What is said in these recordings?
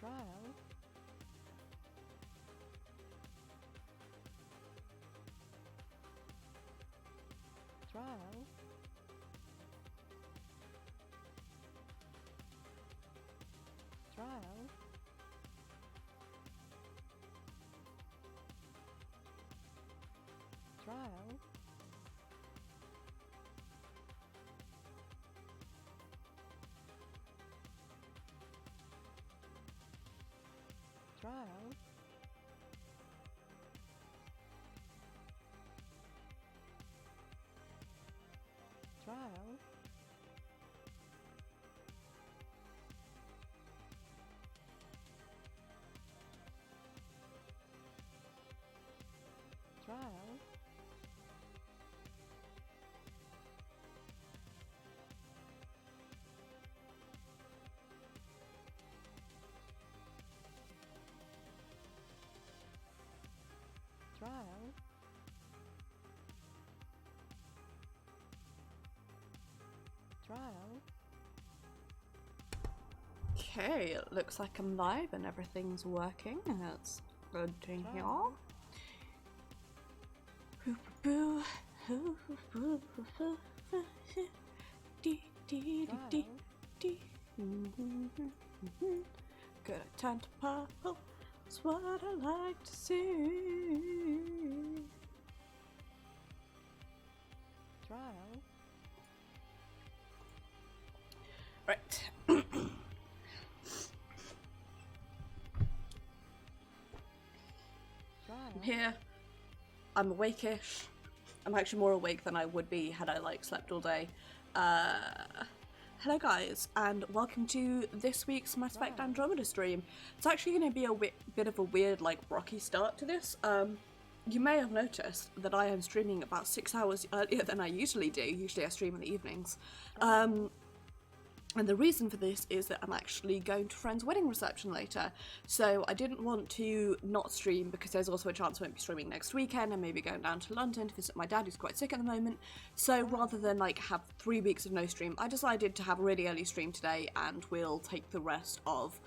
Trial. Trial. Trial. Trial. Trial. Trial. Trial. Trial. Trial. Okay, it looks like I'm live and everything's working. That's good to hear. Good at time to purple. That's what I like to see. Trial. Right. I'm here. I'm awake-ish. I'm actually more awake than I would be had I like slept all day. Hello guys, and welcome to this week's Mass Effect Andromeda stream. It's actually going to be a bit of a weird, like, rocky start to this. You may have noticed that I am streaming about 6 hours earlier than I usually do. Usually I stream in the evenings. And the reason for this is that I'm actually going to a friend's wedding reception later, so I didn't want to not stream because there's also a chance I won't be streaming next weekend and maybe going down to London to visit my dad who's quite sick at the moment. So rather than like have 3 weeks of no stream, I decided to have a really early stream today, and we'll take the rest of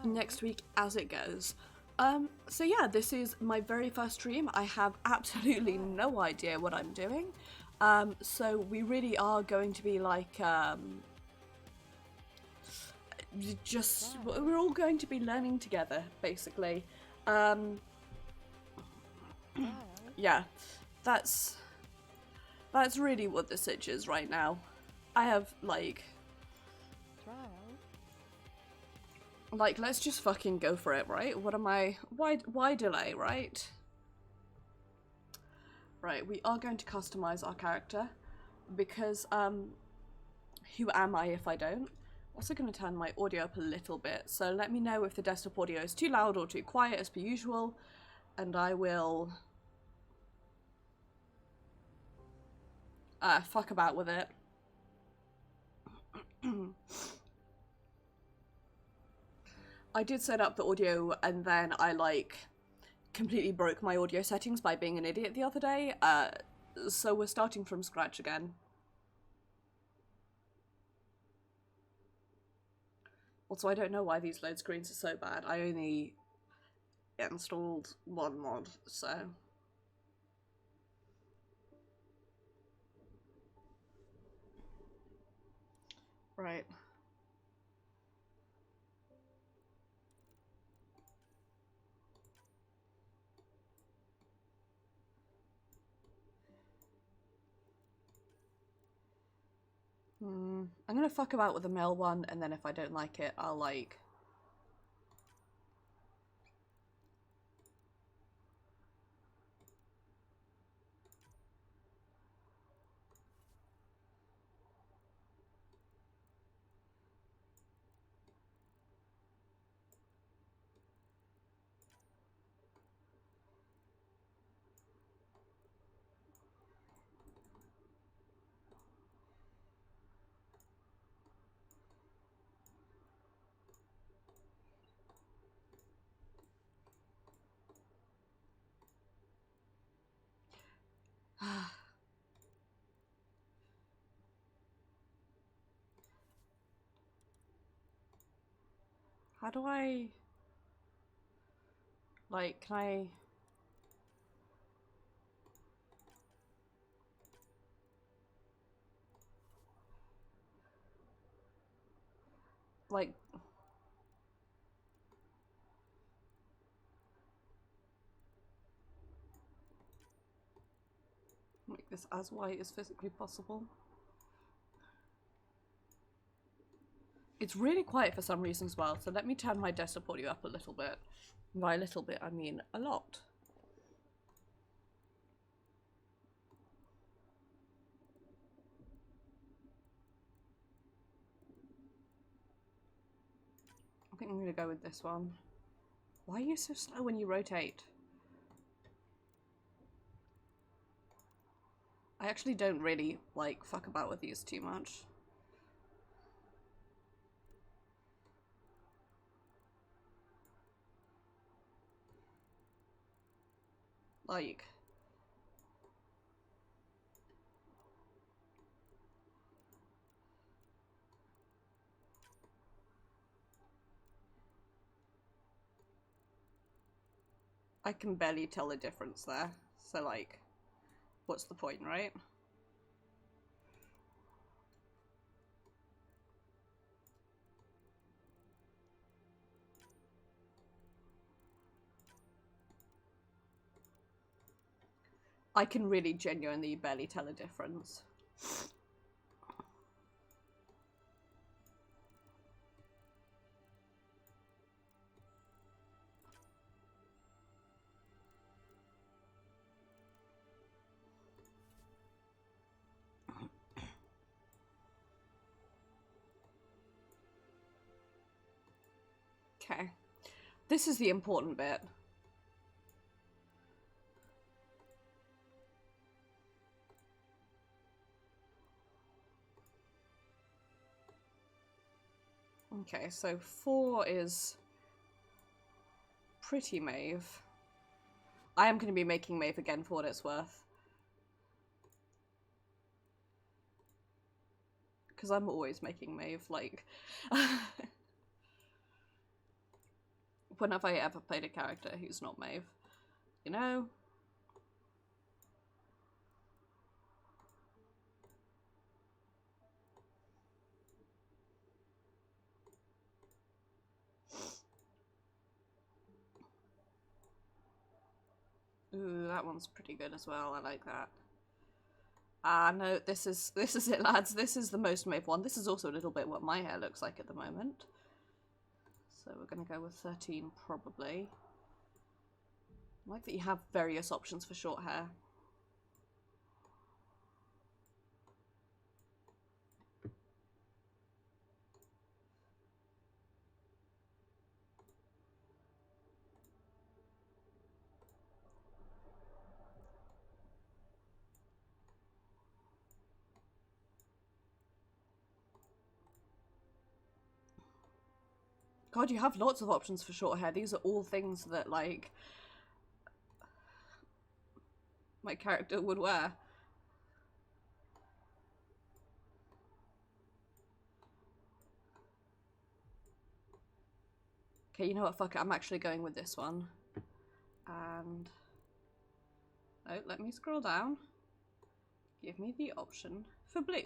next week as it goes. So yeah, this is my very first stream. I have absolutely no idea what I'm doing. So we really are going to be like, we're all going to be learning together, basically. Yeah, that's really what the sitch is right now. I have, like, let's just fucking go for it, right? What am I, why delay, right? Right, we are going to customize our character because, who am I if I don't? Also going to turn my audio up a little bit, so let me know if the desktop audio is too loud or too quiet as per usual, and I will fuck about with it. I did set up the audio and then I, like, completely broke my audio settings by being an idiot the other day, so we're starting from scratch again. Also, I don't know why these load screens are so bad. I only installed one mod, so... Right. I'm gonna fuck about with the male one, and then if I don't like it, I'll, like... How do I... Like, can I... Like... Make this as white as physically possible. It's really quiet for some reason as well, so let me turn my desktop audio up a little bit. By a little bit, I mean a lot. I think I'm gonna go with this one. Why are you so slow when you rotate? I actually don't really, like, fuck about with these too much. Like... I can barely tell the difference there. So, like, what's the point, right? I can really genuinely barely tell a difference. Okay. This is the important bit. Okay, so 4 is pretty Maeve. I am going to be making Maeve again for what it's worth. Because I'm always making Maeve, like... when have I ever played a character who's not Maeve? You know? Ooh, that one's pretty good as well. I like that. Ah, no, this is it, lads. This is the most Maeve one. This is also a little bit what my hair looks like at the moment. So we're gonna go with 13 probably. I like that you have various options for short hair. God, you have lots of options for short hair. These are all things that, like, my character would wear. Okay, you know what? Fuck it. I'm actually going with this one. And... oh, let me scroll down. Give me the option for blue.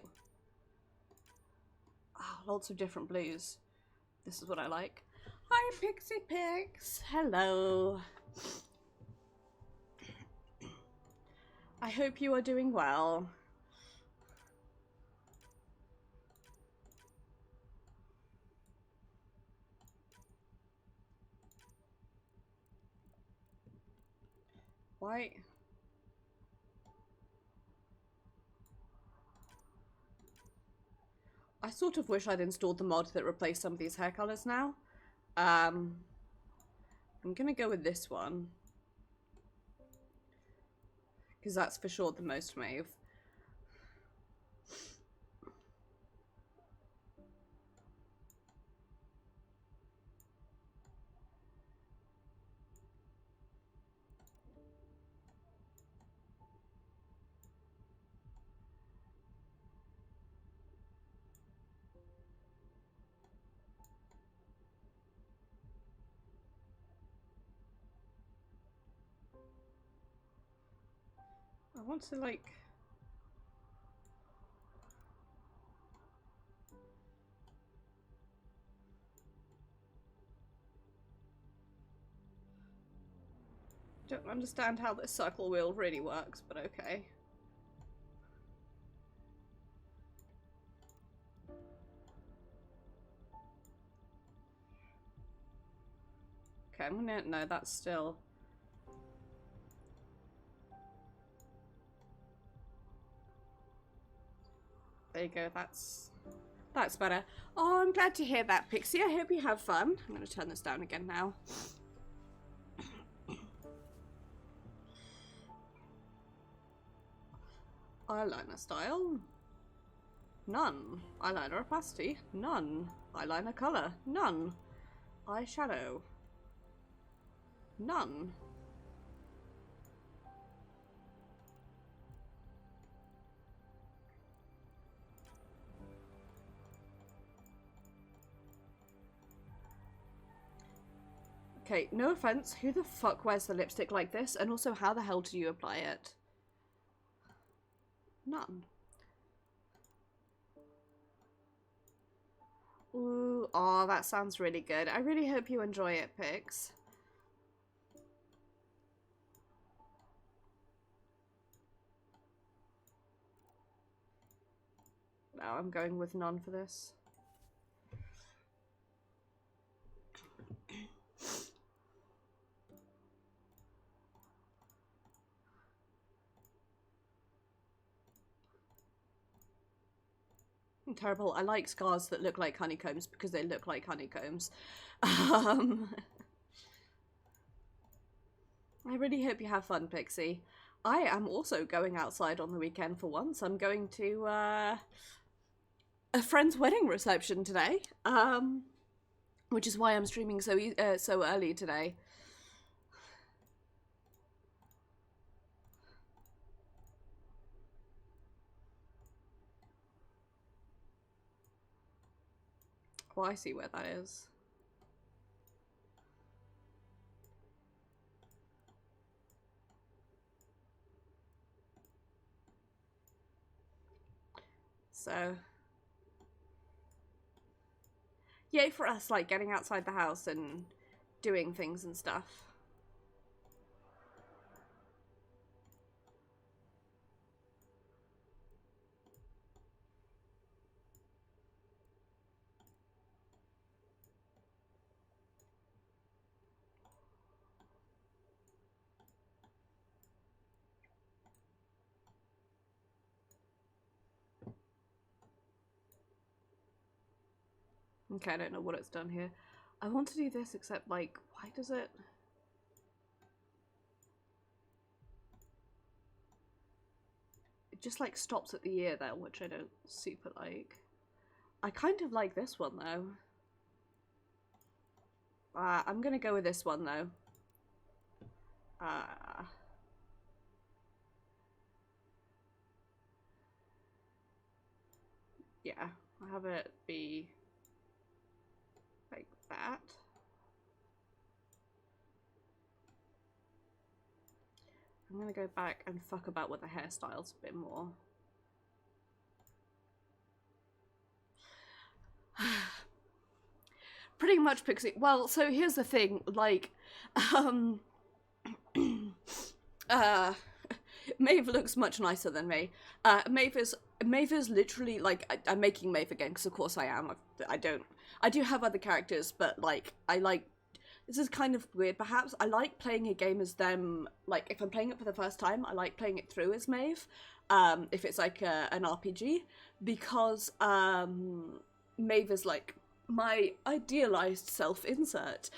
Ah, lots of different blues. This is what I like. Hi, Pixie Pix. Hello. I hope you are doing well. Why? I sort of wish I'd installed the mod that replaced some of these hair colours now. I'm gonna go with this one. Because that's for sure the most Maeve. I want to like... Don't understand how this circle wheel really works, but okay. Okay, I'm gonna... No, that's still... There you go, that's better. Oh, I'm glad to hear that, Pixie. I hope you have fun. I'm gonna turn this down again now. Eyeliner style? None. Eyeliner opacity? None. Eyeliner color? None. Eyeshadow? None. Okay, no offense, who the fuck wears the lipstick like this? And also, how the hell do you apply it? None. Ooh, oh, that sounds really good. I really hope you enjoy it, Pix. No, I'm going with none for this. Terrible. I like scars that look like honeycombs because they look like honeycombs. I really hope you have fun, Pixie. I am also going outside on the weekend for once. I'm going to a friend's wedding reception today, which is why I'm streaming so early today. Well, I see where that is. So, yay for us, like, getting outside the house and doing things and stuff. Okay, I don't know what it's done here. I want to do this, except, like, why does it... It just, like, stops at the ear there, which I don't super like. I kind of like this one, though. I'm gonna go with this one, though. Yeah, I'll have it be like that. I'm gonna go back and fuck about with the hairstyles a bit more. Pretty much Pixie. Well, so here's the thing, like, Maeve looks much nicer than me. Maeve is literally, like, I'm making Maeve again, because of course I am. I do have other characters, but, like, this is kind of weird, perhaps. I like playing a game as them, like, if I'm playing it for the first time, I like playing it through as Maeve, if it's, like, an RPG, because, Maeve is, like, my idealized self-insert.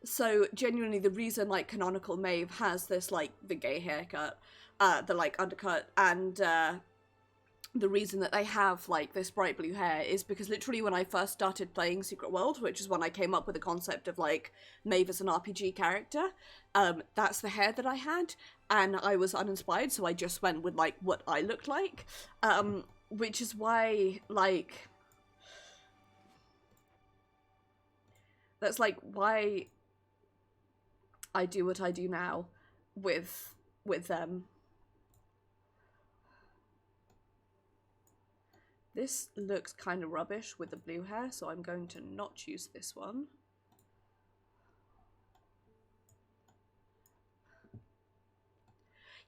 So genuinely the reason, like, canonical Maeve has this, like, the gay haircut, the, like, undercut, and the reason that they have, like, this bright blue hair is because literally when I first started playing Secret World, which is when I came up with the concept of, like, Maeve as an RPG character, that's the hair that I had, and I was uninspired, so I just went with, like, what I looked like, which is why, like, that's, like, why I do what I do now, with them. This looks kind of rubbish with the blue hair, so I'm going to not choose this one.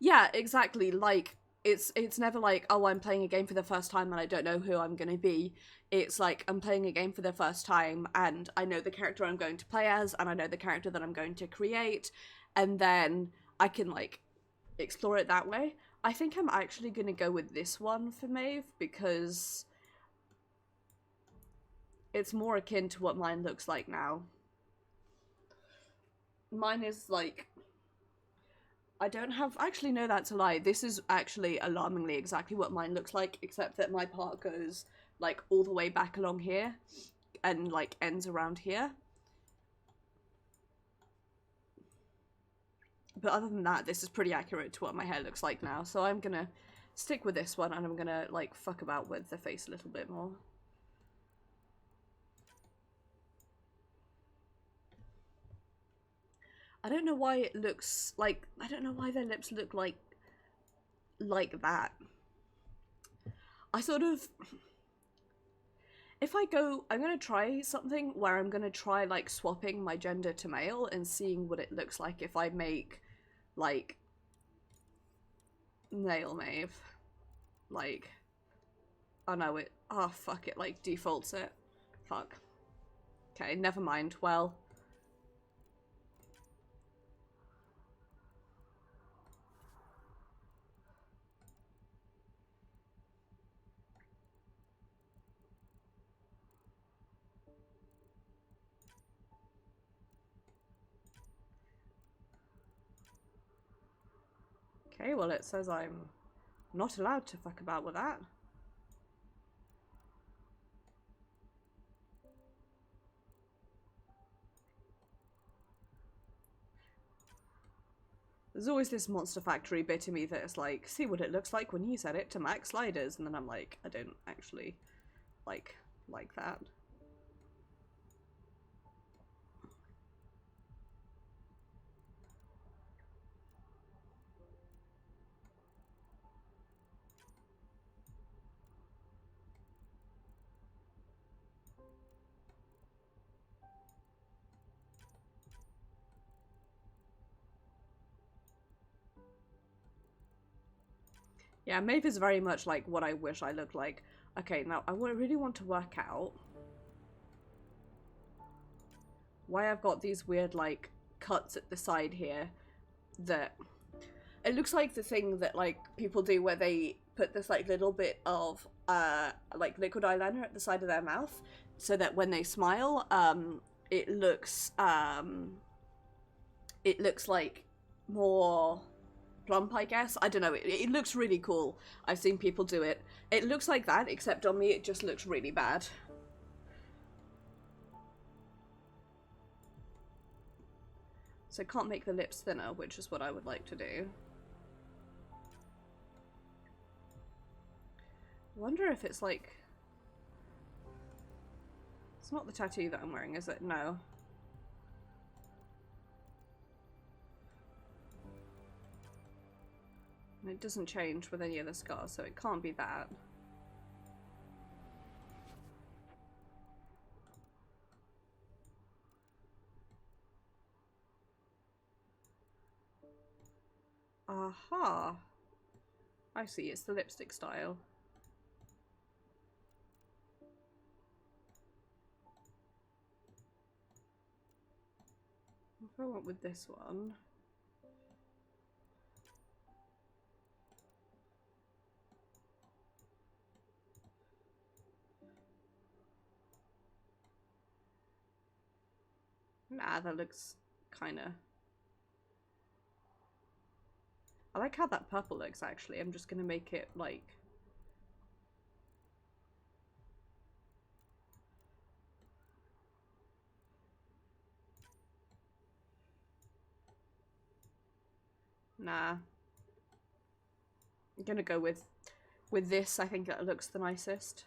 Yeah, exactly. Like, it's never like, oh, I'm playing a game for the first time and I don't know who I'm going to be. It's like, I'm playing a game for the first time and I know the character I'm going to play as and I know the character that I'm going to create, and then I can, like, explore it that way. I think I'm actually going to go with this one for Maeve because it's more akin to what mine looks like now. Mine is like, I don't have, actually no, that's a lie. This is actually alarmingly exactly what mine looks like, except that my part goes like all the way back along here and like ends around here. But other than that, this is pretty accurate to what my hair looks like now. So I'm gonna stick with this one and I'm gonna like fuck about with the face a little bit more. I don't know why it looks like, I don't know why their lips look like that. I sort of, if I go, I'm gonna try something where I'm gonna try like swapping my gender to male and seeing what it looks like if I make like nail Maeve. Like, oh no, it, oh fuck it, like defaults it. Fuck. Okay, never mind. Well, okay, well it says I'm not allowed to fuck about with that. There's always this Monster Factory bit in me that's like, see what it looks like when you set it to max sliders, and then I'm like, I don't actually like that. Yeah, Maeve is very much like what I wish I looked like. Okay, now I really want to work out why I've got these weird like cuts at the side here that it looks like the thing that like people do where they put this like little bit of like liquid eyeliner at the side of their mouth so that when they smile it looks like more plump, I guess. I don't know, it looks really cool. I've seen people do it. It looks like that, except on me it just looks really bad. So I can't make the lips thinner, which is what I would like to do. I wonder if it's like... It's not the tattoo that I'm wearing, is it? No. And it doesn't change with any of the scars, so it can't be that. Aha! I see, it's the lipstick style. If I went with this one... Nah, that looks kinda... I like how that purple looks, actually. I'm just gonna make it, like... Nah. I'm gonna go with this. I think that looks the nicest.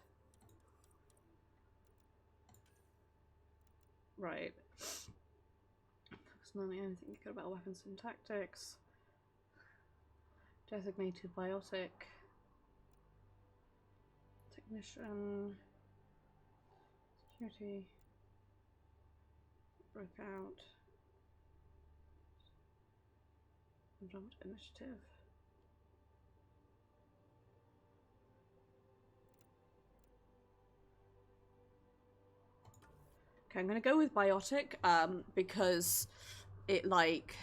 Right. Focus on the only thing good about weapons and tactics. Designated biotic. Technician. Security. Breakout. Andromeda initiative. Okay, I'm gonna go with biotic, because it like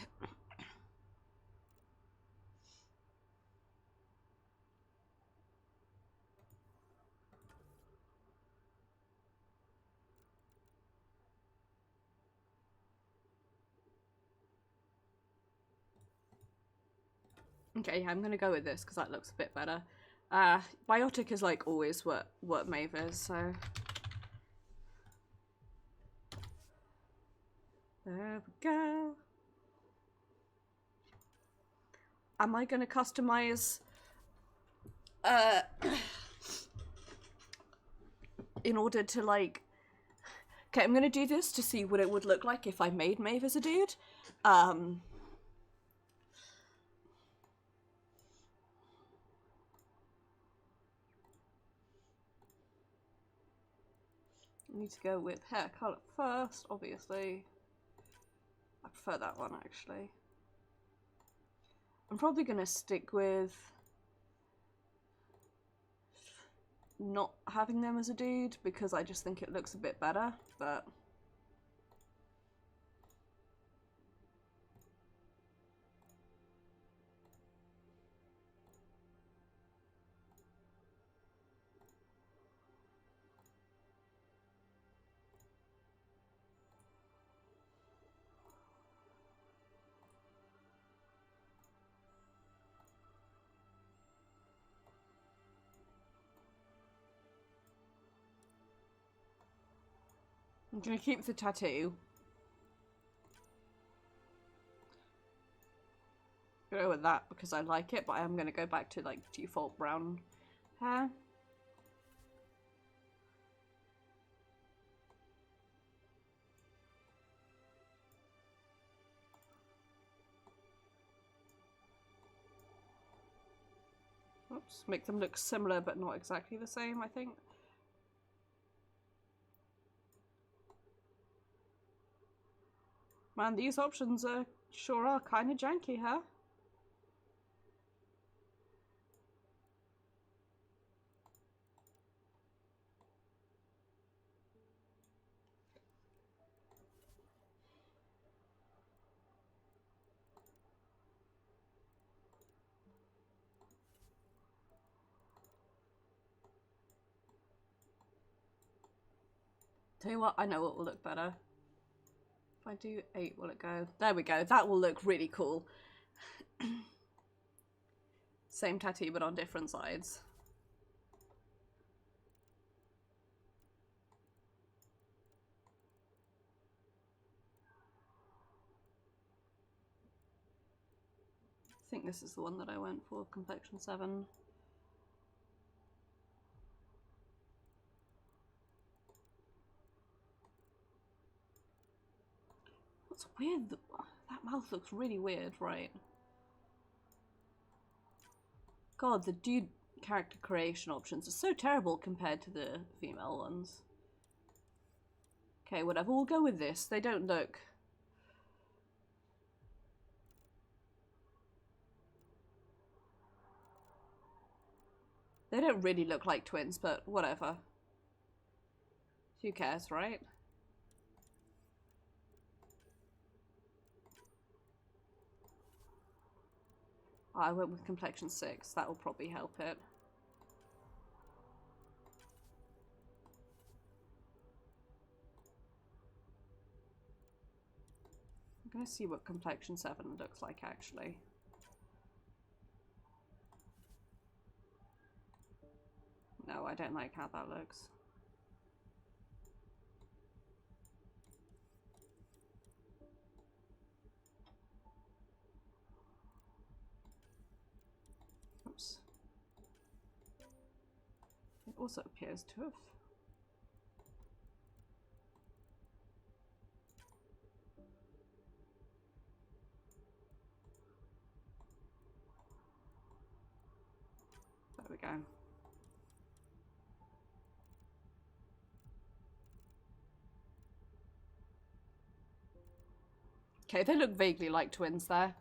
okay, yeah, I'm gonna go with this because that looks a bit better. Biotic is like always what Maeve is, so there we go. Am I gonna customize in order to like okay, I'm gonna do this to see what it would look like if I made Maeve as a dude. I need to go with hair colour first, obviously. I prefer that one actually. I'm probably gonna stick with not having them as a dude because I just think it looks a bit better, but I'm gonna keep the tattoo. Go with that because I like it, but I am gonna go back to like default brown hair. Oops, make them look similar but not exactly the same, I think. Man, these options are sure are kind of janky, huh? Tell you what, I know what will look better. If I do 8, will it go? There we go. That will look really cool. Same tattoo, but on different sides. I think this is the one that I went for, complexion 7. What's weird? That mouth looks really weird, right? God, the dude character creation options are so terrible compared to the female ones. Okay, whatever, we'll go with this. They don't look... They don't really look like twins, but whatever. Who cares, right? Oh, I went with complexion 6. That will probably help it. I'm gonna see what complexion 7 looks like, actually. No, I don't like how that looks. Oops. It also appears to have... Okay, they look vaguely like twins there.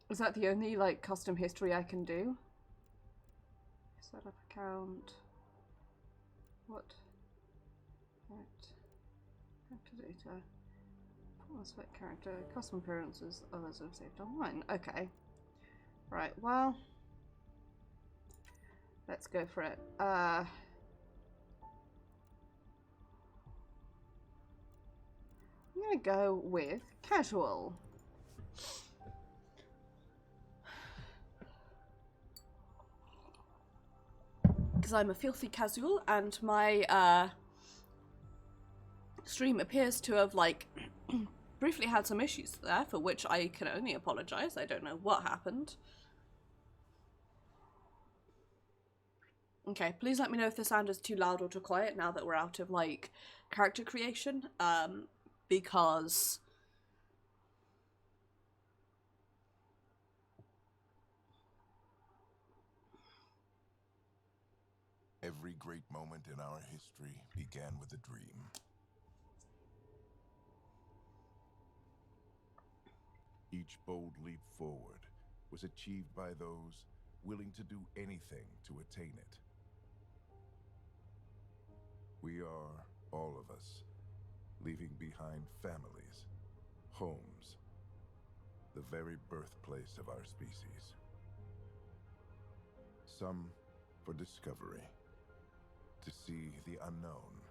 Is that the only, like, custom history I can do? Set up account. What? Right. Character data. Aspect character. Custom appearances. Others have saved online. Okay. Right, well. Let's go for it. I'm gonna go with casual. Because I'm a filthy casual and my stream appears to have like briefly had some issues there, for which I can only apologise. I don't know what happened. Okay, please let me know if the sound is too loud or too quiet now that we're out of, like, character creation, because... Every great moment in our history began with a dream. Each bold leap forward was achieved by those willing to do anything to attain it. We are, all of us, leaving behind families, homes, the very birthplace of our species. Some for discovery, to see the unknown.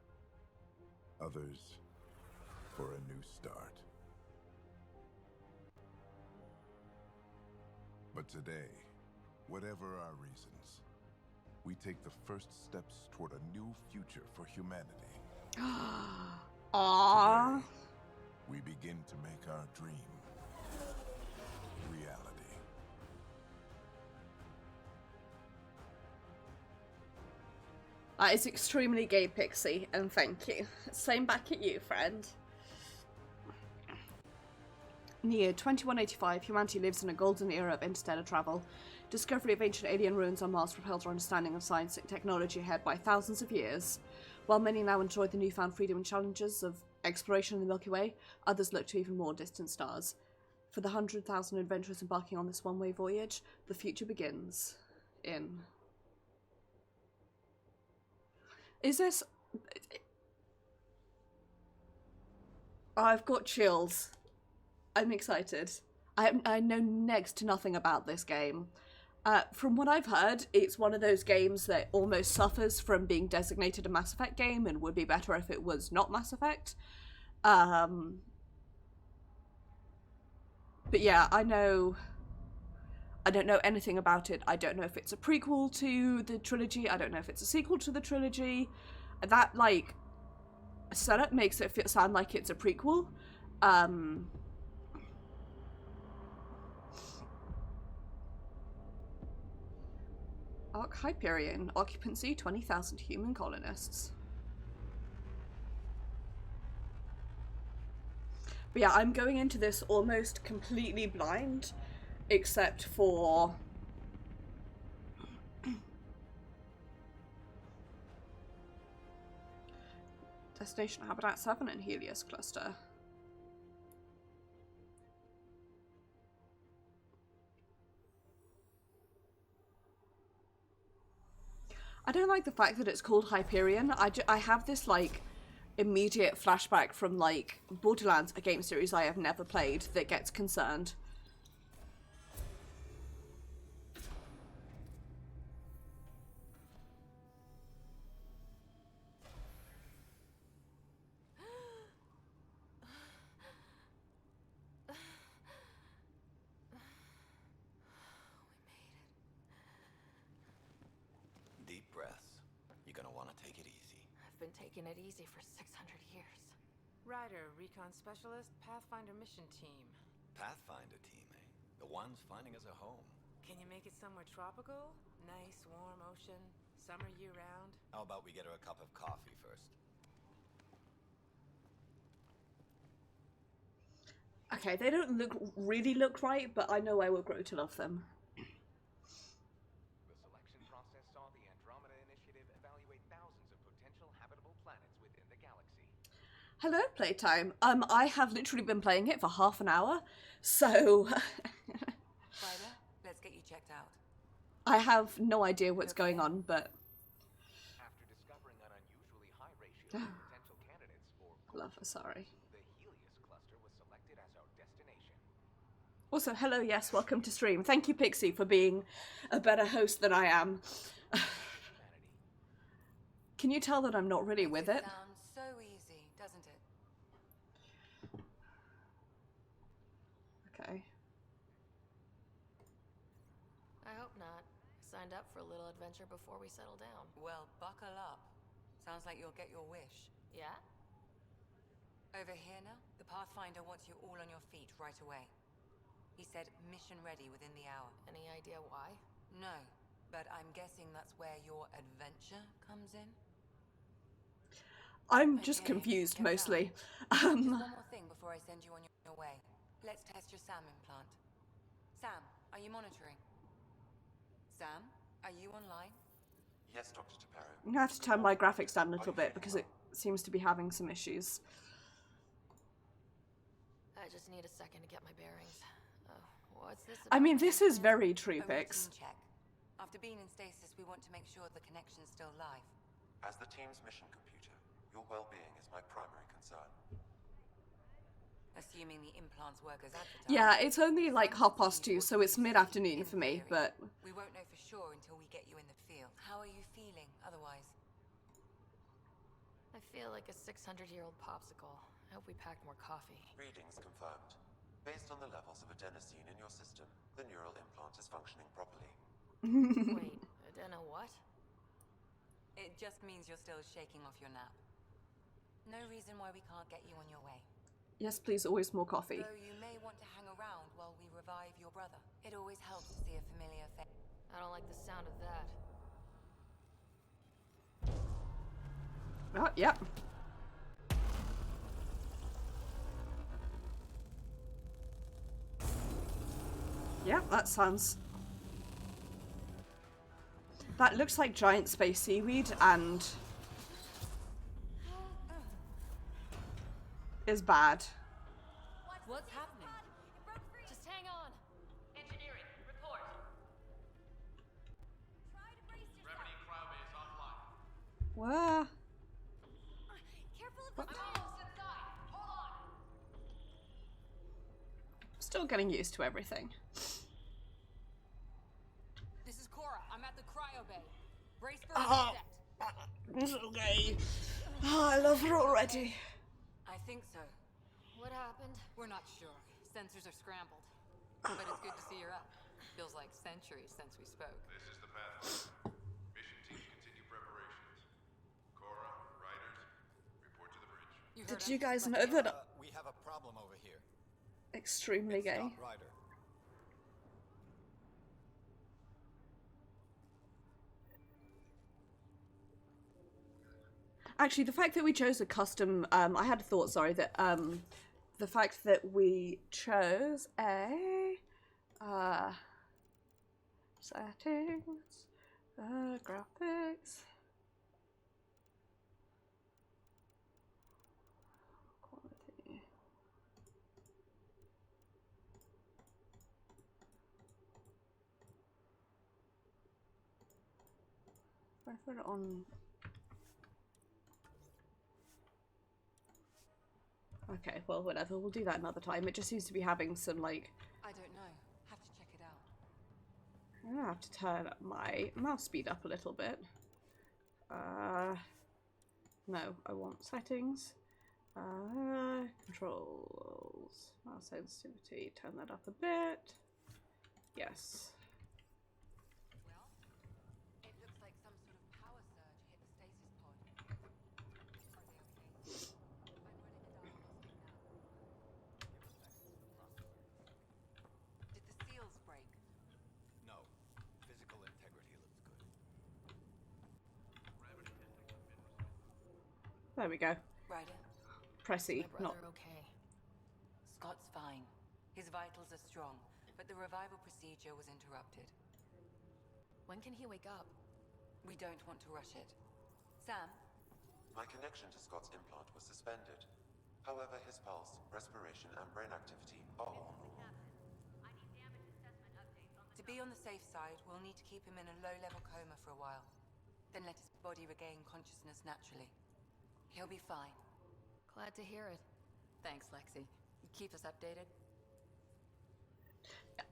Others for a new start. But today, whatever our reasons, we take the first steps toward a new future for humanity. Aww. Today, we begin to make our dream reality. That is extremely gay, Pixie, and thank you. Same back at you, friend. In the year 2185, humanity lives in a golden era of interstellar travel. Discovery of ancient alien ruins on Mars propelled our understanding of science and technology ahead by thousands of years. While many now enjoy the newfound freedom and challenges of exploration in the Milky Way, others look to even more distant stars. For the 100,000 adventurers embarking on this one-way voyage, the future begins in... Is this... I've got chills. I'm excited. I know next to nothing about this game. From what I've heard, it's one of those games that almost suffers from being designated a Mass Effect game and would be better if it was not Mass Effect. But yeah, I don't know anything about it. I don't know if it's a prequel to the trilogy. I don't know if it's a sequel to the trilogy. That, like, setup makes it sound like it's a prequel. Arc Hyperion. Occupancy 20,000 human colonists. But yeah, I'm going into this almost completely blind, except for... Destination Habitat 7 and Helios Cluster. I don't like the fact that it's called Hyperion. I have this, like, immediate flashback from, like, Borderlands, a game series I have never played, that gets concerned. Deep breaths. You're gonna want to take it easy. I've been taking it easy for 600 years. Ryder, Recon Specialist, Pathfinder Mission Team. Pathfinder team, eh? The ones finding us a home. Can you make it somewhere tropical? Nice, warm ocean, summer year-round? How about we get her a cup of coffee first? Okay, they don't really look right, but I know I will grow to love them. The selection process saw the Andromeda initiative evaluate thousands of Hello, playtime. I have literally been playing it for half an hour, so Ryder, let's get you checked out. I have no idea what's going on, but After discovering an unusually high ratio of potential candidates for love her, sorry. the Helios cluster was selected as our destination. Also, hello, yes, welcome to stream. Thank you, Pixie, for being a better host than I am. Humanity. Can you tell that I'm not really with it? Sounds so easy, doesn't it? Okay. I hope not. I signed up for a little adventure before we settle down. Well, buckle up. Sounds like you'll get your wish. Yeah? Over here now, the Pathfinder wants you all on your feet right away. He said mission ready within the hour. Any idea why? No, but I'm guessing that's where your adventure comes in? I'm just Okay, confused, get mostly. Just one more thing before I send you on your way. Let's test your SAM implant. Sam, are you monitoring? Sam, are you online? Yes, Dr. Taparo. I'm gonna have to turn my graphics down a little bit because it seems to be having some issues. I just need a second to get my bearings. What's this I about? mean, this is very A true, Pix. routine check. After being in stasis, we want to make sure the connection's still live. As the team's mission computer, your well-being is my primary concern. Assuming the implants work as advertised. Yeah, it's only like 2:30, so it's mid-afternoon for me, but we won't know for sure until we get you in the field. How are you feeling otherwise? I feel like a 600-year-old popsicle. I hope we packed more coffee. Readings confirmed. Based on the levels of adenosine in your system, the neural implant is functioning properly. Wait, I don't know what? It just means you're still shaking off your nap. No reason why we can't get you on your way. yes, please, always more coffee. Though you may want to hang around while we revive your brother. It always helps to see a familiar face. I don't like the sound of that. Oh, yep. Yeah, that sounds... That looks like giant space seaweed and... is bad. What's happening? Just hang on. Engineering, report. Where? Careful of the almost inside. Hold on. Still getting used to everything. This is Cora. I'm at the cryo bay. Brace for Ah. It's okay. Oh, I love her already. I think so. What happened? We're not sure. Sensors are scrambled. But it's good to see you're up. Feels like centuries since we spoke. This is the Pathfinder. Mission teams continue preparations. Cora, riders, report to the bridge. Did you guys know that We have a problem over here. extremely gay? Scott Ryder. Actually, the fact that we chose a custom, I had a thought, sorry, that the fact that we chose a settings, graphics, quality. If I put it on. Okay, well, whatever. We'll do that another time. It just seems to be having some, like... I don't know. Have to check it out. I'm gonna have to turn my mouse speed up a little bit. No, I want settings. Controls. Mouse sensitivity. Turn that up a bit. Yes. Well, it looks like some sort of power surge hit the stasis pod. Are they okay? I'm running a diagnostic now. Did the seals break? No. Physical integrity looks good. There we go. Ryder, Pressy. My Not. brother okay? Scott's fine. His vitals are strong, but the revival procedure was interrupted. When can he wake up? We don't want to rush it. Sam, My connection to Scott's implant was suspended. However, his pulse, respiration, and brain activity are all normal. To be on the safe side, we'll need to keep him in a low-level coma for a while. Then let his body regain consciousness naturally. He'll be fine. Glad to hear it. Thanks, Lexi. Keep us updated.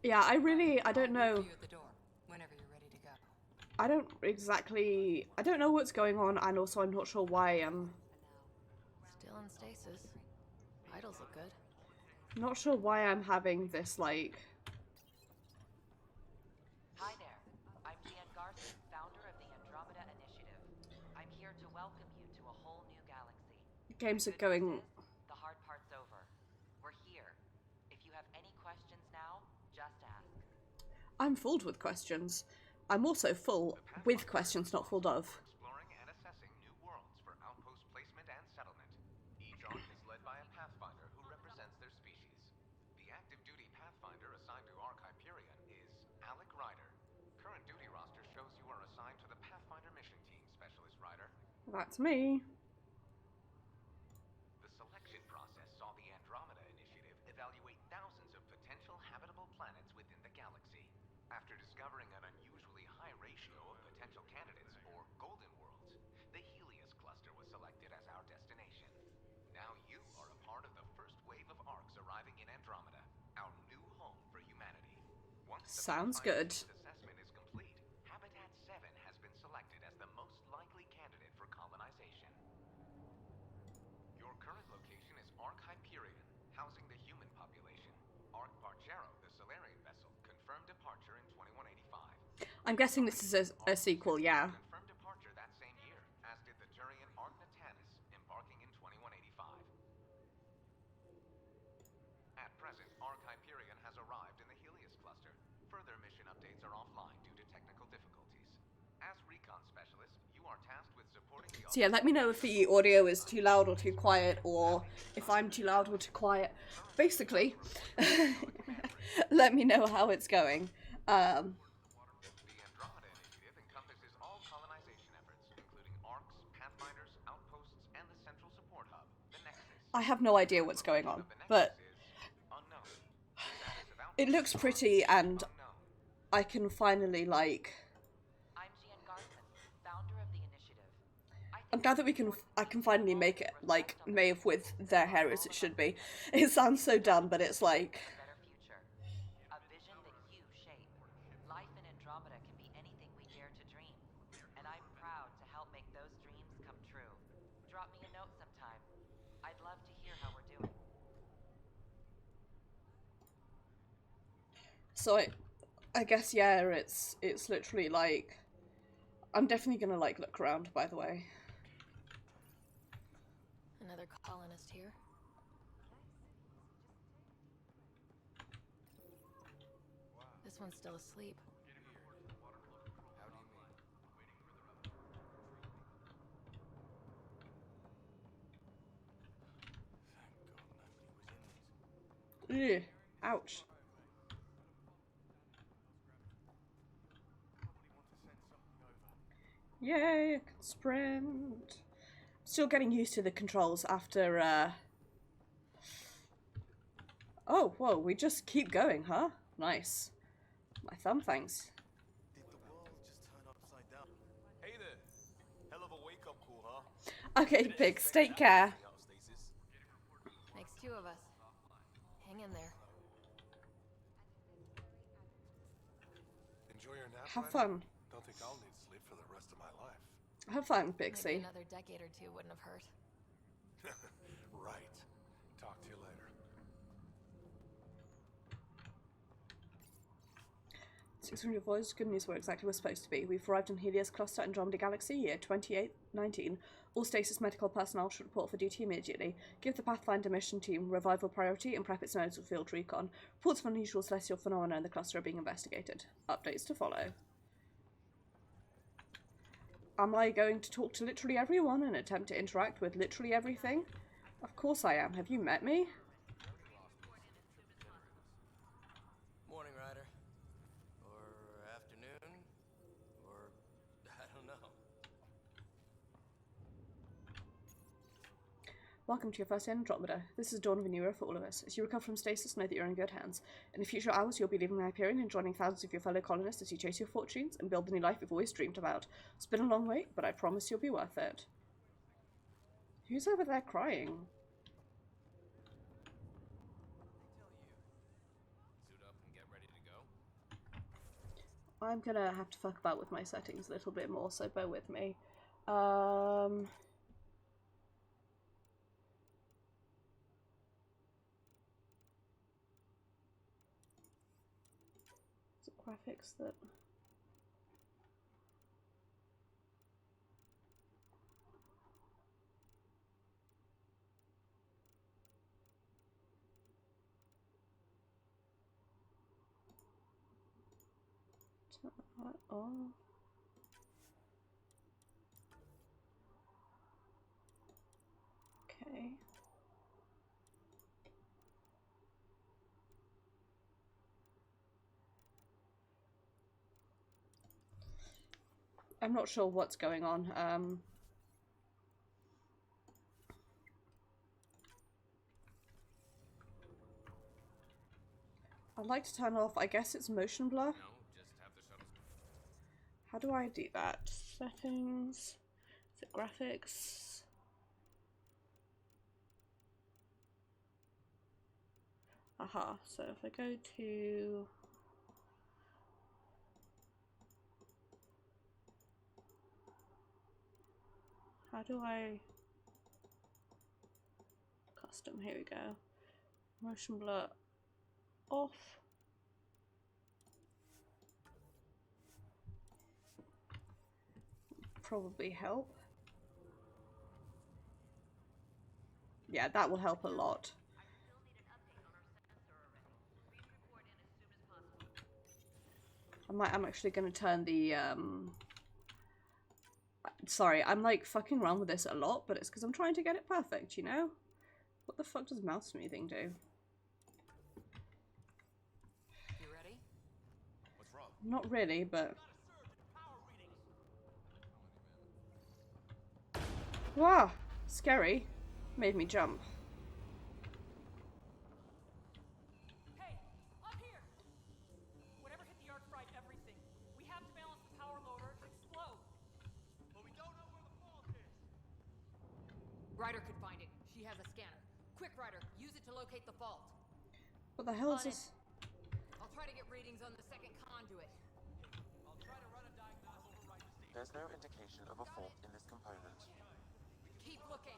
Yeah, I don't know. I'll wait for you at the door whenever you're ready to go. I don't know what's going on, and also I'm not sure why I'm Still in stasis. Vitals look good. not sure why I'm having this, like... Hi there. I'm Gian Garson, founder of the Andromeda Initiative. I'm here to welcome you to a whole new galaxy. Games are Good news going... is, the hard part's over. We're here. If you have any questions now, just ask. I'm full with questions. I'm also full with questions, not full of. Exploring and assessing new worlds for outpost placement and settlement. Each arc is led by a pathfinder who represents their species. The active duty pathfinder assigned to Arc Hyperion is Alec Ryder. Current duty roster shows you are assigned to the Pathfinder Mission Team, Specialist Ryder. That's me. The selection process saw the Andromeda Initiative evaluate thousands of potential habitable planets within the galaxy. After discovering an unusually high ratio of potential candidates, or golden worlds, the Helios cluster was selected as our destination. Now you are a part of the first wave of arcs arriving in Andromeda, our new home for humanity. Once the Sounds Pathfinder good. team's assessment is complete, Habitat 7 has been selected as the most likely candidate for colonization. Your current location is Arc Hyperion, housing the human population. Arc Bargero, the Solarian vessel, confirmed departure in 2185. I'm guessing this is a sequel, yeah. Confirmed departure that same year, as did the Turian Arc Natanus, embarking in 2185. At present, Arc Hyperion has arrived in the Helios cluster. Further mission updates are offline due to technical difficulties. As recon specialist, you are tasked with supporting the... So yeah, let me know if the audio is too loud or too quiet, or if I'm too loud or too quiet. Basically, let me know how it's going. The Andromeda Initiative encompasses all colonization efforts, including arcs, pathfinders, outposts, and the central support hub, the Nexus. I have no idea what's going on, but Unknown. Status of it looks pretty, and unknown. I can finally, like... I'm Gian Garson, founder of the initiative. I'm glad that I can finally make it, like, Maeve with their hair as it should be. It sounds so dumb, but it's like... A better future. A vision that you shape. Life in Andromeda can be anything we dare to dream. And I'm proud to help make those dreams come true. Drop me a note sometime. I'd love to hear how we're doing. So I guess, yeah, it's literally like... I'm definitely gonna, like, look around, by the way. Another colonist here. This one's still asleep. Ugh, ouch. Yay, I can sprint. Still getting used to the controls after, Oh, whoa, we just keep going, huh? Nice. My thumb, thanks. Did the world just turn upside down? Hey there. Hell of a wake-up call, huh? Okay, Pigs, take care. Makes two of us. Hang in there. Enjoy your nap, Have Ryder? fun. Don't think I'll need sleep for the rest of my life. Have fun, Maybe Pixie. another decade or two wouldn't have hurt. Right. Talk to you later. $600 voice. Good news, we're exactly where we're supposed to be. We've arrived in Helios Cluster, Andromeda Galaxy, year 2819. All stasis medical personnel should report for duty immediately. Give the Pathfinder mission team revival priority and prep its nodes for field recon. Reports of unusual celestial phenomena in the cluster are being investigated. Updates to follow. Am I going to talk to literally everyone and attempt to interact with literally everything? Of course I am. Have you met me? Morning, Ryder. Or afternoon. Or I don't know. Welcome to your first day in Andromeda. This is the dawn of a new era for all of us. As you recover from stasis, know that you're in good hands. In the future hours, you'll be leaving Hyperion and joining thousands of your fellow colonists as you chase your fortunes and build the new life you've always dreamed about. It's been a long wait, but I promise you'll be worth it. Who's over there crying? Suit up and get ready to go. I'm gonna have to fuck about with my settings a little bit more, so bear with me. Is it graphics that... Turn that off. Okay. I'm not sure what's going on. I'd like to turn off, I guess it's motion blur. No, just have the shuttles. How do I do that? Settings. Is it graphics? Aha, so if I go to... How do I... Custom, here we go. Motion blur off. Probably help. Yeah, that will help a lot. I'm actually going to turn the sorry, I'm like fucking around with this a lot, but it's because I'm trying to get it perfect, you know? What the fuck does mouse smoothing do? You ready? What's wrong? Not really, but... Wow! Scary. Made me jump. Hey! Up here! Whatever hit the arc fried everything. We have to balance the power load or it'll explode. But we don't know where the fault is. Ryder could find it. She has a scanner. Quick, Ryder, use it to locate the fault. What the hell is On it. this? I'll try to get readings on the second conduit. I'll try to run a diagnostic override the station. There's no indication of a fault in this component. Keep looking.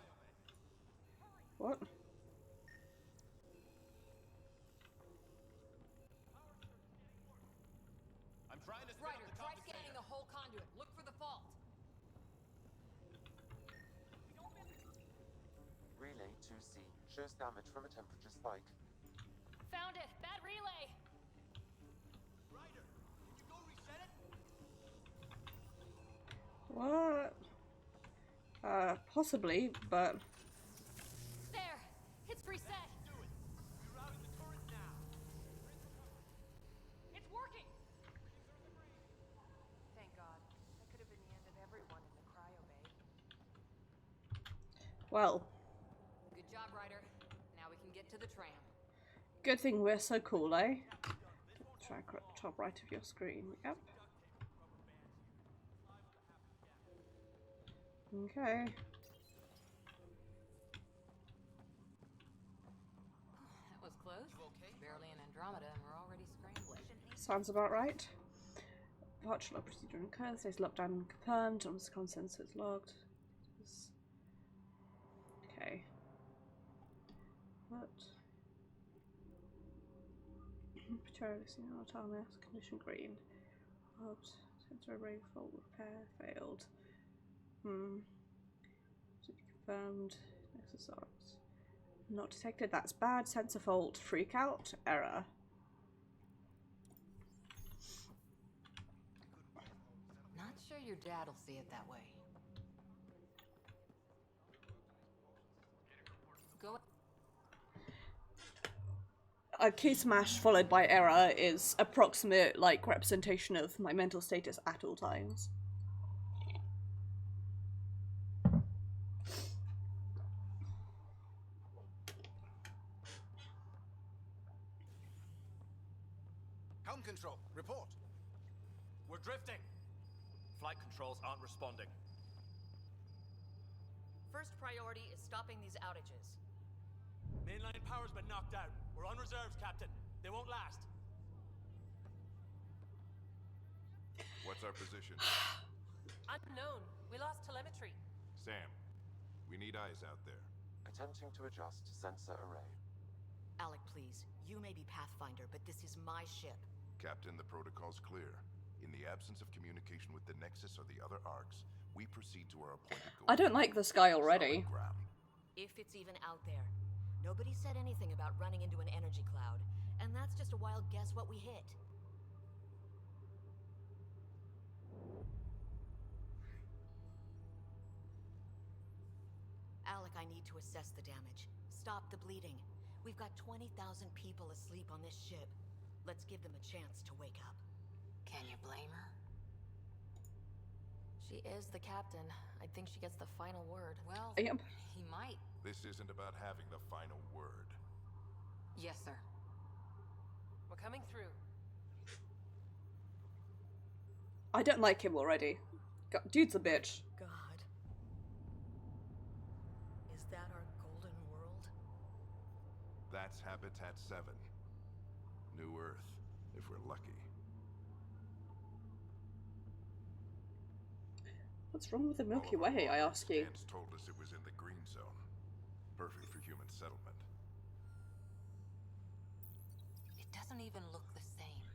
What? I'm trying to spin up Ryder, the try compensator. scanning the whole conduit. Look for the fault. Relay 2C shows damage from a temperature spike. Found it! Bad relay! Ryder, can you go reset it? What? Possibly, but... There! It's reset! Do it. Rerouting the turret now. It's working! Thank God. That could have been the end of everyone in the cryo bay. Well, Good job, Ryder. Now we can get to the tram. good thing we're so cool, eh? Track at the top right of your screen. Yep. Okay. That was close. Barely in Andromeda and we're already scrambling. Sounds about right. Departure log procedure occurs. There's lockdown confirmed. On sensors logged. Okay. What? Patrol signal autonomous condition green. What? Sensor array fault repair failed. Confirmed. Exercise. Not detected. That's bad. Sensor fault. Freak out. Error. Not sure your dad'll see it that way. Go. A key smash followed by error is approximate, like, representation of my mental status at all times. Helm control, report. We're drifting. Flight controls aren't responding. First priority is stopping these outages. Mainline power's been knocked out. We're on reserves, Captain. They won't last. What's our position? Unknown. We lost telemetry. Sam, we need eyes out there. Attempting to adjust sensor array. Alec, please. You may be Pathfinder, but this is my ship. Captain, the protocol's clear. In the absence of communication with the Nexus or the other arcs, we proceed to our appointed goal. I don't like this guy already. Solid ground. If it's even out there. Nobody said anything about running into an energy cloud. And that's just a wild guess what we hit. Alec, I need to assess the damage. Stop the bleeding. We've got 20,000 people asleep on this ship. Let's give them a chance to wake up. Can you blame her? She is the captain. I think she gets the final word. Well, Yep. he might. This isn't about having the final word. Yes, sir. We're coming through. I don't like him already. Dude's a bitch. God. Is that our golden world? That's Habitat 7. New Earth, if we're lucky. What's wrong with the Milky All of our Way, I ask you? scans told us it was in the green zone. Perfect for human settlement. It doesn't even look the same.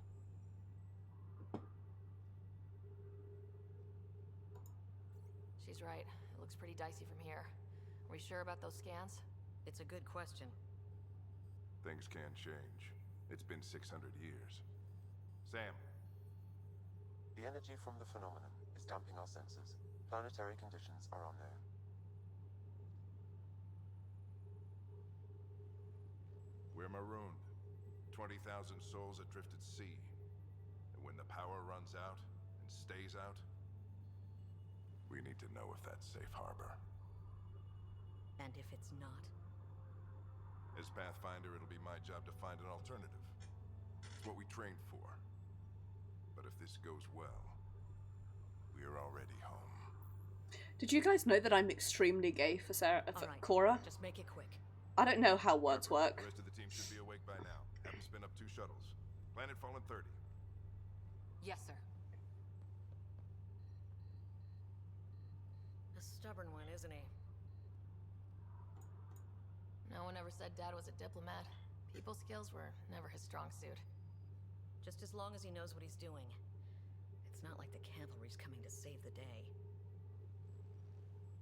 She's right. It looks pretty dicey from here. Are we sure about those scans? It's a good question. Things can change. It's been 600 years. Sam. The energy from the phenomenon is damping our sensors. Planetary conditions are unknown. We're marooned. 20,000 souls adrift at sea. And when the power runs out, and stays out, we need to know if that's safe harbor. And if it's not? As Pathfinder, it'll be my job to find an alternative. It's what we trained for. But if this goes well, we're already home. Did you guys know that I'm extremely gay for Sarah, for All right, Cora? just make it quick. I don't know how words work. The rest of the team should be awake by now. Have them spin up 2 shuttles. Planet Fallen 30. Yes, sir. A stubborn one, isn't he? No one ever said Dad was a diplomat. People skills were never his strong suit. Just as long as he knows what he's doing. It's not like the cavalry's coming to save the day.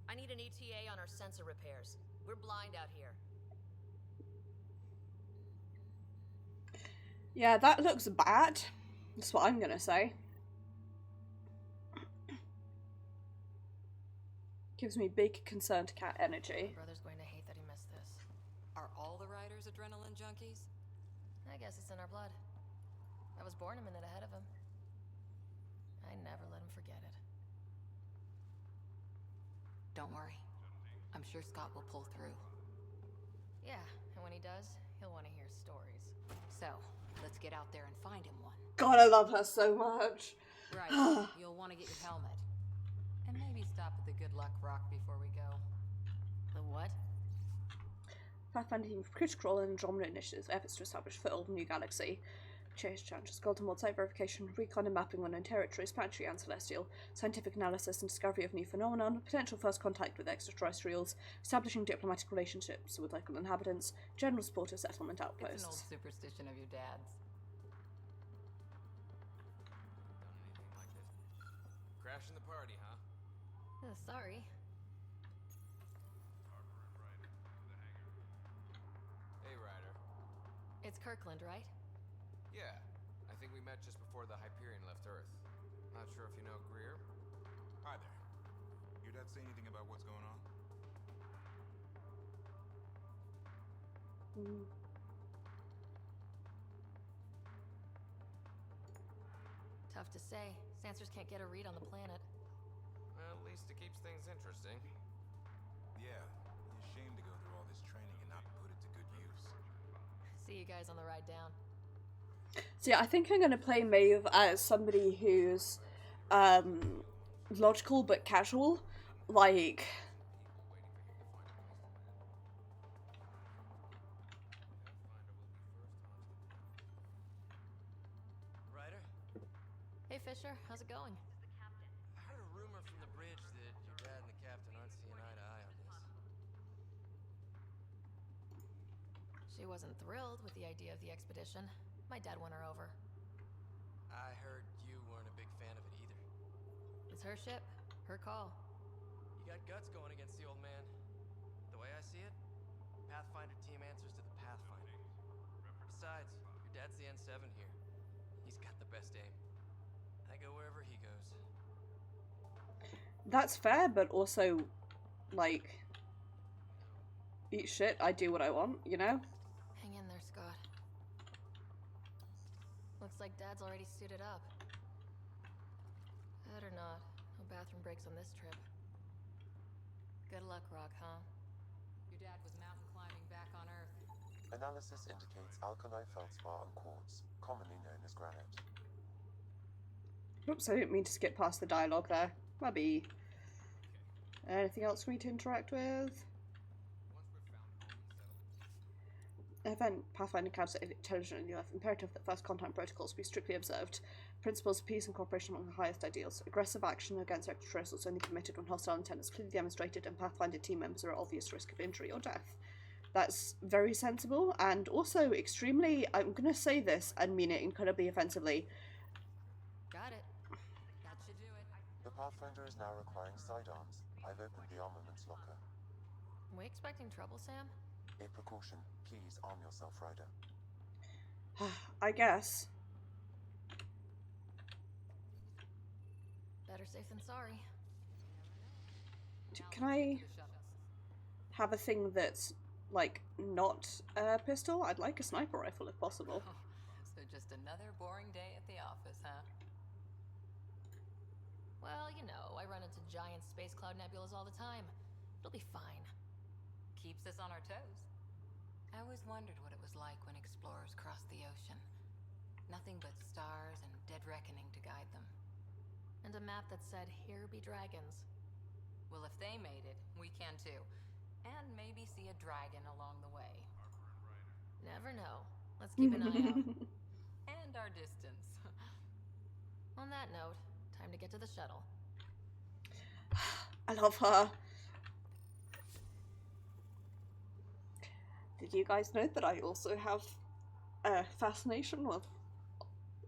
I need an ETA on our sensor repairs. We're blind out here. Yeah, that looks bad. That's what I'm gonna say. Gives me big concerned cat energy. Brother's going to hate that he missed this. Are all the riders adrenaline junkies? I guess it's in our blood. I was born a minute ahead of him. I never let him forget it. Don't worry. I'm sure Scott will pull through. Yeah, and when he does, he'll want to hear stories. So, let's get out there and find him one. God, I love her so much. Right. You'll want to get your helmet. And maybe stop at the Good Luck Rock before we go. The what? Pathfinder team for critical and Andromeda initiatives, efforts to establish foothold in new galaxy. Chase challenges, golden mod site verification, recon and mapping on known territories, planetary and celestial, scientific analysis and discovery of new phenomenon, potential first contact with extraterrestrials, establishing diplomatic relationships with local inhabitants, general support of settlement It's outposts. an old superstition of your dad's. Crashing the party, huh? Sorry. Hey, Ryder. It's Kirkland, right? Yeah, I think we met just before the Hyperion left Earth. Not sure if you know Greer. Hi there. Your dad say anything about what's going on? Tough to say. Sensors can't get a read on the planet. Well, at least it keeps things interesting. Yeah, it's a shame to go through all this training and not put it to good use. See you guys on the ride down. So yeah, I think I'm going to play Maeve as somebody who's logical but casual. Like, Ryder? Hey, Fisher, how's it going? I heard a rumor from the bridge that your dad and the captain aren't seeing eye to eye on this. She wasn't thrilled with the idea of the expedition. My dad won her over. I heard you weren't a big fan of it either. It's her ship, her call. You got guts going against the old man. The way I see it, Pathfinder team answers to the Pathfinder. Besides, your dad's the N7 here. He's got the best aim. I go wherever he goes. that's fair, but also, like, eat shit, I do what I want, you know? Hang in there, Scott. Looks like Dad's already suited up. Better not. No bathroom breaks on this trip. Good luck, Rock, huh? Your dad was mountain climbing back on Earth. Analysis indicates alkali feldspar and quartz, commonly known as granite. Oops, I didn't mean to skip past the dialogue there. Maybe. Anything else for me to interact with? Event Pathfinder encounters intelligent and imperative that first contact protocols be strictly observed. Principles of peace and cooperation among the highest ideals. Aggressive action against extraterrestrials only committed when hostile intent is clearly demonstrated and Pathfinder team members are at obvious risk of injury or death. That's very sensible and also extremely, I'm going to say this and mean it incredibly offensively. Got it. That should do it. The Pathfinder is now requiring sidearms. I've opened the armaments locker. We expecting trouble, Sam? A precaution. Please arm yourself, Ryder. I guess. Better safe than sorry. Can I have a thing that's, like, not a pistol? I'd like a sniper rifle if possible. So just another boring day at the office, huh? Well, you know, I run into giant space cloud nebulas all the time. It'll be fine. Keeps us on our toes. I always wondered what it was like when explorers crossed the ocean. Nothing but stars and dead reckoning to guide them. And a map that said, "Here be dragons." Well, if they made it, we can too. And maybe see a dragon along the way. Never know. Let's keep an eye out. And our distance. On that note, time to get to the shuttle. I love her. Did you guys know that I also have a fascination with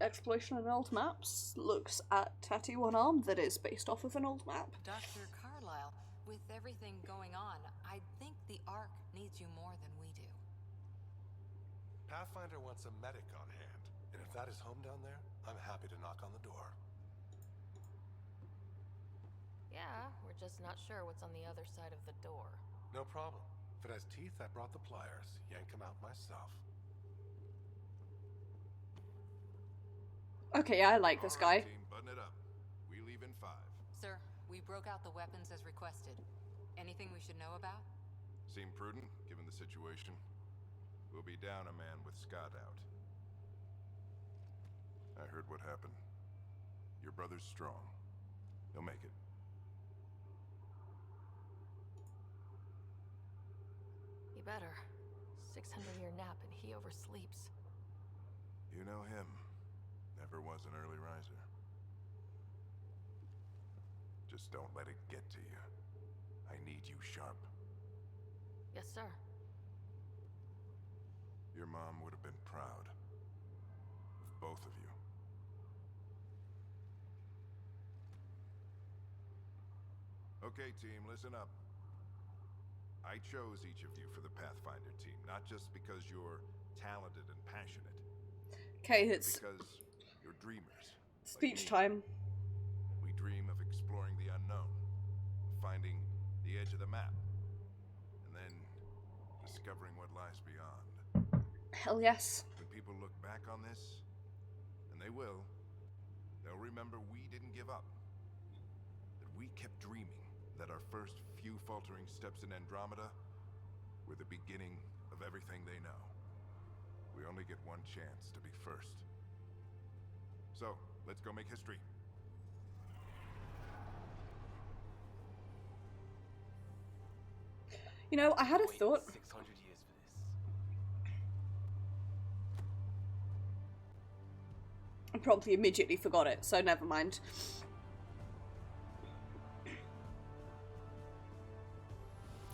exploration in old maps? Looks at Tattoo One Arm that is based off of an old map. Dr. Carlyle, with everything going on, I think the Ark needs you more than we do. Pathfinder wants a medic on hand, and if that is home down there, I'm happy to knock on the door. Yeah, we're just not sure what's on the other side of the door. No problem. If it has teeth, I brought the pliers. Yank them out myself. Okay, yeah, I like this guy. Team, button it up. We leave in 5. Sir, we broke out the weapons as requested. Anything we should know about? Seem prudent, given the situation. We'll be down a man with Scott out. I heard what happened. Your brother's strong. He'll make it. He better. 600-year nap and he oversleeps. You know him. Never was an early riser. Just don't let it get to you. I need you sharp. Yes, sir. Your mom would have been proud of both of you. Okay, team, listen up. I chose each of you for the Pathfinder team, not just because you're talented and passionate. Okay, it's because you're dreamers. speech like time. We dream of exploring the unknown, finding the edge of the map, and then discovering what lies beyond. Hell yes. When people look back on this, and they will, they'll remember we didn't give up. That we kept dreaming, that our first few faltering steps in Andromeda were the beginning of everything they know. We only get one chance to be first. So, let's go make history. You know, I had a thought. 600 years for this. I promptly immediately forgot it, so never mind.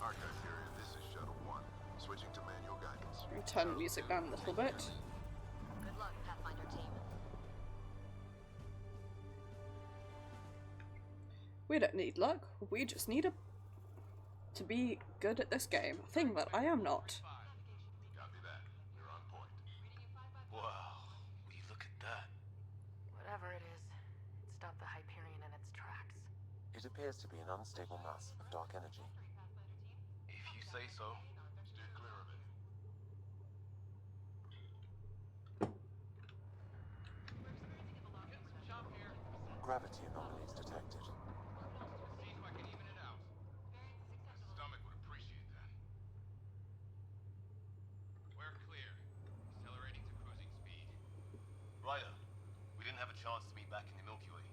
Archive period, this is Shuttle 1. Switching to manual guidance. Turn the music down a little bit. Good luck, Pathfinder team. We don't need luck, we just need to be good at this game. A thing that I am not. Copy that. You're on point. Wow, will you look at that? Whatever it is, it stopped the Hyperion in its tracks. It appears to be an unstable mass of dark energy. If you say so. Steer clear of it. Gravity anomalies detected. See if I can even it out. Stomach would appreciate that. We're clear. Accelerating to cruising speed. Ryder, we didn't have a chance to meet back in the Milky Way.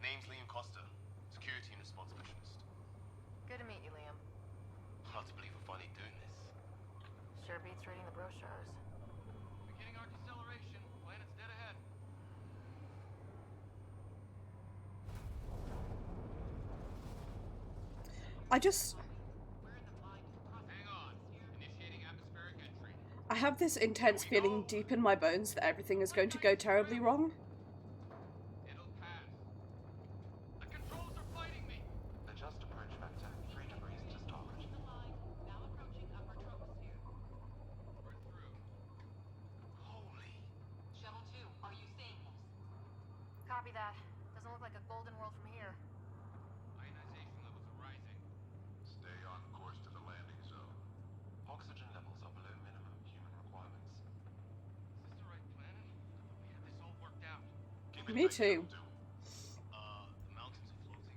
Name's Liam Costa, security and response specialist. Good to meet you, Liam. Hard to believe we're finally doing this. Sure beats reading the brochures. Beginning our deceleration. Planet's dead ahead. I have this intense feeling deep in my bones that everything is going to go terribly wrong. Adjust approach vector 3 degrees to starboard. Shuttle 2, are you seeing this? Copy that. Doesn't look like a golden world from here. Ionization levels are rising. Stay on course to the landing zone. Oxygen levels are below minimum human requirements. Is this the right planet? We had this all worked out. Me too. The mountains are floating.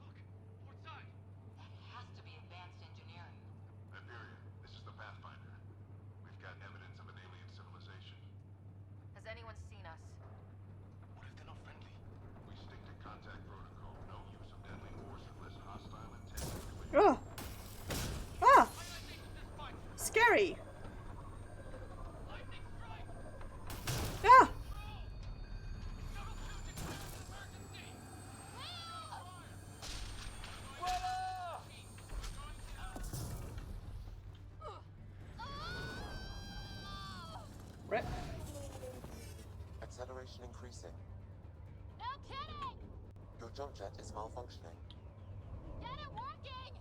Look, port side. That has to be advanced engineering. Hyperion, this is the Pathfinder. We've got evidence of an alien civilization. Has anyone seen us? What if they're not friendly? We stick to contact protocol. No use of deadly force unless hostile intent. Ugh. Ah! Scary! Ah! Rip. Acceleration increasing. No kidding! Your jump jet is malfunctioning. Get it working!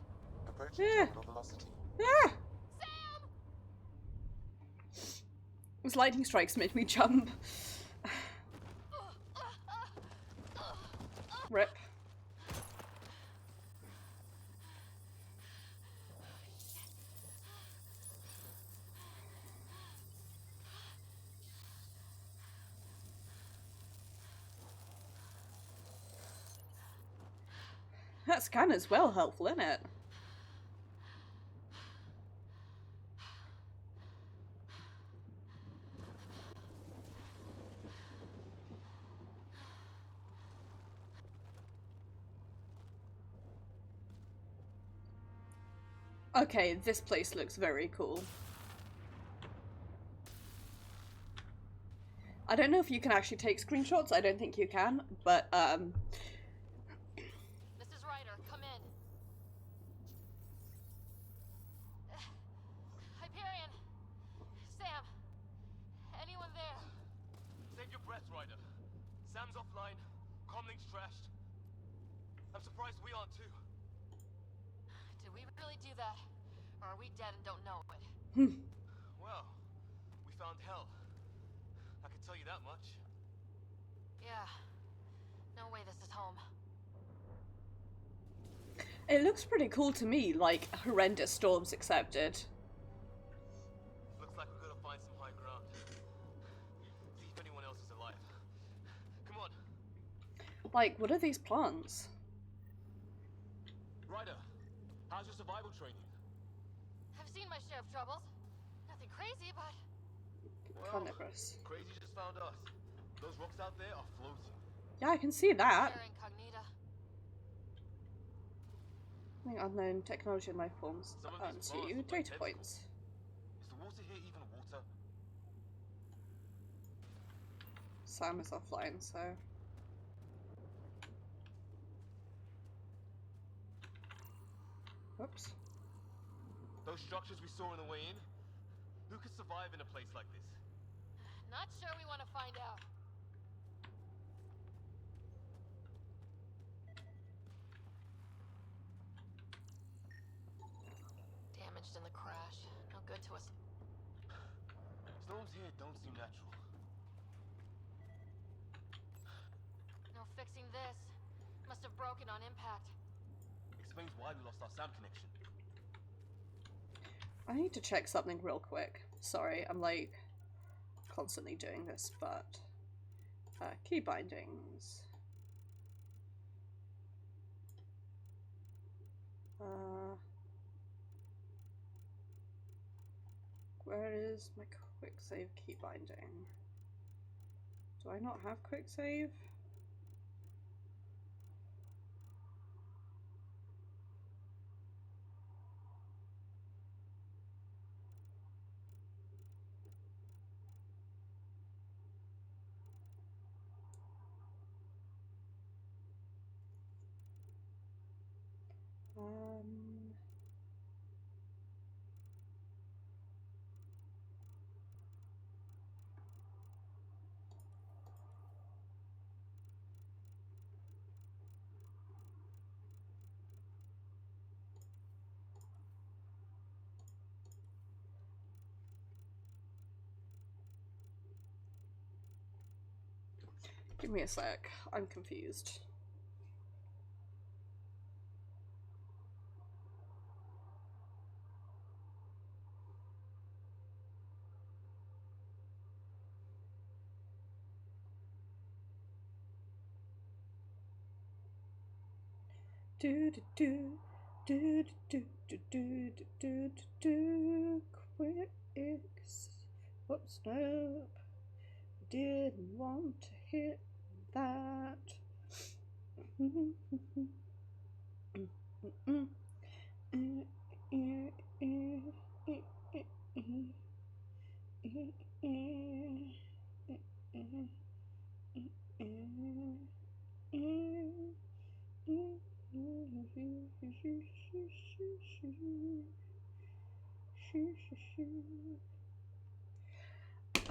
Approaching Yeah. terminal velocity. Ah! Sam! Those lightning strikes made me jump. Rip. That scanner's well helpful, isn't it? Okay, this place looks very cool. I don't know if you can actually take screenshots, I don't think you can, but This is Ryder. Come in. Hyperion! Sam! Anyone there? Save your breath, Ryder. Sam's offline. Comlink's trashed. I'm surprised we aren't too. Did we really do that? Or are we dead and don't know it? Well, we found hell. I can tell you that much. Yeah. No way this is home. it looks pretty cool to me, like horrendous storms accepted. Looks like we're gonna find some high ground. See if anyone else is alive. Come on. Like, what are these plants? Ryder, how's your survival training? I've seen my share of troubles. Nothing crazy, but Carnivorous. Crazy just found us. Those rocks out there are floating. Yeah, I can see that. Terra Incognita. Unknown technology and life forms. Some of Earns these plants you look like data tentacles. points. Is the water here even water? Sam is offline, so. Whoops. Those structures we saw on the way in? Who could survive in a place like this? Not sure we want to find out. Damaged in the crash. No good to us. Storms here don't seem natural. No fixing this. Must have broken on impact. Explains why we lost our sound connection. I need to check something real quick. Sorry, I'm like constantly doing this, but key bindings. Where is my quick save key binding? Do I not have quick save? Give me a sec. I'm confused. Do do do do do do do do do quick. Whoops, nope. Didn't want to hit that.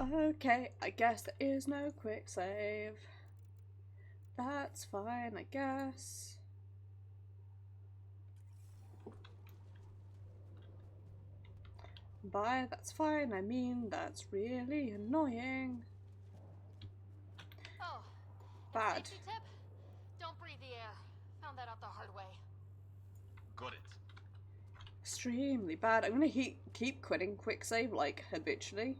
Okay, I guess there is no quick save. That's fine, I guess. By that's fine, I mean that's really annoying. Oh, Bad. safety tip? Don't breathe the air. Found that out the hard way. Got it. Extremely bad. I'm gonna keep quitting quick save like habitually.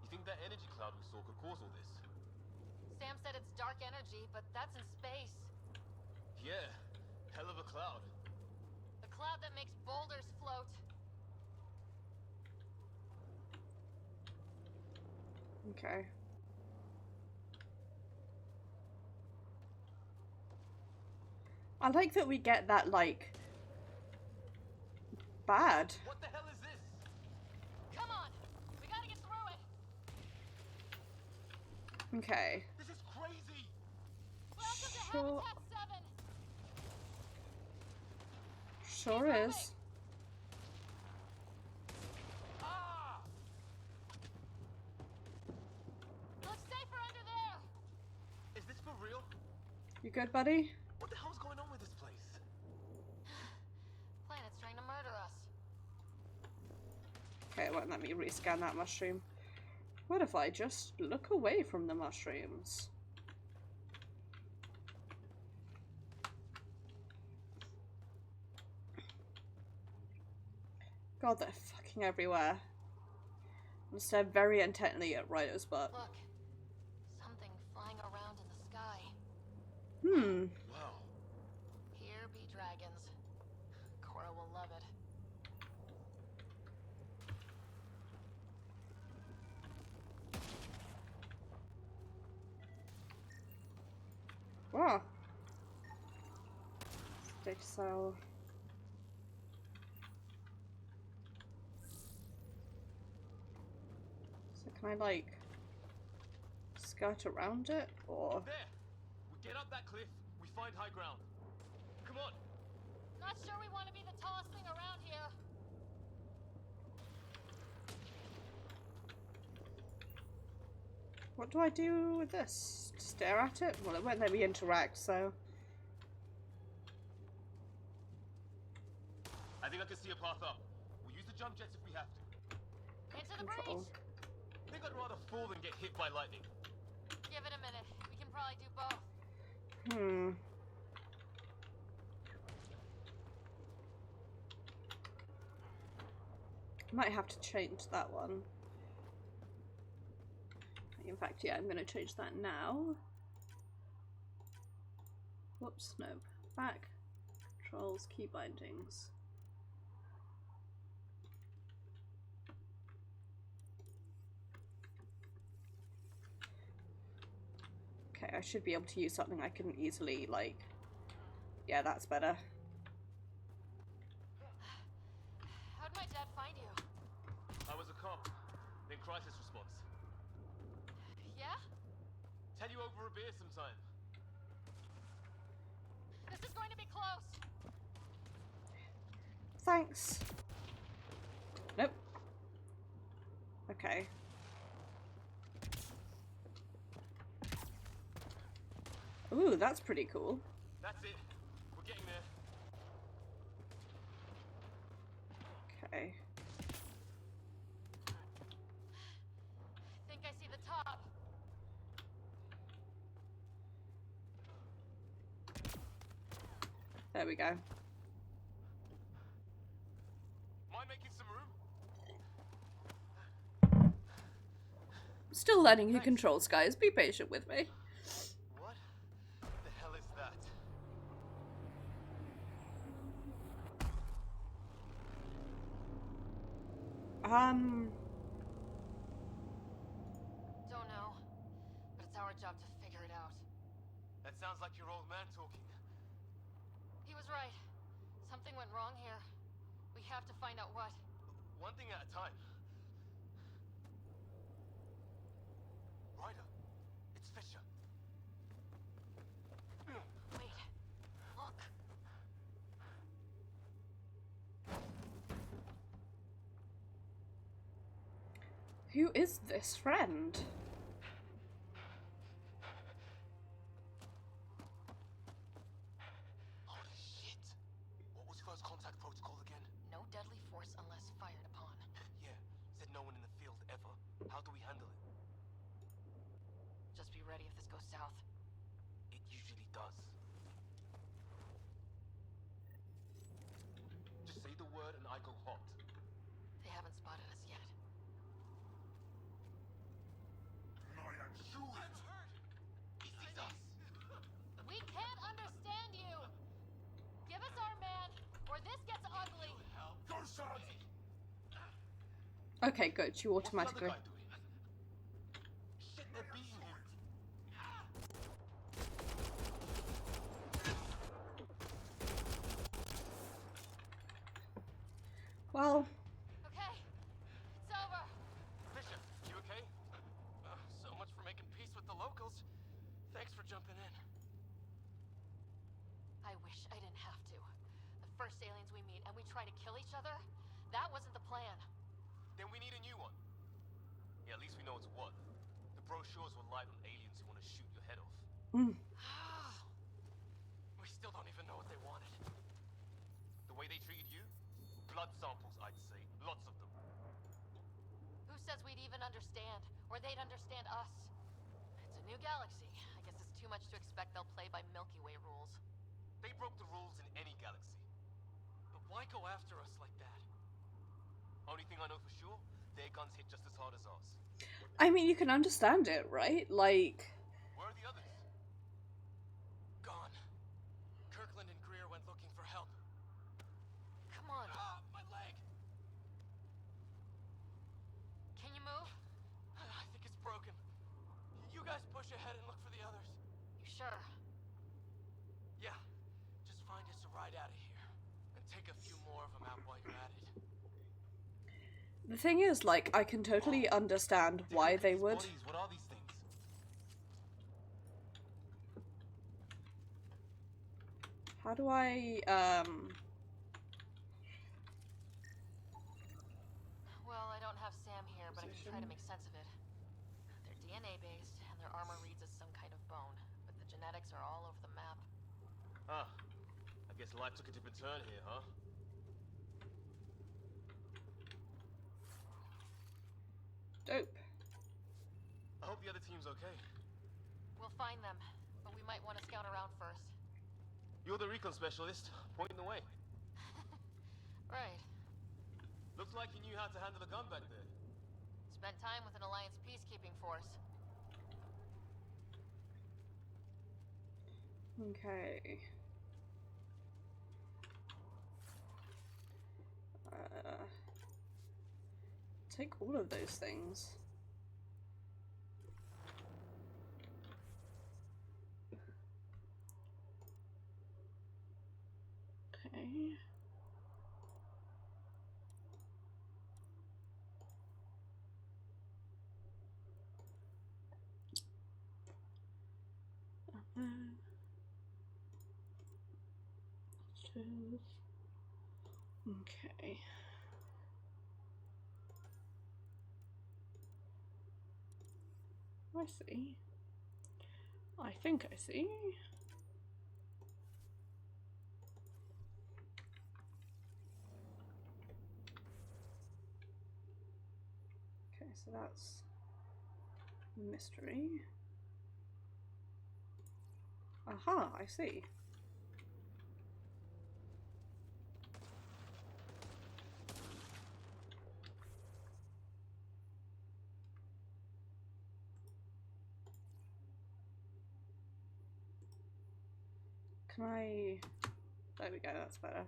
You think that energy cloud we saw could cause all this? Sam said it's dark energy, but that's in space. Yeah, hell of a cloud. The cloud that makes boulders float. Okay. I like that we get that, like, bad. What the hell is this? Come on, we gotta get through it. Okay. This is crazy. Welcome to Sure. Habitat 7. Sure is. Ah! Looks safer under there. Is this for real? You good, buddy? What the hell's going on with this place? Planet's trying to murder us. Okay, it won't let me rescan that mushroom. What if I just look away from the mushrooms? God, they're fucking everywhere. I'm staring very intently at Ryder's butt. Look, something flying around in the sky. dragons. Cora will love it. Wow. Data cell. So can I like skirt around it or? There! We get up that cliff, we find high ground. Come on! Not sure we want to be the tallest thing around here. What do I do with this? Stare at it? Well, it won't let me interact, so. I think I can see a path up. We'll use the jump jets if we have to. Into the Control. breach! I think I'd rather fall than get hit by lightning. Give it a minute. We can probably do both. Might have to change that one. In fact, yeah, I'm going to change that now. Whoops, no. Back. Controls, key bindings. Okay, I should be able to use something I can easily, like... Yeah, that's better. How'd my dad find you? I was a cop, then crisis response. Yeah? Tell you over a beer sometime. This is going to be close. Thanks. Nope. Okay. Ooh, that's pretty cool. That's it. We're getting there. Okay. Think I see the top. There we go. Mind making some room? Still learning who controls, guys. Be patient with me. What the hell is that? Don't know. But it's our job to figure it out. That sounds like your old man talking. He was right. Something went wrong here. We have to find out what. One thing at a time. Ryder, it's Fisher. Wait. Look. Who is this friend? Holy shit. What was first contact protocol again? No deadly force unless fired upon. Yeah, said no one in the field ever. How do we handle it? Just be ready if this goes south. It usually does. Just say the word and I go hot. They haven't spotted us yet. He sees us. We can't understand you! Give us our man, or this gets ugly! Go, son! Okay, good. You automatically. What's the other guy doing? Shit, they're beating him. Well, Okay, it's over. Fisher, you okay? So much for making peace with the locals. Thanks for jumping in. I wish I didn't have to. The first aliens we meet and we try to kill each other? That wasn't the plan. Then we need a new one. Yeah, at least we know it's what. The brochures were light on aliens who want to shoot your head off. We still don't even know what they wanted. The way they treated you? Blood samples, I'd say. Lots of them. Who says we'd even understand? Or they'd understand us? It's a new galaxy. I guess it's too much to expect they'll play by Milky Way rules. They broke the rules in any galaxy. But why go after us like that? Only thing I know for sure, their guns hit just as hard as ours. I mean, you can understand it, right? Like, Where are the others? Gone. Kirkland and Greer went looking for help. sure? Yeah. Just find us a ride out of here. And take a few more of them out while you're at it. The thing is, like, I can totally understand why they would. Bodies, what are these things? How do I, Well, I don't have Sam here, but I can try to make sense of it. They're DNA-based, and their armor reads as some kind of bone, but the genetics are all over the map. Ah, I guess life took a different turn here, huh? Dope. I hope the other team's okay. We'll find them, but we might want to scout around first. You're the recon specialist, pointing the way. Right. Looks like you knew how to handle a gun back there. Spent time with an Alliance peacekeeping force. Okay. Take all of those things. Okay. Okay. I see. I think I see. Okay, so that's mystery. Aha, I see. Can I... There we go, that's better.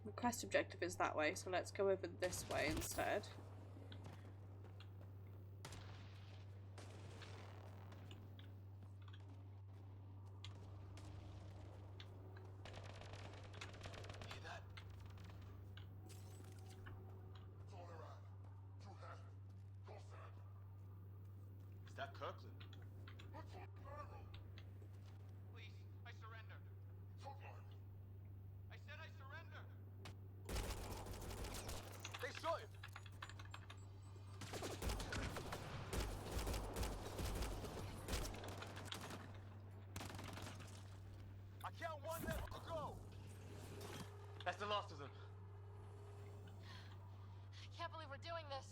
The quest objective is that way, so let's go over this way instead. Hear that? Is that Kirkland? Please, I surrender. I said I surrender. They shot him! I count one left to go! That's the last of them. Can't believe we're doing this.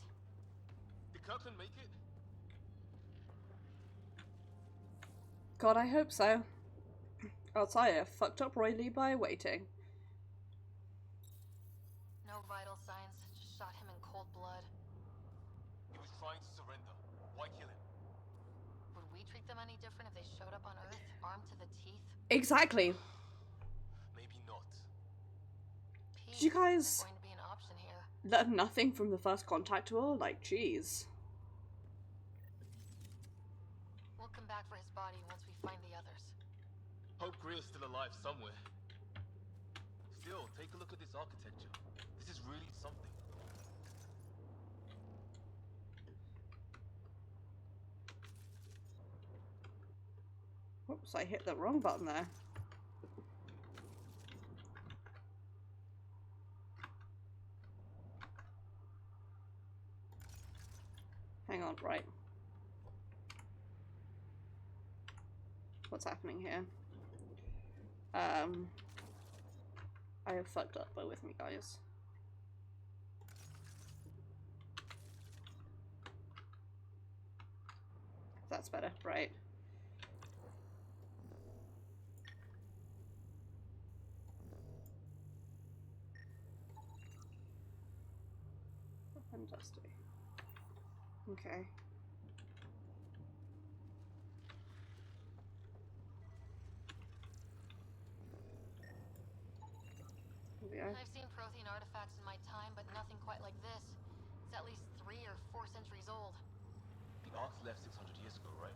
Did Kirkland make it? God, I hope so. Else I have fucked up royally by waiting. No vital signs, just shot him in cold blood. He was trying to surrender. Why kill him? Would we treat them any different if they showed up on Earth, armed to the teeth? Exactly. Maybe not. Did you guys Going to be an option here. learn nothing from the first contact tour? Like, jeez. We'll come back for his body once we find the others. Hope Greer's still alive somewhere. Still, take a look at this architecture. This is really something. Oops, I hit the wrong button there. Hang on, right. What's happening here? I have fucked up, bear with me, guys. That's better, right. Fantastic. Okay. I've seen prothean artifacts in my time, but nothing quite like this. It's at least 3 3 or 4 centuries old. The Ark's left 600 years ago, right?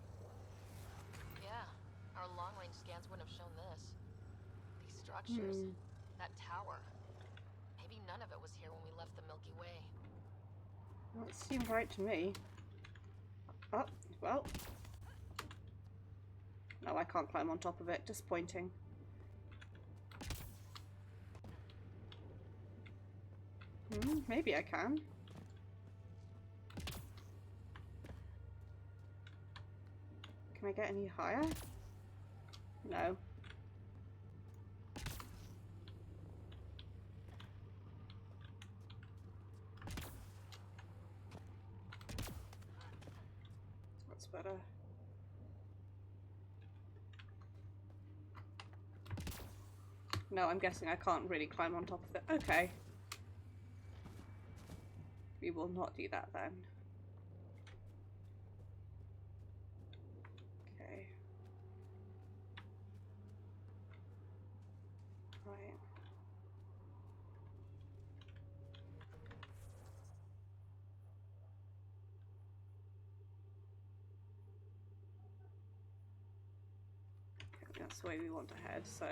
Yeah, our long-range scans wouldn't have shown this. These structures, that tower. Maybe none of it was here when we left the Milky Way. Well, it seemed right to me. Oh, well. No, I can't climb on top of it. Disappointing. Maybe I can. Can I get any higher? No. That's better. No, I'm guessing I can't really climb on top of it. Okay. We will not do that then. Okay. Right. Okay, that's the way we want to head, so...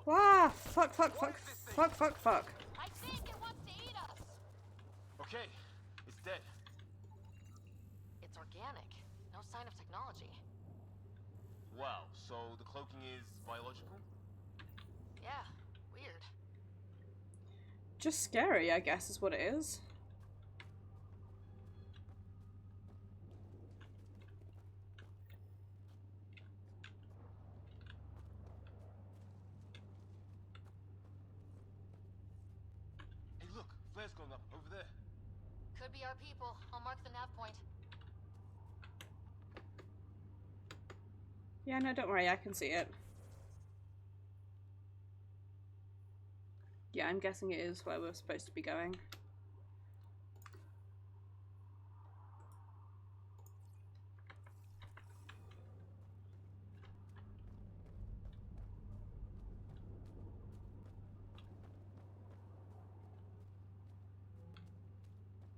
Wow! Fuck, fuck, fuck, fuck, fuck, fuck. I think it wants to eat us! Okay, it's dead. It's organic. No sign of technology. Wow, so the cloaking is biological? Yeah, weird. Just scary, I guess, is what it is. Hey look, flare's going up, over there. Could be our people. I'll mark the nav point. Yeah, no, don't worry, I can see it. Yeah, I'm guessing it is where we're supposed to be going.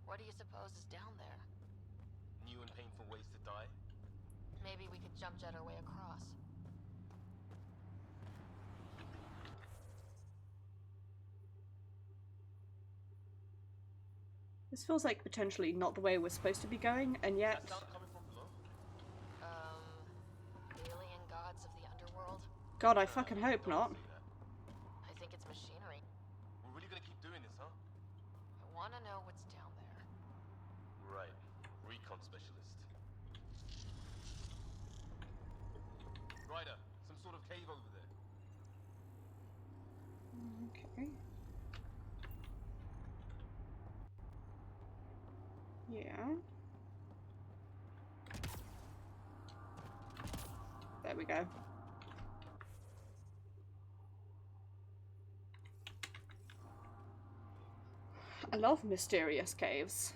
What do you suppose is down there? New and painful ways to die? Maybe we could jump jet our way across. This feels like potentially not the way we're supposed to be going, and yet... That sound coming from below? Alien gods of the underworld? God, I fucking hope not. I think it's machinery. We're really gonna keep doing this, huh? I wanna know what's down there. Right. Recon specialist. Ryder, some sort of cave over there. Okay. Yeah. There we go. I love mysterious caves.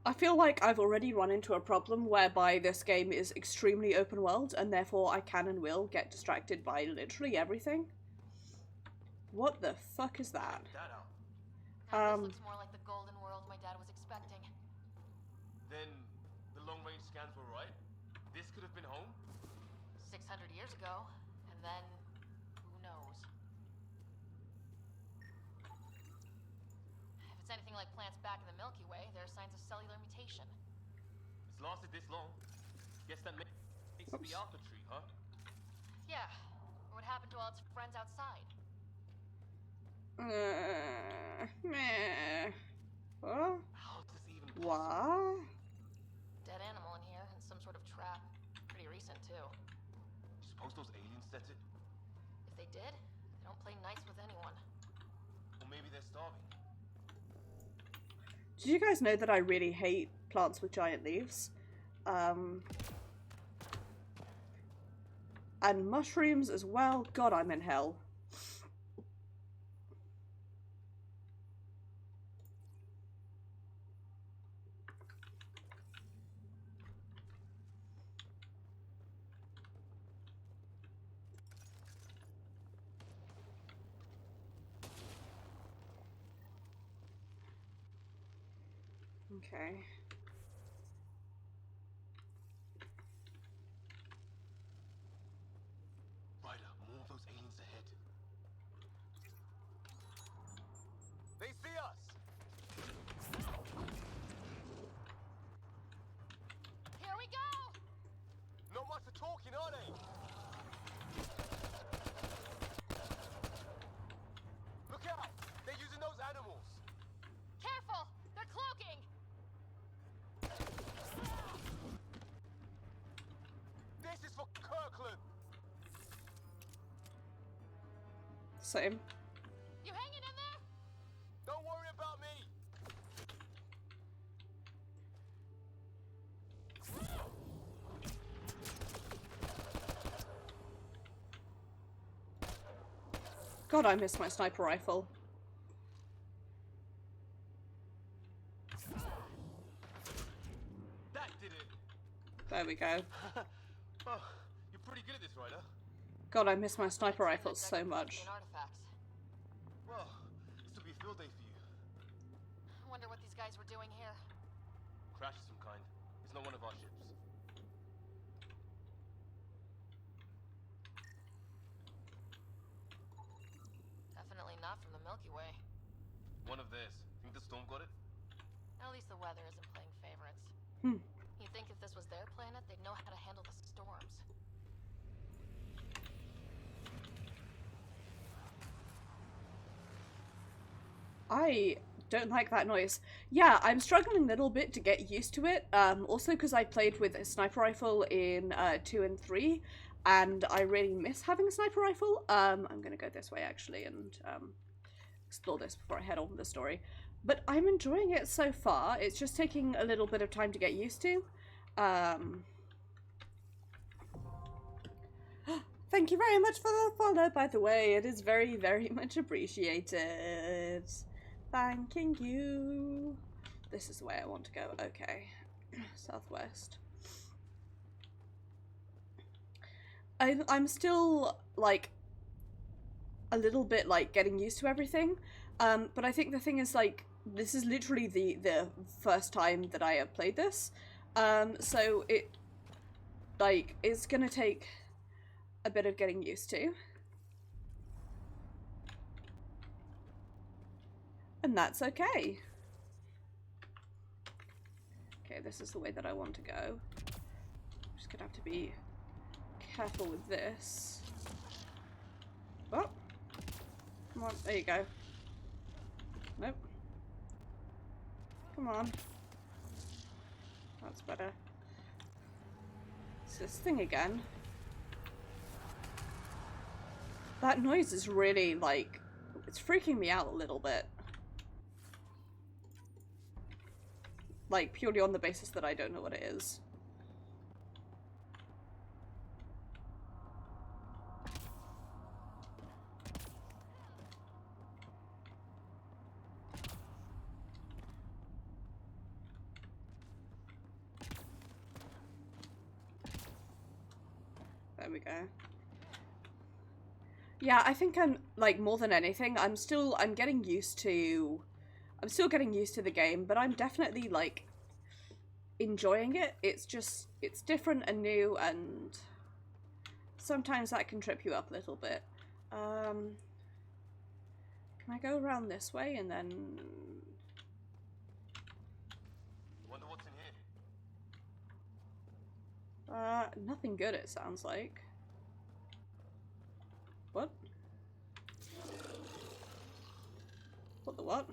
I feel like I've already run into a problem whereby this game is extremely open world and therefore I can and will get distracted by literally everything. What the fuck is that? This looks more like the golden world my dad was expecting. Then the long-range scans were right? This could have been home? 600 years ago, and then who knows? If it's anything like plants back in the Milky Way, there are signs of cellular mutation. It's lasted this long. Guess that makes it the alpha tree, huh? Yeah. What happened to all its friends outside? Meh. What? How is this even What? Dead animal in here, and some sort of trap. Pretty recent, too. You suppose those aliens set it? If they did, they don't play nice with anyone. Or maybe they're starving. Did you guys know that I really hate plants with giant leaves? And mushrooms as well. God, I'm in hell. Okay. Ryder, more of those aliens ahead. They see us! Here we go! Not much for talking, are they? Look out! They're using those animals! Careful! They're cloaking! This is for Kirkland! Same. You hanging in there? Don't worry about me! God, I miss my sniper rifle. That did it! There we go. Oh, you're pretty good at this, Ryder. God, I miss my sniper rifle so much. Artifacts. Well, this will be a field day for you. I wonder what these guys were doing here. Crash of some kind. It's not one of our ships. Definitely not from the Milky Way. One of theirs. Think the storm got it? At least the weather isn't playing favorites. Hmm. You'd think if this was their planet, they'd know how to handle the storms. I don't like that noise. Yeah, I'm struggling a little bit to get used to it. Also because I played with a sniper rifle in 2 and 3, and I really miss having a sniper rifle. I'm gonna go this way actually and explore this before I head on with the story. But I'm enjoying it so far. It's just taking a little bit of time to get used to. Thank you very much for the follow, by the way. It is very, very much appreciated. Thanking you. This is the way I want to go. Okay. Southwest. I'm still, like, a little bit, like, getting used to everything. But I think the thing is, like, this is literally the first time that I have played this. So it, like, it's gonna take a bit of getting used to. And that's okay. Okay, this is the way that I want to go. Just gonna have to be careful with this. Oh, come on, there you go. Nope. Come on. That's better. It's this thing again. That noise is really, like, it's freaking me out a little bit. Like, purely on the basis that I don't know what it is. There we go. Yeah, I think I'm, like, more than anything, I'm getting used to, I'm still getting used to the game, but I'm definitely, like, enjoying it. It's just, it's different and new, and sometimes that can trip you up a little bit. Can I go around this way and then... Wonder what's in here. Nothing good, it sounds like. What? What the what?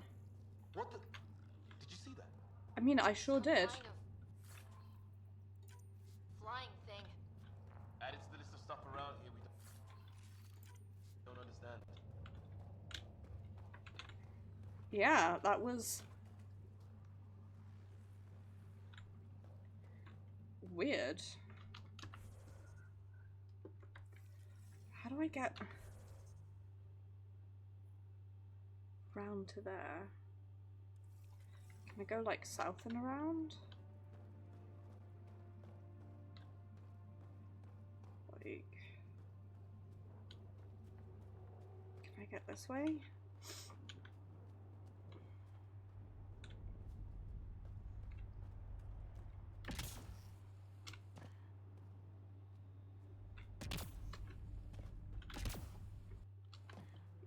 What the? Did you see that? I mean, I sure did. Kind of flying thing. Added to the list of stuff around here we don't understand. Yeah, that was... weird. How do I get round to there? Can I go, like, south and around? Like... Can I get this way?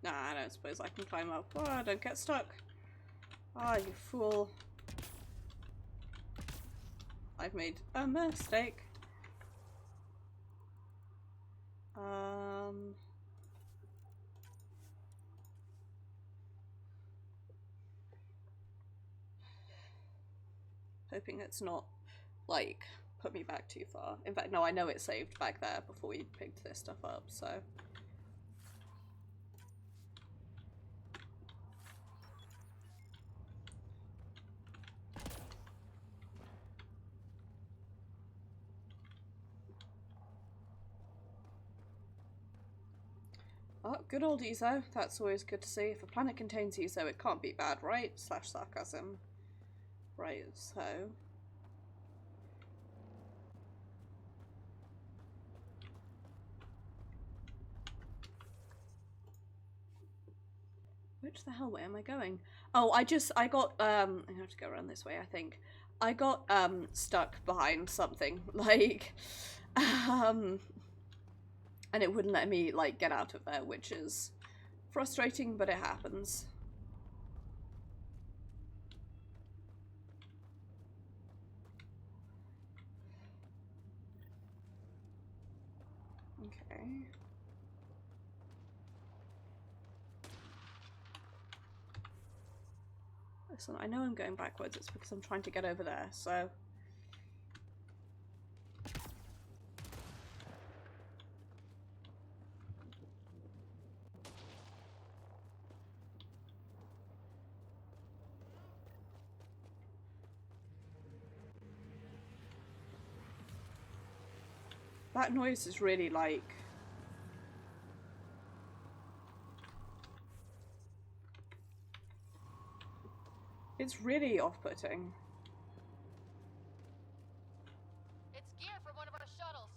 Nah, I don't suppose I can climb up. Oh, don't get stuck. Ah, you fool. I've made a mistake. Hoping it's not, like, put me back too far. In fact, no, I know it saved back there before we picked this stuff up, so... Oh, good old Ezo. That's always good to see. If a planet contains Ezo, it can't be bad, right? Slash sarcasm. Right, so... Which the hell way am I going? Oh, I got, I have to go around this way, I think. I got, stuck behind something, like, and it wouldn't let me, like, get out of there, which is frustrating, but it happens. Okay. Listen, I know I'm going backwards, it's because I'm trying to get over there, so... That noise is really, like... It's really off-putting. It's gear from one of our shuttles.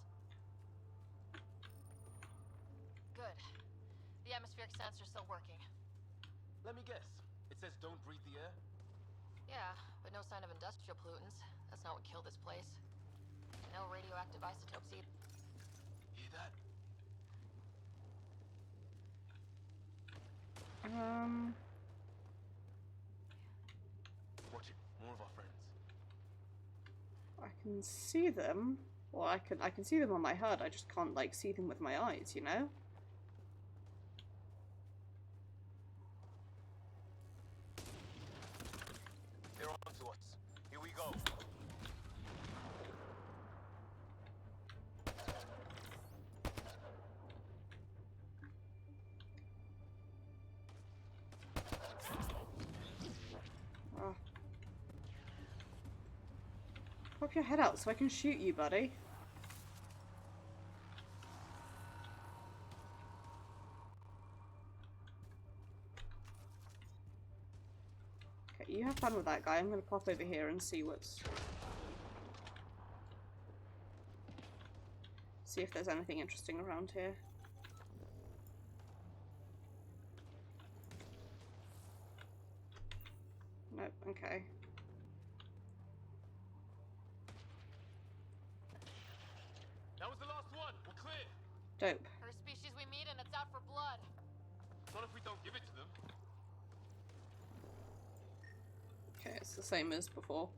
Good. The atmospheric sensor's still working. Let me guess. It says don't breathe the air? Yeah, but no sign of industrial pollutants. That's not what killed this place. No radioactive isotopes either. Hear that? Watch it. More of our friends. I can see them. Well, I can see them on my HUD, I just can't, like, see them with my eyes, you know? They're on to us. Here we go. Oh. Pop your head out so I can shoot you, buddy. Okay, you have fun with that guy. I'm gonna pop over here and see see if there's anything interesting around here. Nope, okay. That was the last one. We're clear. Dope. Her species we meet and it's out for blood. Not if we don't give it to them. Okay, it's the same as before.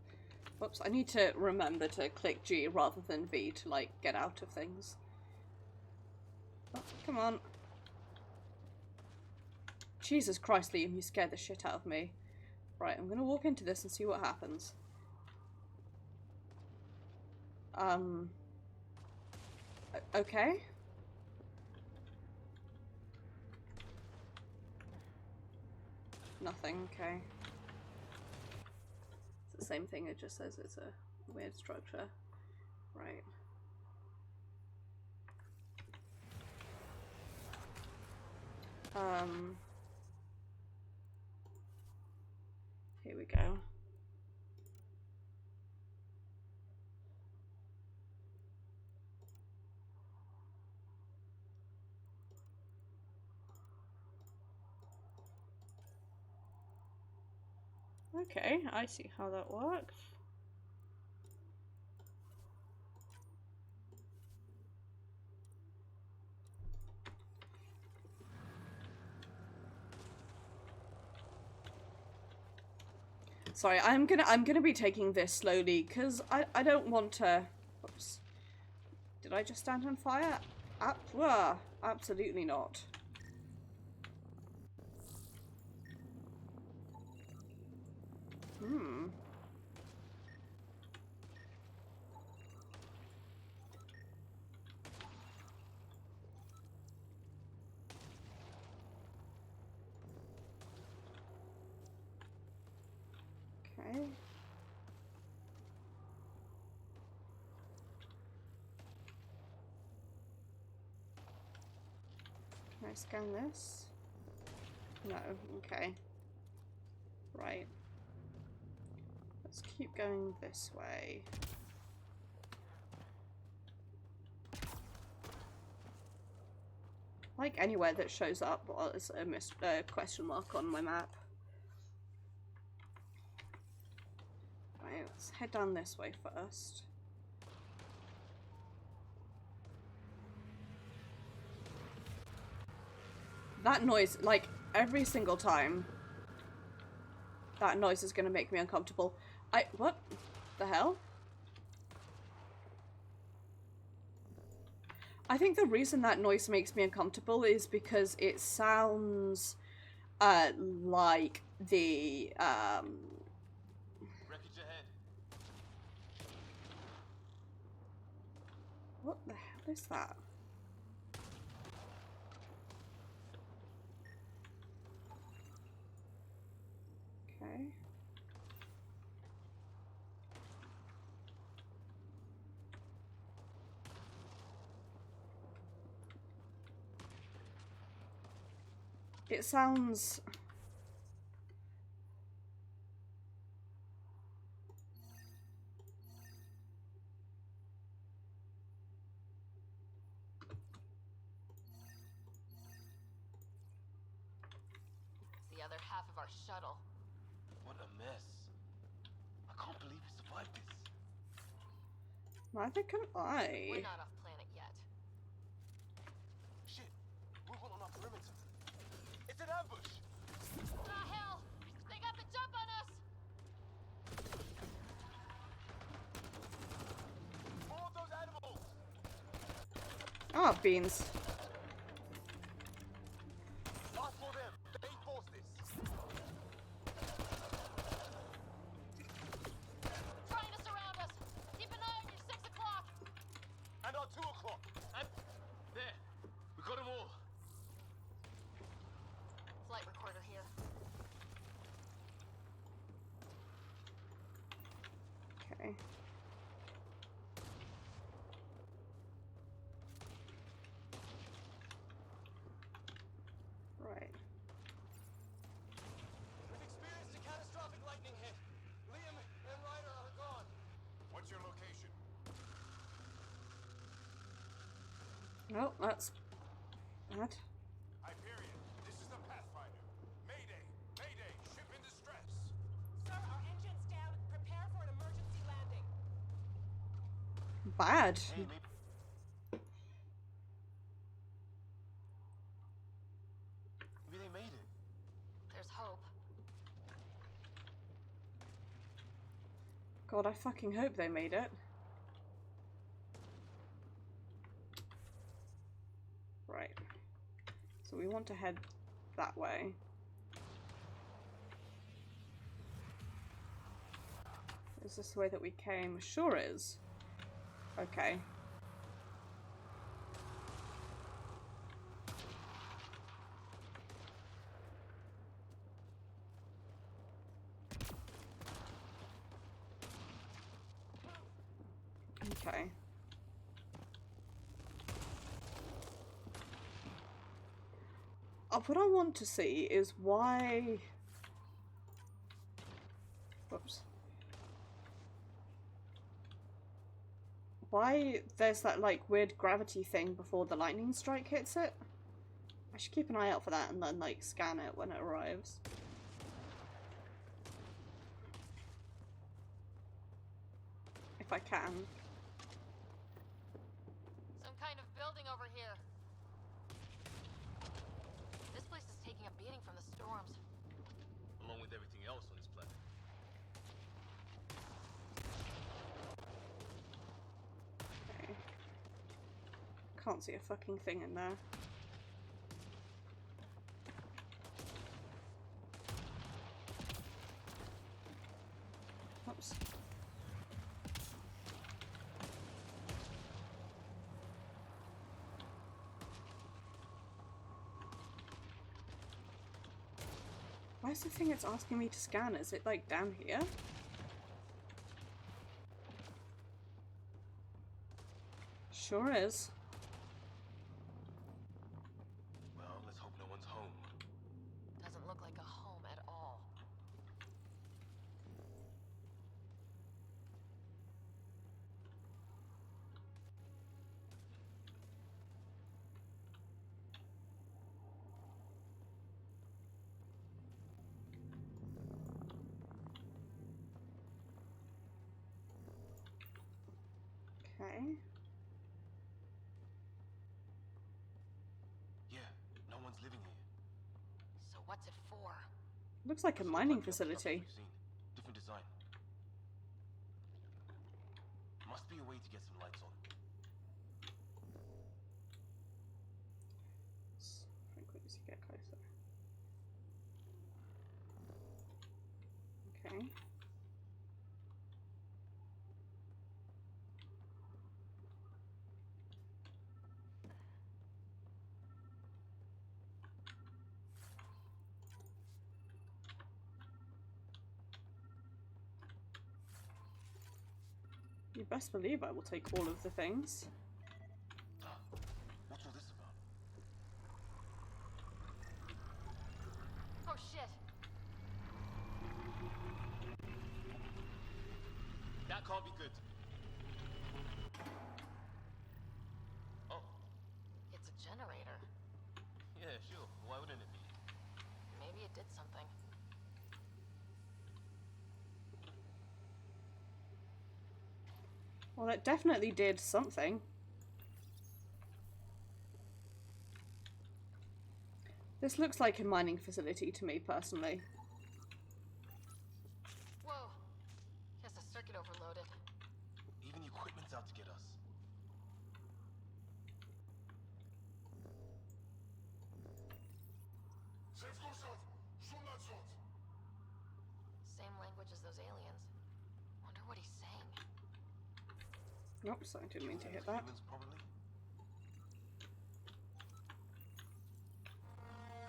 Whoops, I need to remember to click G rather than V to, like, get out of things. Oh, come on. Jesus Christ, Liam, you scared the shit out of me. Right, I'm gonna walk into this and see what happens. Okay. Nothing, okay. It's the same thing, it just says it's a weird structure. Right. Here we go. Okay, I see how that works. Sorry, I'm gonna be taking this slowly because I don't want to. Oops. Did I just stand on fire? Absolutely not. Hmm. Okay. Can I scan this? No. Okay. Right. Let's keep going this way. Like anywhere that shows up as a question mark on my map. Right, let's head down this way first. That noise, like, every single time, that noise is gonna make me uncomfortable. What the hell? I think the reason that noise makes me uncomfortable is because it sounds, like the, Wreckage ahead. What the hell is that? Okay. It sounds... It's the other half of our shuttle. What a mess. I can't believe we survived this. Neither can I. We're not off planet yet. Shit. Movement on our perimeter. It's an ambush. Ah, hell! They got the jump on us! More of those animals! Oh, beans. Last for them. They forced this. Trying to surround us! Keep an eye on your 6 o'clock! And our 2 o'clock. And there. We got them all. Flight recorder here. Okay. Right. We've experienced a catastrophic lightning hit. Liam and Ryder are gone. What's your location? Well, that's bad. Hyperion, this is the Pathfinder. Mayday! Mayday! Ship in distress! Sir, our engine's down. Prepare for an emergency landing. Bad. Hey, maybe they made it. There's hope. God, I fucking hope they made it. Right. So we want to head that way. Is this the way that we came? Sure is. Okay. Okay. What I want to see is why... Whoops. Why there's that, like, weird gravity thing before the lightning strike hits it? I should keep an eye out for that and then, like, scan it when it arrives. If I can. Some kind of building over here. This place is taking a beating from the storms. Along with everything else on this planet. can't see a fucking thing in there. Oops. Where's the thing it's asking me to scan? Is it like down here? Sure is. Well, let's hope no one's home. Doesn't look like a home at all. Okay. Yeah, no one's living here. So what's it for? Looks like a mining facility. Different design. Must be a way to get some lights on. Frankly, as you get closer. Okay. You best believe I will take all of the things. What's all this about? Oh shit! That can't be good. Oh. It's a generator. Yeah, sure. Why wouldn't it be? Maybe it did something. Well, it definitely did something. This looks like a mining facility to me, personally. Whoa! Guess the circuit overloaded. Even the equipment's out to get us. Same language as those aliens. Wonder what he's saying. Nope, sorry, I didn't mean to hit that. Humans, probably.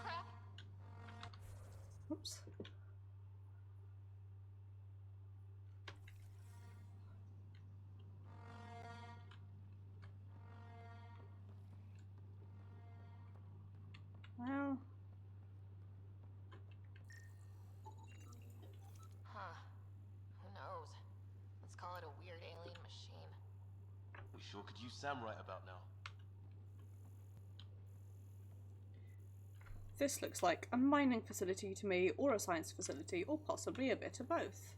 Crap! Oops. Well, Huh. Who knows? Let's call it a weird alien machine. We sure could use Sam right about now. this looks like a mining facility to me, or a science facility, or possibly a bit of both.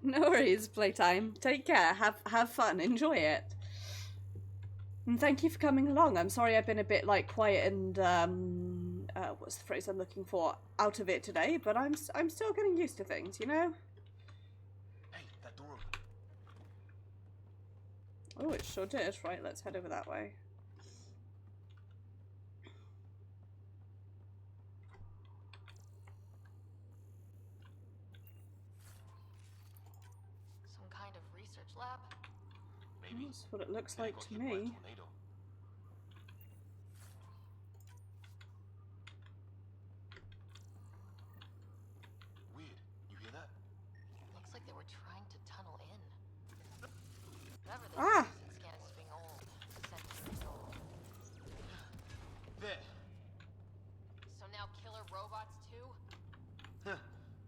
No worries, playtime. Take care. Have fun. Enjoy it. And thank you for coming along. I'm sorry I've been a bit like quiet and what's the phrase I'm looking for? Out of it today, but I'm still getting used to things, you know? Hey, that door opened. Oh, it sure did. Right, let's head over that way. Some kind of research lab? Maybe. That's what it looks like to Got hit by a me. tornado. Weird. You hear that? Looks like they were trying to tunnel in. Whatever this Ah! recent scan is being old. Centuries old. There. So now killer robots too? Huh.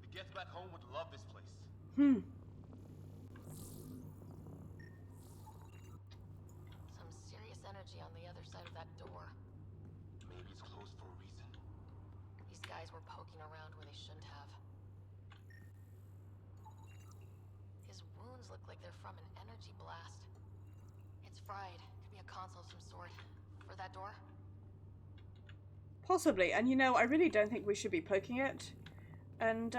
The Gets back home would love this place. Hmm. Some serious energy on the other side of that door. Maybe it's closed for a reason. These guys were poking around where they shouldn't have. His wounds look like they're from an energy blast. It's fried. Could be a console of some sort. For that door? Possibly. And you know, I really don't think we should be poking it. And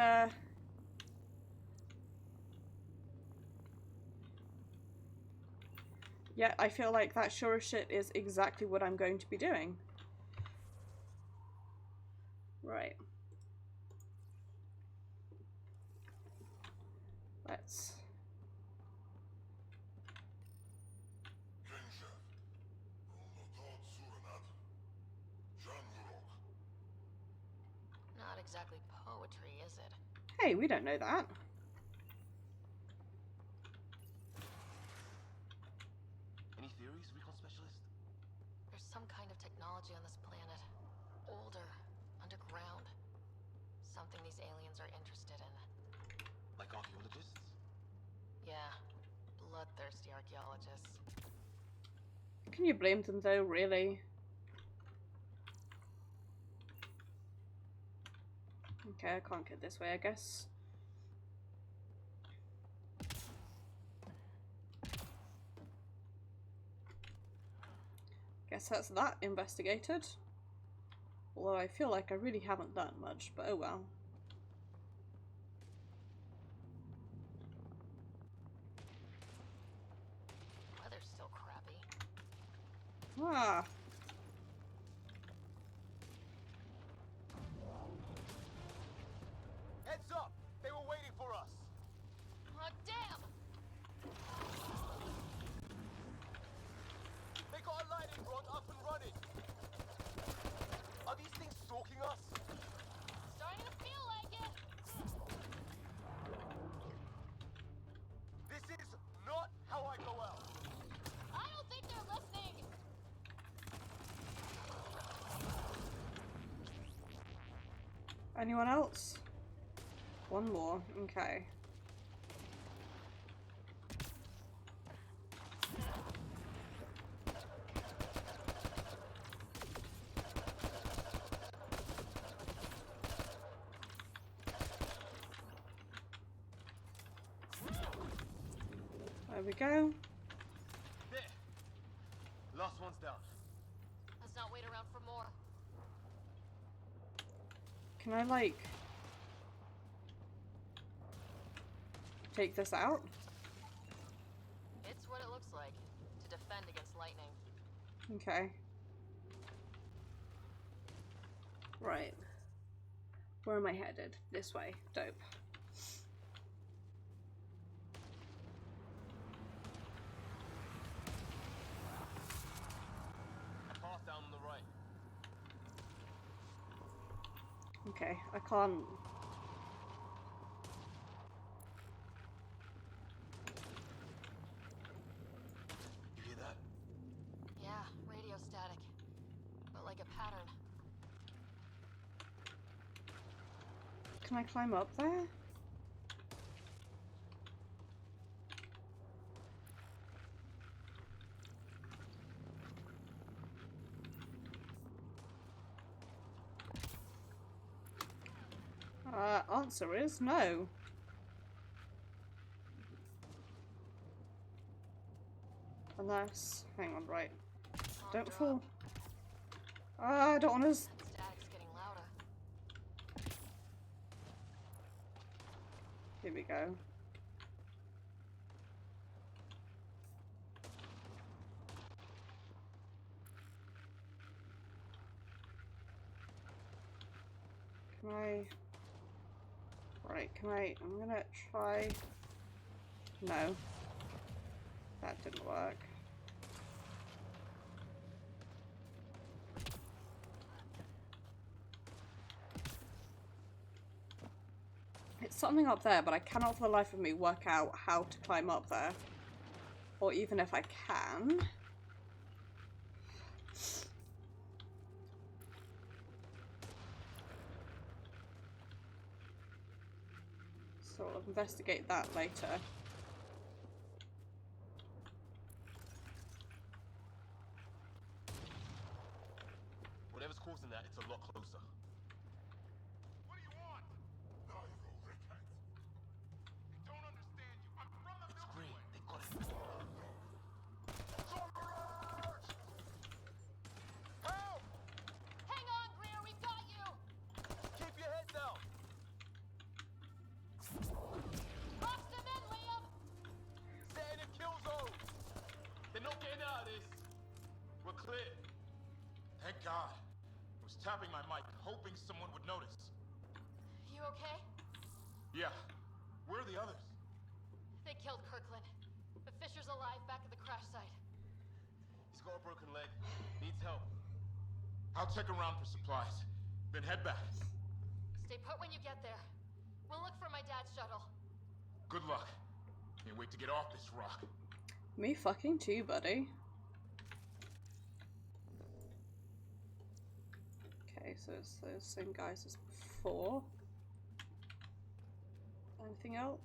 Yeah, I feel like that sure as shit is exactly what I'm going to be doing. Right. Let's... Not exactly poetry, is it? Hey, we don't know that. Any theories, recon specialist? There's some kind of technology on this planet. Older, underground. Something these aliens are interested in. Like archaeologists? Yeah, bloodthirsty archaeologists. Can you blame them though, really? Okay, I can't get this way, I guess. Guess that's that investigated. Although I feel like I really haven't done much, but oh well. Weather's still crappy. Ah. Heads up! They were waiting for us! Oh, damn! They got a lightning rod up and running! Are these things stalking us? Starting to feel like it! This is not how I go out! I don't think they're listening! Anyone else? One more. Okay. There we go. There! Last one's down. Let's not wait around for more. Can I, like, take this out? It's what it looks like, to defend against lightning. Okay. Right. Where am I headed? This way. Dope. Path down on the right. Okay, I can't... You hear that? Yeah, radio static. But like a pattern. Can I climb up there? Answer is no. Unless... hang on, right. Don't fall. I don't want to... That static's getting louder. Here we go. Can I... right, can I... I'm gonna try... no. That didn't work. It's something up there, but I cannot for the life of me work out how to climb up there. Or even if I can. So I'll investigate that later. Whatever's causing that, it's a lot closer. What do you want? Nairo Rickhead. They don't understand you. I'm from the It's Milky green. Way. They got it. Help! Hang on, Greer, we've got you! Keep your head down! Box them in, Liam! Setting a kill zone! They're not getting clear. Thank God. I was tapping my mic, hoping someone would notice. You okay? Yeah. Where are the others? They killed Kirkland. But Fisher's alive back at the crash site. He's got a broken leg. Needs help. I'll check around for supplies, then head back. Stay put when you get there. We'll look for my dad's shuttle. Good luck. Can't wait to get off this rock. Me fucking too, buddy. Okay, so it's those same guys as before. Anything else?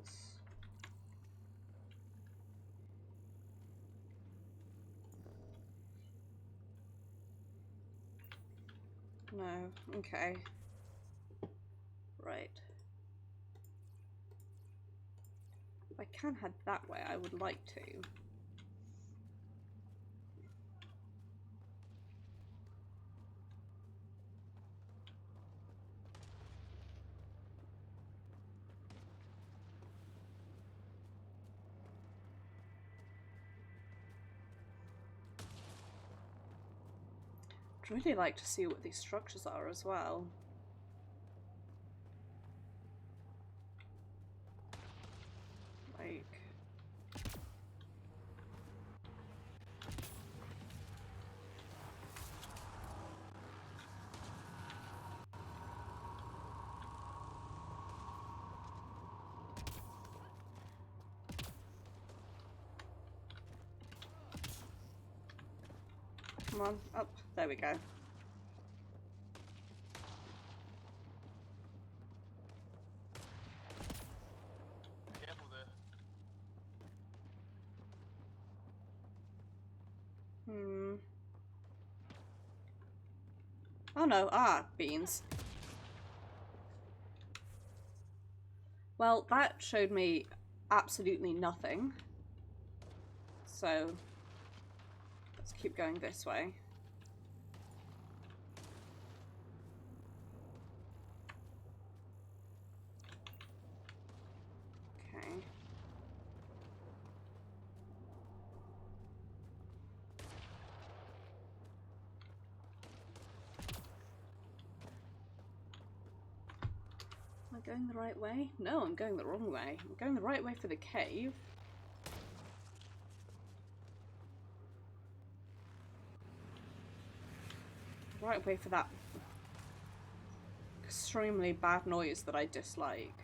No. Okay. Right. If I can head that way, I would like to. I'd really like to see what these structures are as well. Like... Come on, up. There we go. Careful there. Oh no, beans. Well, that showed me absolutely nothing. So, let's keep going this way. Okay. Am I going the right way? No, I'm going the wrong way. I'm going the right way for the cave. Right way for that extremely bad noise that I dislike.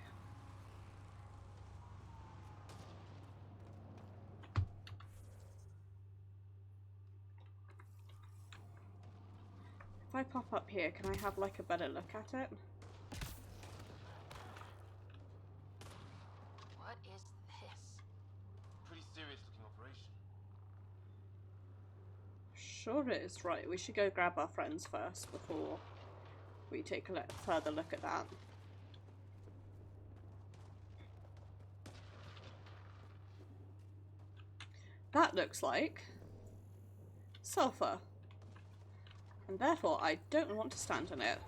If I pop up here, can I have like a better look at it? What is this? Pretty serious looking operation. Sure it is. Right, we should go grab our friends first before we take a further look at that. That looks like sulfur, and therefore I don't want to stand on it.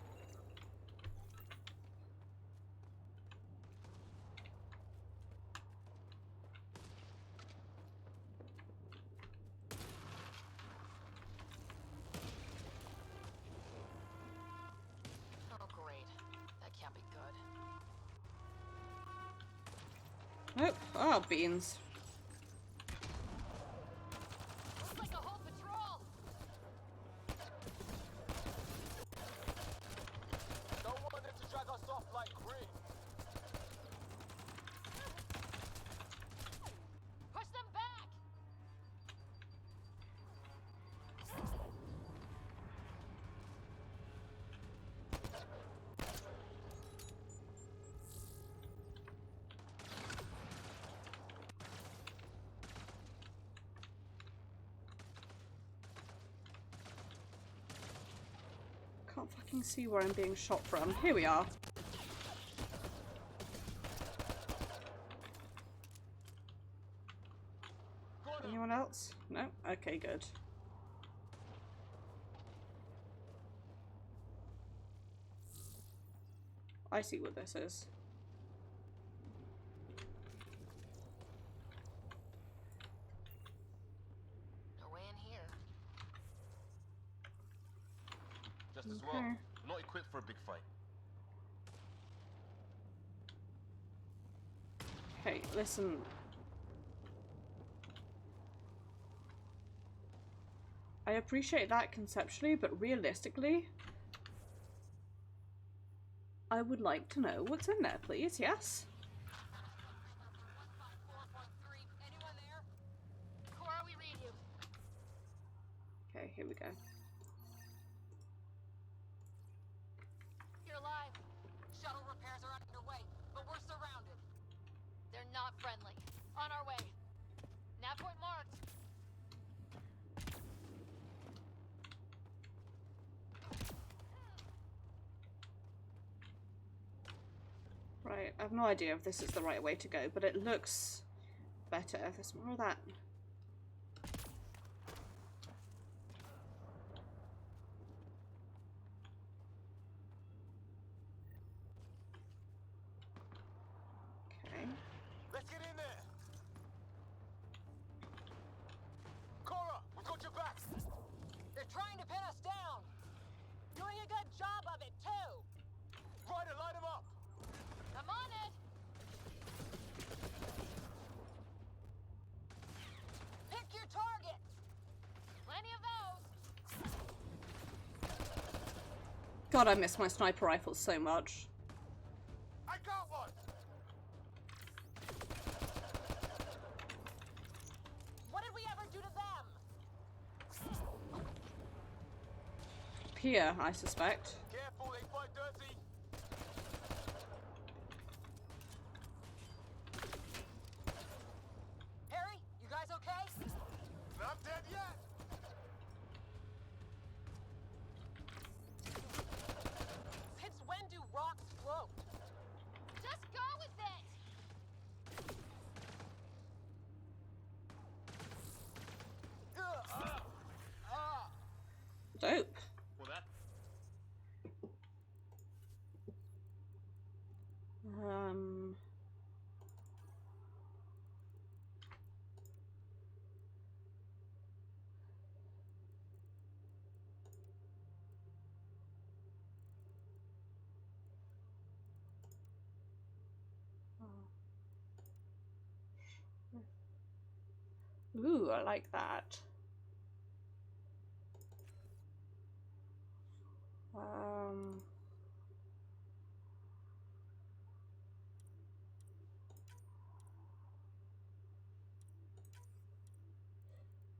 Oh great. That can't be good. Nope. Oh, beans. Looks like a whole patrol! Don't want them to drag us off like Grid. Push them back! Can't fucking see where I'm being shot from. Here we are. Anyone else? No? Okay, good. I see what this is. No way in here. rest as well. Okay. I'm not equipped for a big fight. Okay, listen. I appreciate that conceptually, but realistically, I would like to know what's in there, please. Yes? Anyone there? Cora, we read you. Okay, here we go. You're alive. Shuttle repairs are underway, but we're surrounded. They're not friendly. On our way. Nav point marked. Right, I have no idea if this is the right way to go, but it looks better. There's more of that. Okay. Let's get in there. Cora, we got your back. They're trying to pin us down. Doing a good job of it, too. Ryder, light him up. I'm on it. Pick your targets. Plenty of those. God, I miss my sniper rifles so much. I got one. What did we ever do to them? Here, I suspect. Careful, they fight dirty. Harry, you guys okay? Not dead yet. Since when do rocks float? Just go with it. Dope. Well, that. Ooh, I like that.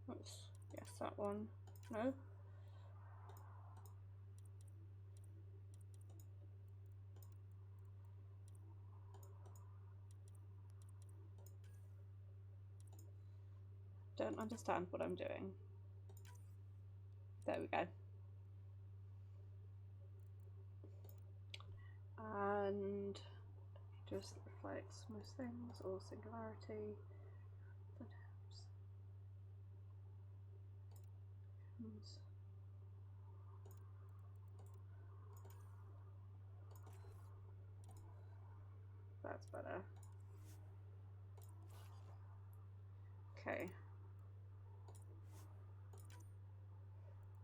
Oops. Yes, that one. No. Don't understand what I'm doing. There we go. And just reflects most things, or singularity. That's better. Okay.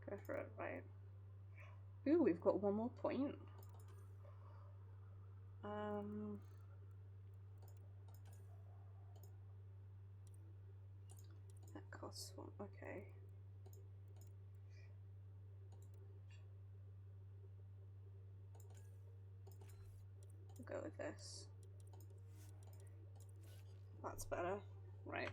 Go for it, right. Ooh, we've got one more point. That costs one, okay. We'll go with this. That's better, right.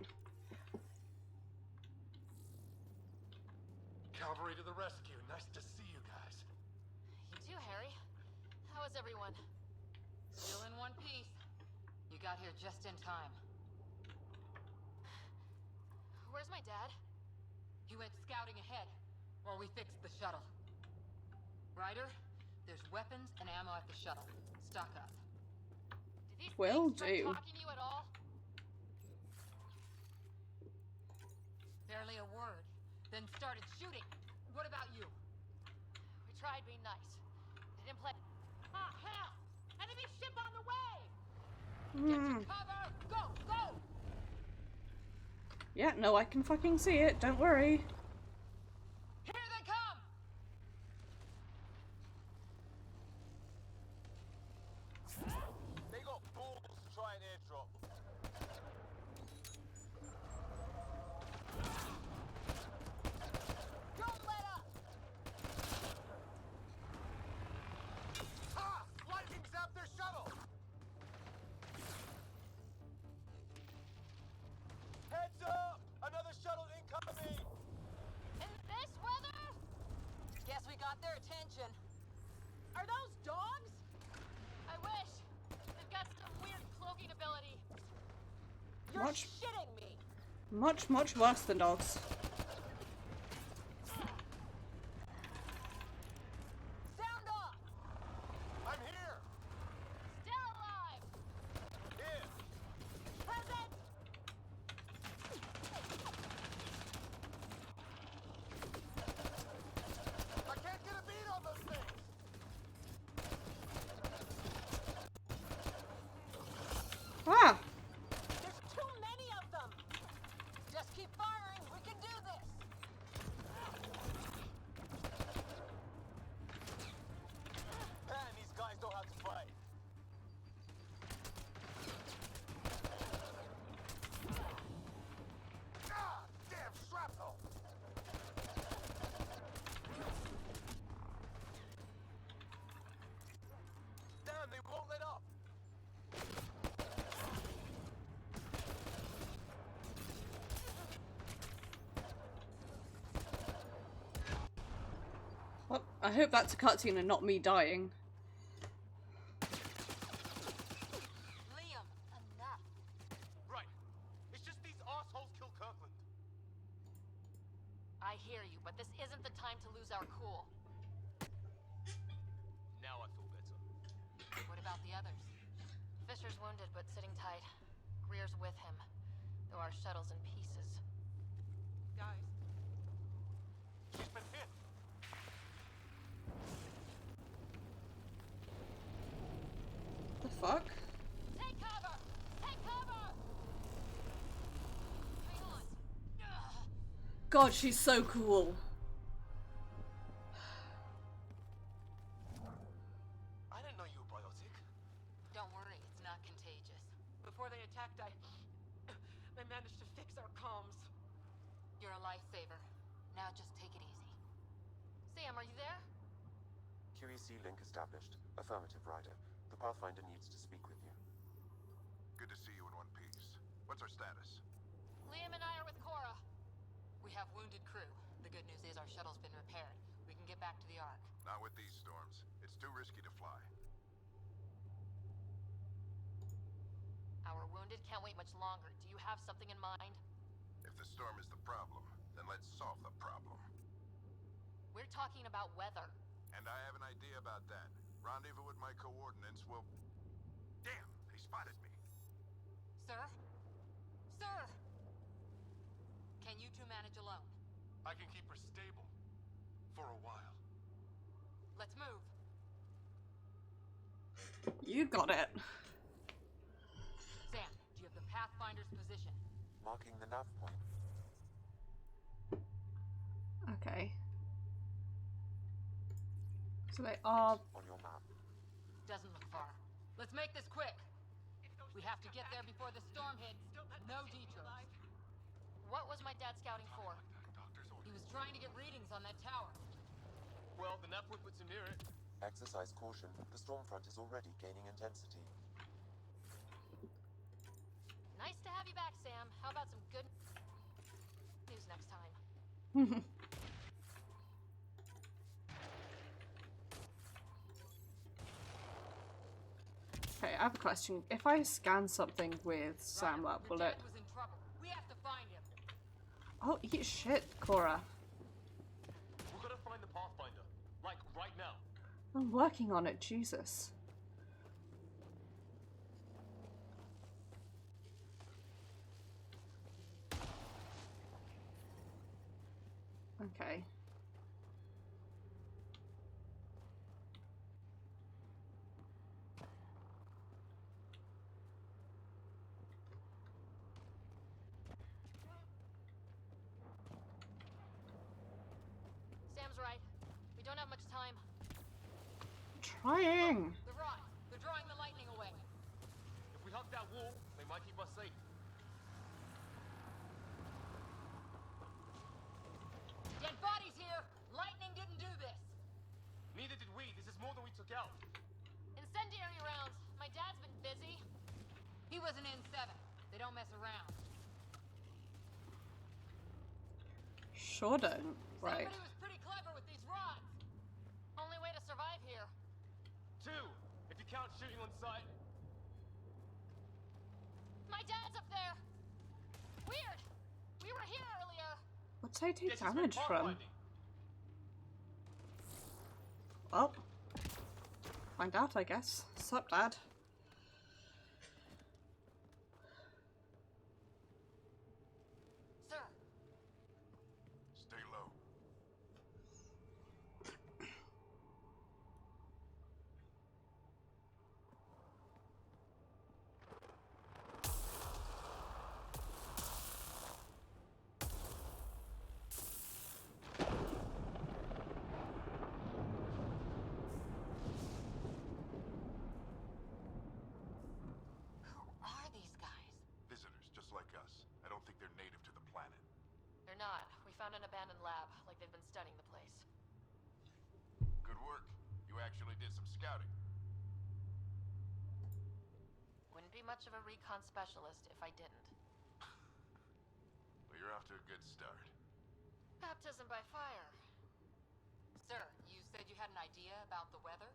Cavalry to the rescue. Nice to see you guys. You too, Harry. How is everyone? Still in one piece. You got here just in time. Where's my dad? He went scouting ahead while we fixed the shuttle. Ryder, there's weapons and ammo at the shuttle. Stock up. Did these Will things try do. talking to you at all? Barely a word. Then started shooting. What about you? We tried being nice. They didn't play. Ah, hell! Enemy ship on the way! Get to cover! Go! Go! Yeah, no, I can fucking see it. Don't worry. Here they come! got their attention. Are those dogs? I wish. They've got some weird cloaking ability. You're Much- shitting me. Much worse than dogs. Sound off. I'm here! Still alive. Here! Present. I can't get a beat on those things! Ah! There's too many of them. Just keep firing. We can do this. Man, these guys know how to fight. Ah! Damn shrapnel! Damn, they won't let up. Well, I hope that's a cutscene and not me dying. Liam, enough. Right. It's just these assholes kill Kirkland. I hear you, but this isn't the time to lose our cool. Now I feel better. What about the others? Fisher's wounded, but sitting tight. Greer's with him, though our shuttle's in pieces. Guys. She's been hit. The fuck? Take cover! Take cover! Hang on. God, she's so cool. I didn't know you were biotic. Don't worry, it's not contagious. Before they attacked, I managed to fix our comms. You're a lifesaver. Now just take it easy. Sam, are you there? QEC link established. Affirmative, Ryder. The Pathfinder needs to speak with you. Good to see you in one piece. What's our status? Liam and I are with Cora. We have wounded crew. The good news is our shuttle's been repaired. We can get back to the Ark. Not with these storms. It's too risky to fly. Our wounded can't wait much longer. Do you have something in mind? If the storm is the problem, then let's solve the problem. We're talking about weather. And I have an idea about that. Rendezvous with my coordinates will... Damn, they spotted me. Sir? Sir! Can you two manage alone? I can keep her stable. For a while. Let's move. You got it. Sam, do you have the Pathfinder's position? Marking the nav point. Okay. So they are... On your map. Doesn't look far. Let's make this quick. We have to get there before the storm hits. No detours. What was my dad scouting for? He was trying to get readings on that tower. Well, the nav point puts him near it. Exercise caution. The storm front is already gaining intensity. Nice to have you back, Sam. How about some good news next time? Okay, I have a question. If I scan something with Sam up, will it... Was in trouble. We have to find him. Oh, eat shit, Cora. We're gonna find the Pathfinder. Like, right now. I'm working on it, Jesus. Okay. Sam's right. We don't have much time. Trying. The rod. They're drawing the lightning away. If we hug that wall, they might keep us safe. Dead bodies here. Lightning didn't do this. Neither did we. This is more than we took out. Incendiary rounds. My dad's been busy. He was an N7. They don't mess around. Sure don't. Right. Somebody was pretty clever with these rods. count shooting on sight? My dad's up there! Weird! We were here earlier! What's I take Guess he's been damage from? pathfinding. Well, find out, I guess. Sup, Dad? Sir, Stay low. who are these guys? Visitors, just like us. I don't think they're native to the planet. They're not. We found an abandoned lab, like they've been studying the place. Good work. You actually did some scouting. Wouldn't be much of a recon specialist if I didn't. Well, you're off to a good start. Baptism by fire. Sir, you said you had an idea about the weather?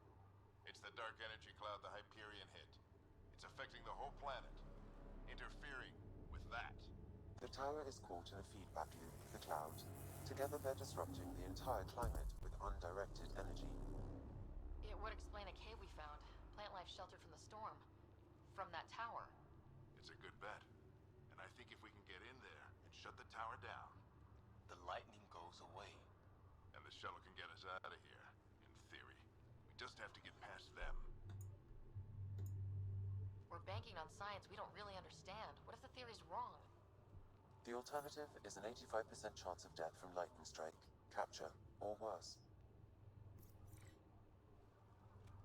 It's the dark energy cloud the Hyperion hit. It's affecting the whole planet. Interfering with that. The tower is caught in a feedback loop with the cloud. Together they're disrupting the entire climate with undirected energy. It would explain a cave we found. Plant life sheltered from the storm. From that tower. It's a good bet. And I think if we can get in there and shut the tower down, The lightning goes away. and the shuttle can get us out of here, in theory. We just have to get past them. We're banking on science we don't really understand. What if the theory's wrong? The alternative is an 85% chance of death from lightning strike, capture, or worse.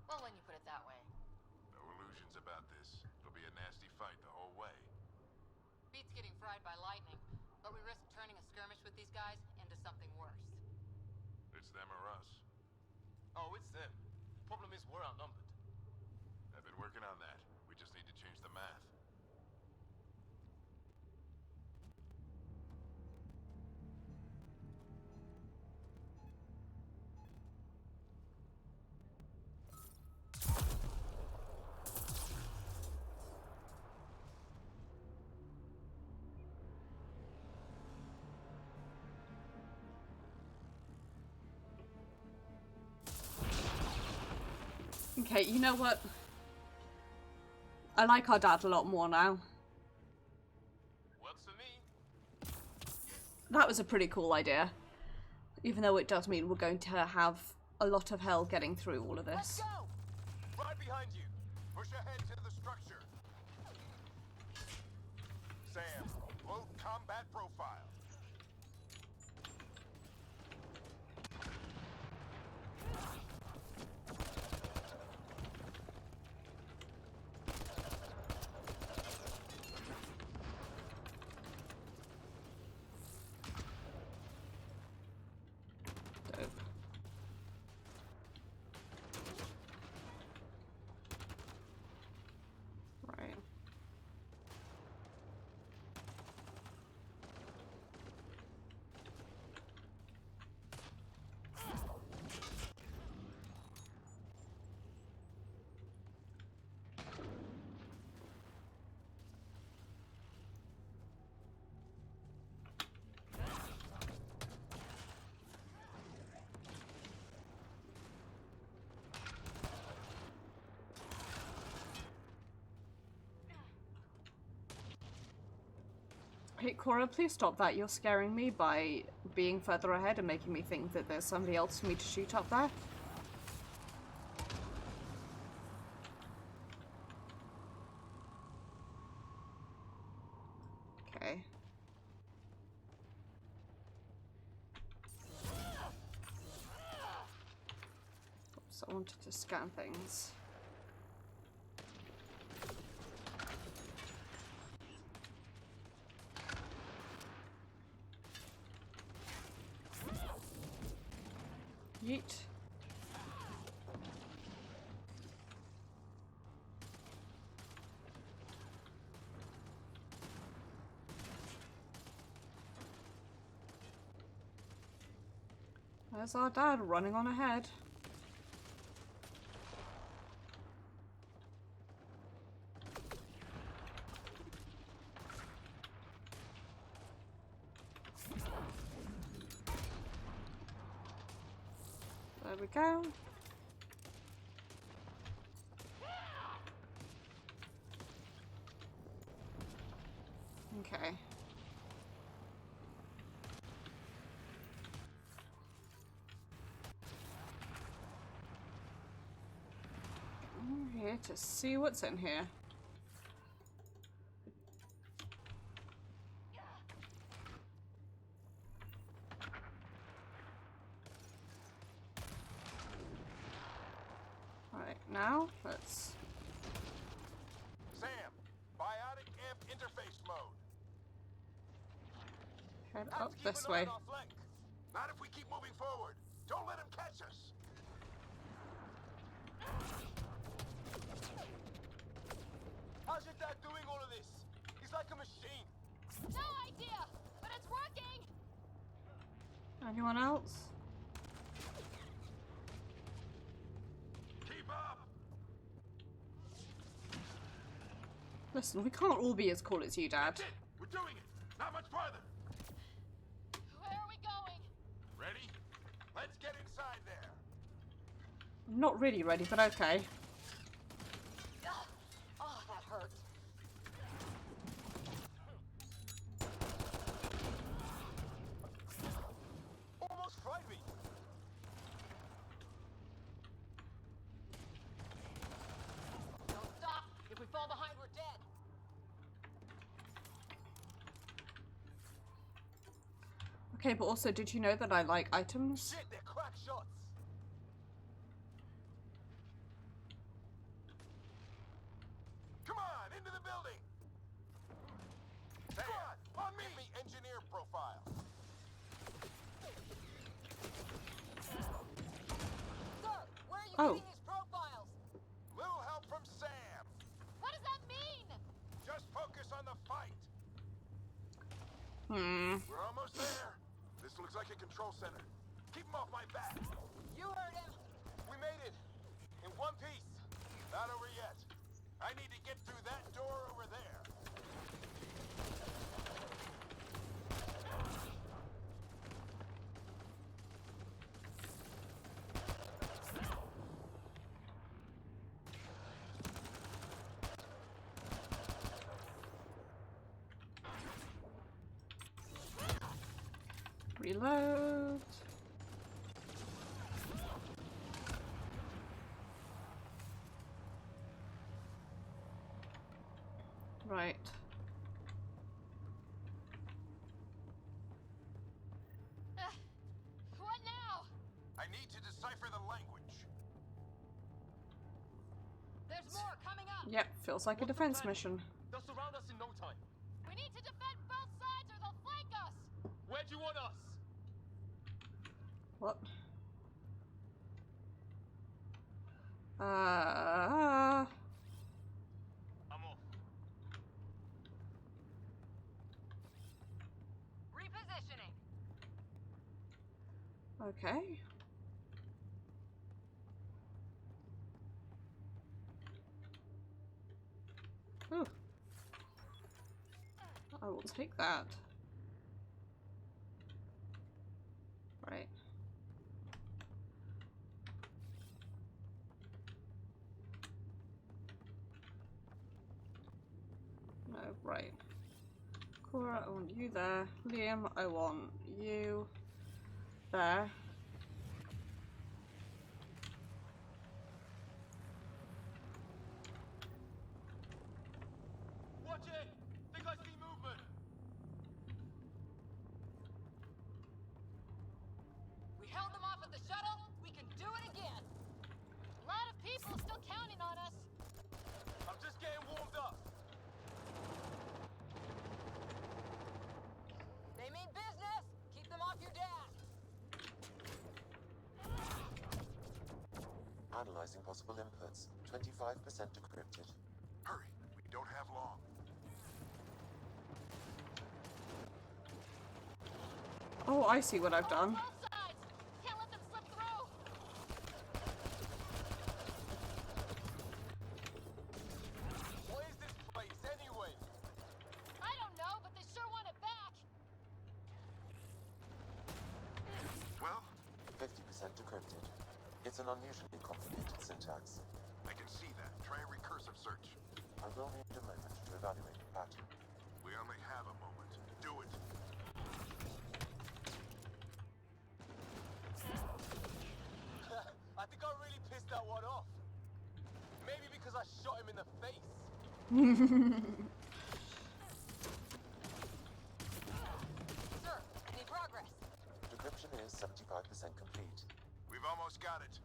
Well, when you put it that way. No illusions about this. It'll be a nasty fight the whole way. Beats getting fried by lightning, but we risk turning a skirmish with these guys into something worse. It's them or us. Oh, it's them. Problem is, we're outnumbered. I've been working on that. We just need to change the math. Okay, you know what? I like our dad a lot more now. Works for me. That was a pretty cool idea. Even though it does mean we're going to have a lot of hell getting through all of this. Right behind you. Push ahead to the structure. Sam, load combat profile. Dope. Right. Hey Cora, please stop that. You're scaring me by being further ahead and making me think that there's somebody else for me to shoot up there. Okay. Oops, I wanted to scan things. Yeet. There's our dad running on ahead. we go. Okay. I'm here to see what's in here. Right, now let's... Sam, biotic amp interface mode. Head Have up to keep this an eye way. on our flank. Not if we keep moving forward. Don't let him catch us. How's your dad doing all of this? He's like a machine. No idea, but it's working. Anyone else? Keep up. Listen, we can't all be as cool as you, Dad. That's it. We're doing it. Not much farther. Where are we going? Ready? Let's get inside there. I'm not really ready, but okay. Oh, that hurt. Almost fried me. Don't stop. If we fall behind, we're dead. Okay, but also, did you know that I like items? Shit, they're crack shots. Come on, into the building. Sam, on me. Give me engineer profile. Sir, where are you Oh. getting these profiles? Little help from Sam. What does that mean? Just focus on the fight. We're almost there. This looks like a control center. Keep him off my back. You heard him. We made it. In one piece. Not over yet. I need to get through that door over there. Reload. Right. What now? I need to decipher the language. There's more coming up. Yep, feels like a defense mission. They'll surround us in no time. We need to defend both sides or they'll flank us. Where do you want us? What? I'm off. Repositioning. Okay. Ooh. I will take that. Right. No, right. Cora, I want you there. Liam, I want you there. Watch it! Think I see movement! We held them off at the shuttle. We can do it again. A lot of people still counting on us. I'm just getting warmed up. They mean business. Keep them off your dad. Analyzing possible inputs. 25% decrypted. Hurry, we don't have long. Oh, I see what I've done. Both sides. Can't let them slip through. What is this place anyway? I don't know, but they sure want it back. Well, 50% decrypted. It's an unusually complicated syntax. I can see that. Try a recursive search. I will need a moment to evaluate the pattern. We only have a moment. Do it. I think I really pissed that one off. Maybe because I shot him in the face. Sir, any progress? Decryption is 75% complete. We've almost got it.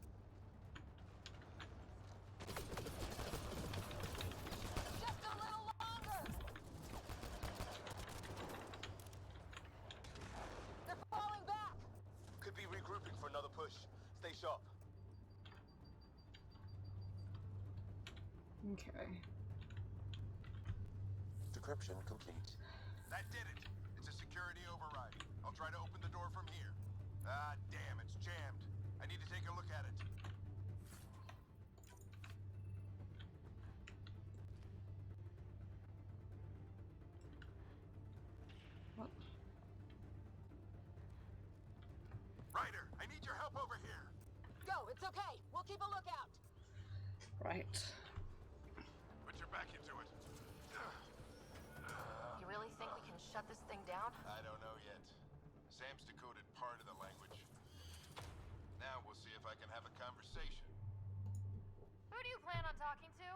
Just a little longer! They're falling back! Could be regrouping for another push. Stay sharp. Okay. Decryption complete. That did it. It's a security override. I'll try to open the door from here. Ah, damn, it's jammed. I need to take a look at it. What? Ryder, I need your help over here. Go, it's okay. We'll keep a lookout. Right. Put your back into it. You really think we can shut this thing down? I don't know yet. Sam's decoded part of the language. Now we'll see if I can have a conversation. Who do you plan on talking to?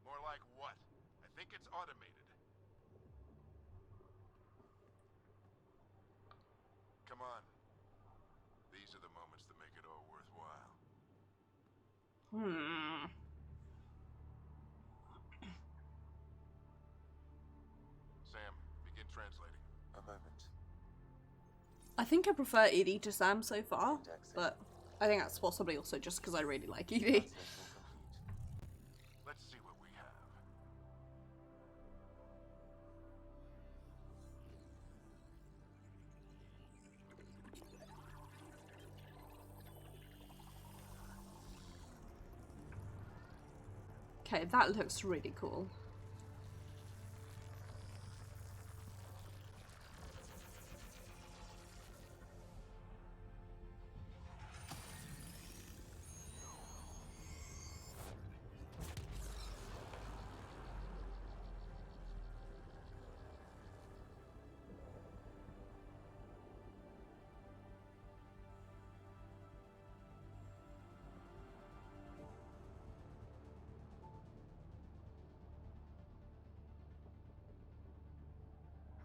More like what? I think it's automated. Come on. These are the moments that make it all worthwhile. Sam, begin translating. A moment. I think I prefer Edie to Sam so far, but I think that's possibly also just because I really like Edie. Let's see what we have. Okay, that looks really cool.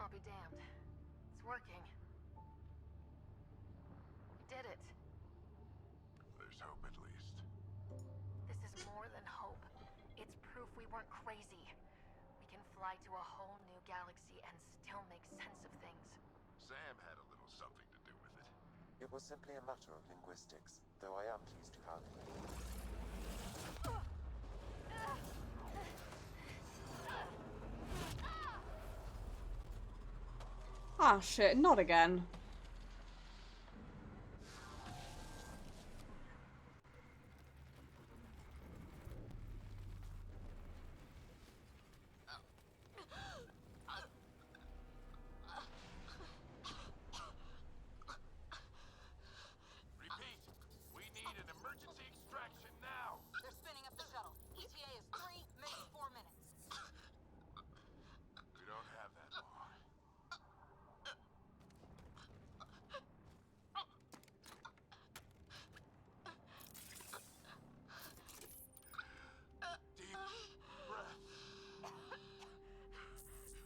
I'll be damned. It's working. We did it. There's hope at least. This is more than hope. It's proof we weren't crazy. We can fly to a whole new galaxy and still make sense of things. Sam had a little something to do with it. It was simply a matter of linguistics, though I am pleased to have. Ah, shit, not again. Repeat, we need an emergency extraction now. They're spinning up the shuttle. ETA is 3, maybe 4 minutes. We don't have that long. Deep breath.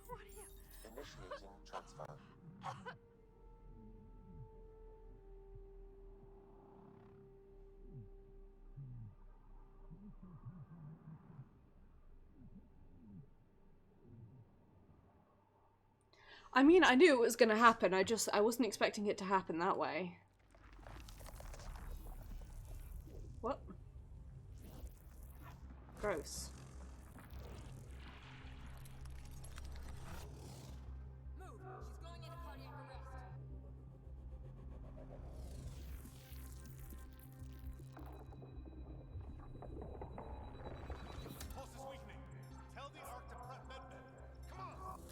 What are you... Initiating transfer. I mean, I knew it was gonna happen, I wasn't expecting it to happen that way. What? Gross. Move! She's going into cardiac arrest. Pulse is weakening. Tell the Ark to prep medbay. Come on!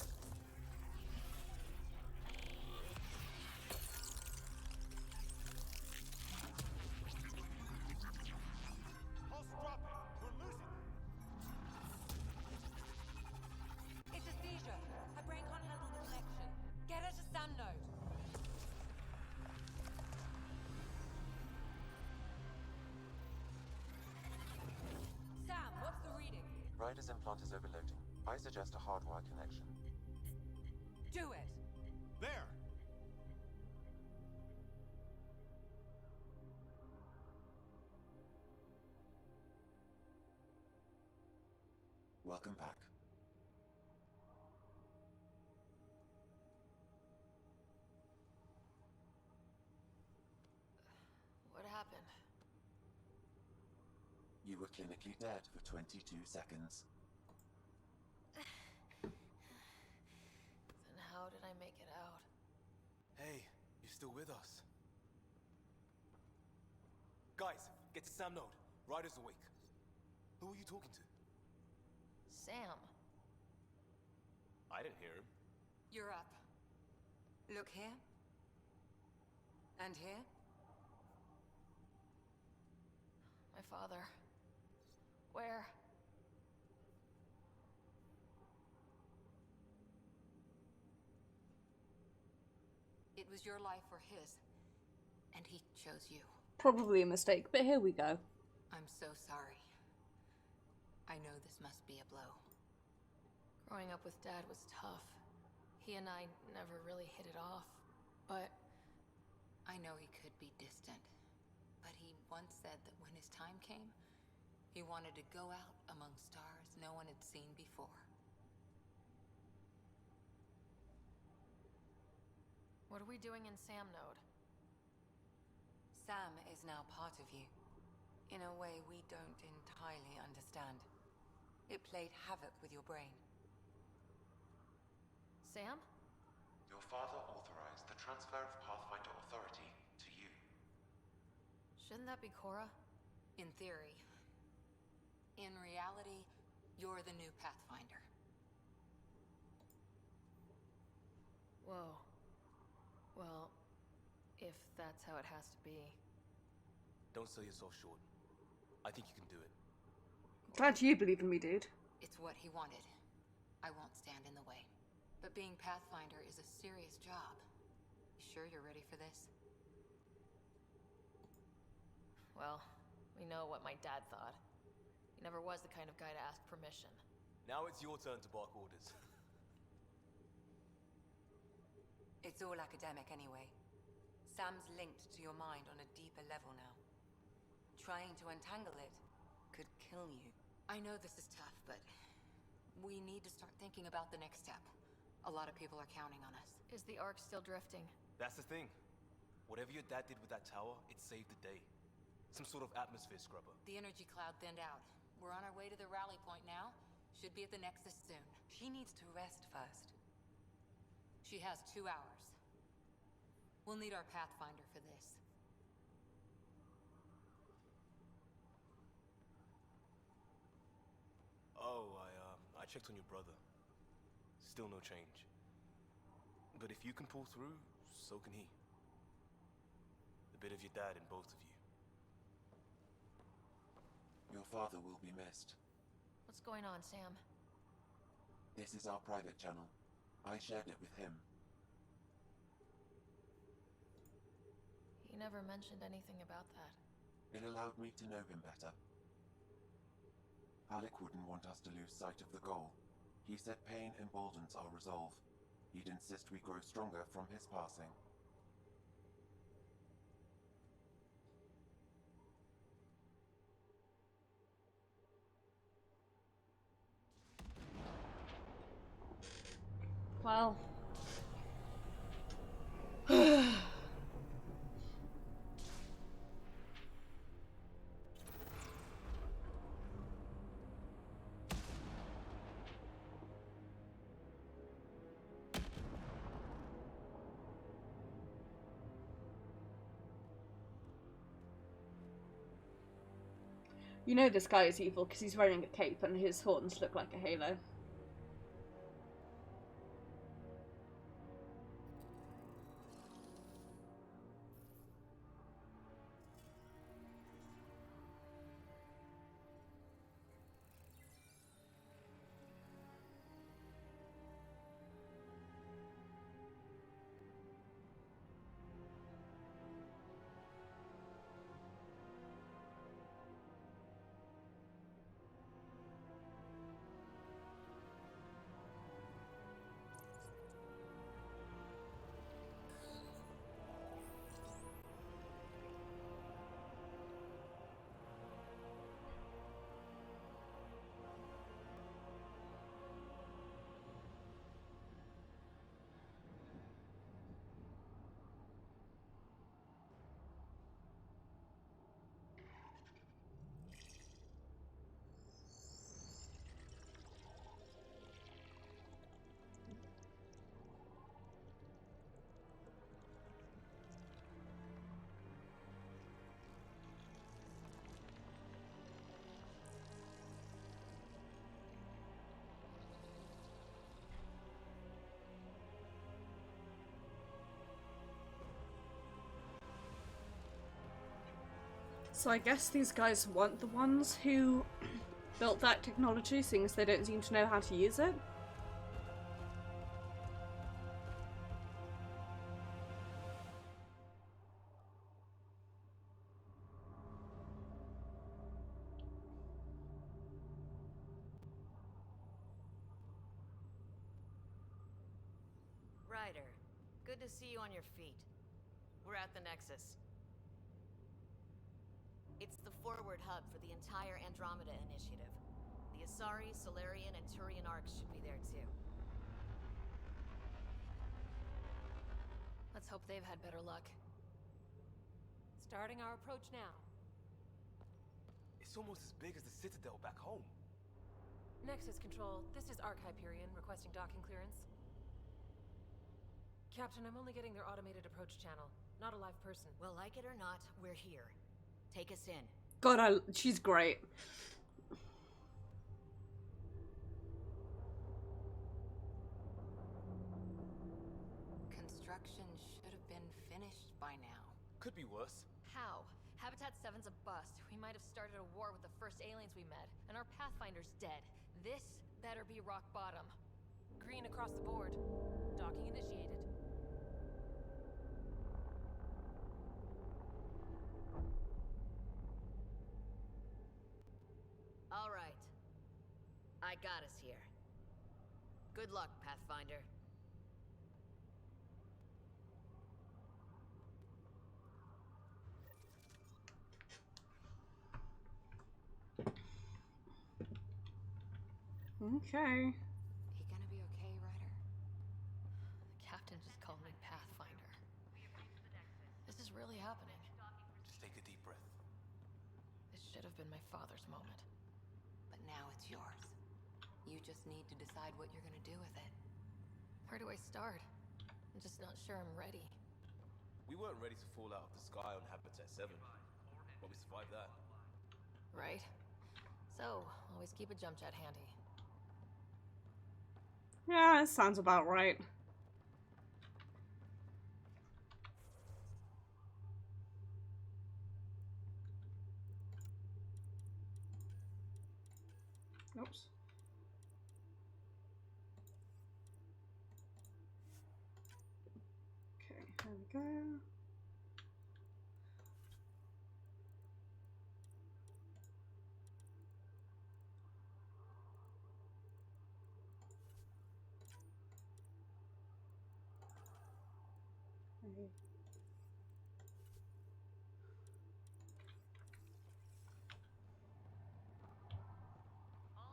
Ryder's implant is overloading. I suggest a hardwire connection. Do it! There! Welcome back. What happened? You were clinically dead for 22 seconds. Then how did I make it out? Hey, you're still with us. Guys, get to Sam Node. Ryder's awake. Who are you talking to? Sam. I didn't hear him. You're up. Look here. And here. My father. Where? It was your life or his. And he chose you. Probably a mistake, but here we go. I'm so sorry. I know this must be a blow. Growing up with Dad was tough. He and I never really hit it off, but... I know he could be distant, but he once said that when his time came, he wanted to go out among stars no one had seen before. What are we doing in Sam Node? Sam is now part of you, in a way we don't entirely understand. It played havoc with your brain. Sam? Your father authorized the transfer of Pathfinder authority to you. Shouldn't that be Cora? In theory. In reality, you're the new Pathfinder. Whoa. Well, if that's how it has to be. Don't sell yourself short. I think you can do it. Glad you believe in me, dude. It's what he wanted. I won't stand in the way. But being Pathfinder is a serious job. You sure you're ready for this? Well, we know what my dad thought. He never was the kind of guy to ask permission. Now it's your turn to bark orders. It's all academic anyway. Sam's linked to your mind on a deeper level now. Trying to untangle it could kill you. I know this is tough, but we need to start thinking about the next step. A lot of people are counting on us. Is the Ark still drifting? That's the thing. Whatever your dad did with that tower, it saved the day. Some sort of atmosphere scrubber. The energy cloud thinned out. We're on our way to the rally point now. Should be at the Nexus soon. She needs to rest first. She has 2 hours. We'll need our Pathfinder for this. Oh, I checked on your brother. Still no change. But if you can pull through, so can he. A bit of your dad in both of you. Your father will be missed. What's going on, Sam? This is our private channel. I shared it with him. He never mentioned anything about that. It allowed me to know him better. Alec wouldn't want us to lose sight of the goal. He said pain emboldens our resolve. He'd insist we grow stronger from his passing. Well. You know this guy is evil because he's wearing a cape and his horns look like a halo. So I guess these guys weren't the ones who built that technology, seeing as they don't seem to know how to use it. Ryder, good to see you on your feet. We're at the Nexus. It's the forward hub for the entire Andromeda initiative. The Asari, Solarian, and Turian arcs should be there too. Let's hope they've had better luck. Starting our approach now. It's almost as big as the Citadel back home. Nexus Control, this is Arc Hyperion requesting docking clearance. Captain, I'm only getting their automated approach channel, not a live person. Well, like it or not, we're here. Take us in. God, she's great. Construction should have been finished by now. Could be worse. How? Habitat 7's a bust. We might have started a war with the first aliens we met, and our Pathfinder's dead. This better be rock bottom. Green across the board. Docking initiated. All right. I got us here. Good luck, Pathfinder. Okay. You gonna be okay, Ryder? The captain just called me Pathfinder. This is really happening. Just take a deep breath. This should have been my father's moment. But now it's yours. You just need to decide what you're gonna do with it. Where do I start? I'm just not sure I'm ready. We weren't ready to fall out of the sky on Habitat 7, but we survived that. Right? So, always keep a jump jet handy. Yeah, that sounds about right. Oops. Okay, there we go.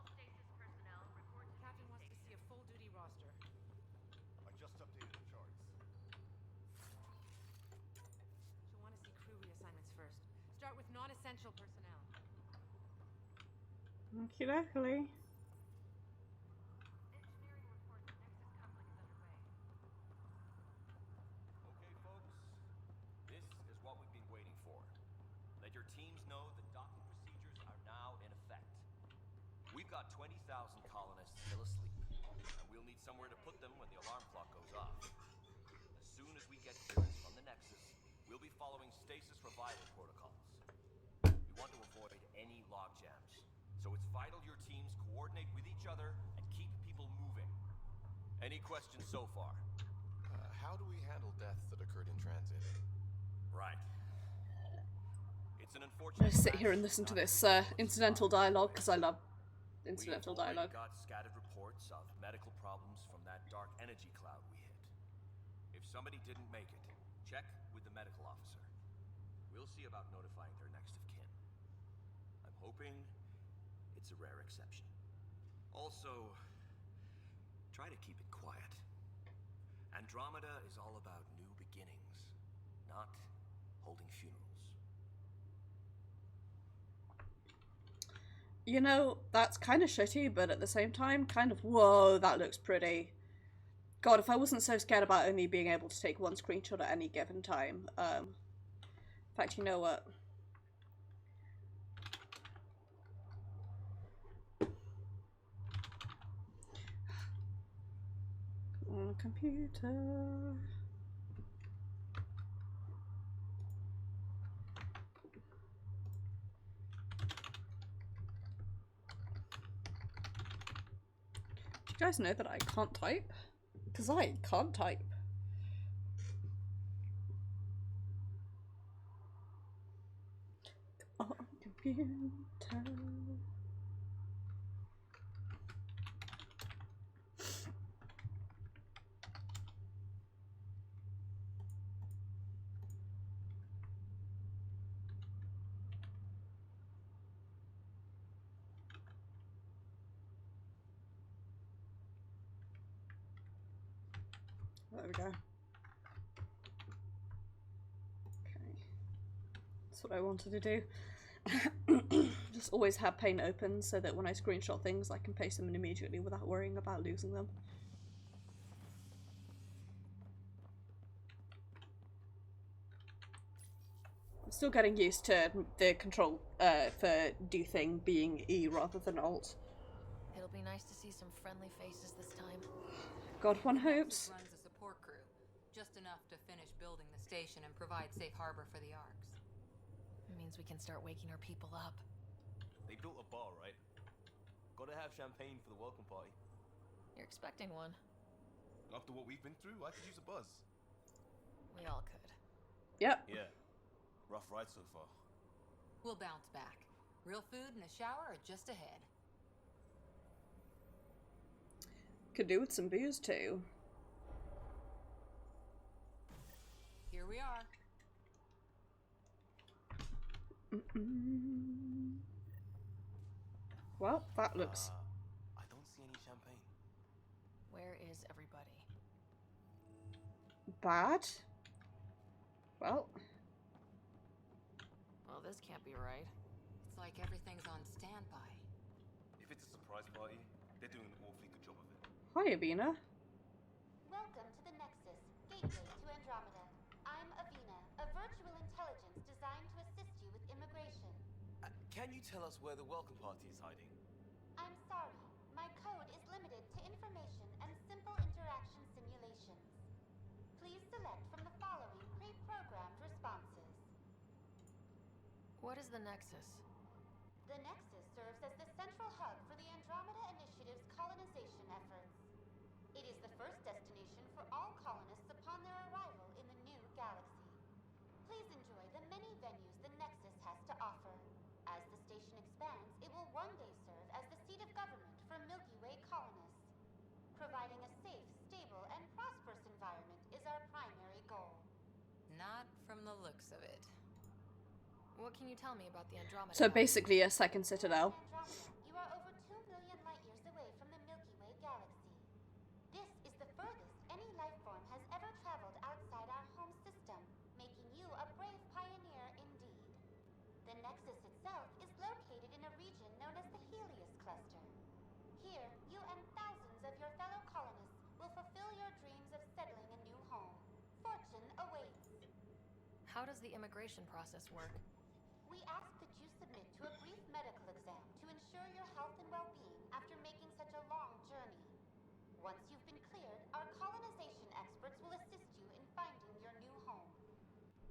Okay. Captain wants to see a full duty roster. I just updated the charts. She'll want to see crew reassignments first. Start with non-essential personnel. Okie dokie. Okay, folks. This is what we've been waiting for. Let your teams know that docking procedures are now in effect. We've got 20,000 colonists still asleep, and we'll need somewhere to put them when the alarm clock goes off. As soon as we get clearance from the Nexus, we'll be following stasis revival protocols. We want to avoid any logjams, so it's vital your teams coordinate with each other and keep people moving. Any questions so far? How do we handle deaths that occurred in transit? Right. It's an I'm unfortunate. gonna sit here and listen to this incidental dialogue because I love incidental We've already dialogue. got scattered reports of medical problems from that dark energy cloud we hit. If somebody didn't make it, check with the medical officer. We'll see about notifying their next of kin. I'm hoping it's a rare exception. Also, try to keep it quiet. Andromeda is all about new beginnings, not holding funerals. You know, that's kind of shitty, but at the same time, kind of, whoa, that looks pretty. God, if I wasn't so scared about only being able to take one screenshot at any given time. In fact, you know what? On a computer. guys know that I can't type? Because I can't type. Oh, computer. There we go. Okay. That's what I wanted to do. Just always have Paint open so that when I screenshot things I can paste them in immediately without worrying about losing them. I'm still getting used to the control for do thing being E rather than Alt. It'll be nice to see some friendly faces this time. God, one hopes. Runs a support crew, just enough to finish building the station and provide safe harbor for the arcs. It means we can start waking our people up. They built a bar, right? Gotta have champagne for the welcome party. You're expecting one. After what we've been through, I could use a buzz. We all could. Yep. Yeah. Rough ride so far. We'll bounce back. Real food and a shower are just ahead. Could do with some booze too. Here we are. Well, that looks... I don't see any champagne. Where is everybody? bad? Well... Well, this can't be right. It's like everything's on standby. If it's a surprise party, they're doing an awfully good job of it. Hi, Avina. Welcome to the Nexus, gateway to Andromeda. I'm Avina, a virtual intelligence designed to assist you with immigration. Can you tell us where the welcome party is hiding? I'm sorry, my code is limited to information and simple interaction simulations. Please select from the following pre-programmed responses. What is the Nexus? The Nexus serves as the central hub for the Andromeda Initiative's colonization efforts. It is the first destination for all colonists upon their arrival in the new galaxy. Please enjoy the many venues the Nexus has to offer. As the station expands, it will one day serve as the seat of government for Milky Way colonists. Providing a safe, stable, and prosperous environment is our primary goal. Not from the looks of it. What can you tell me about the Andromeda? So basically a second Citadel. Andromeda, you are over 2 million light years away from the Milky Way galaxy. This is the furthest any life form has ever traveled outside our home system, making you a brave pioneer indeed. The Nexus itself is located in a region known as the Helios Cluster. Here, you and thousands of your fellow colonists will fulfill your dreams of settling a new home. Fortune awaits. How does the immigration process work? We ask that you submit to a brief medical exam to ensure your health and well-being after making such a long journey. Once you've been cleared, our colonization experts will assist you in finding your new home.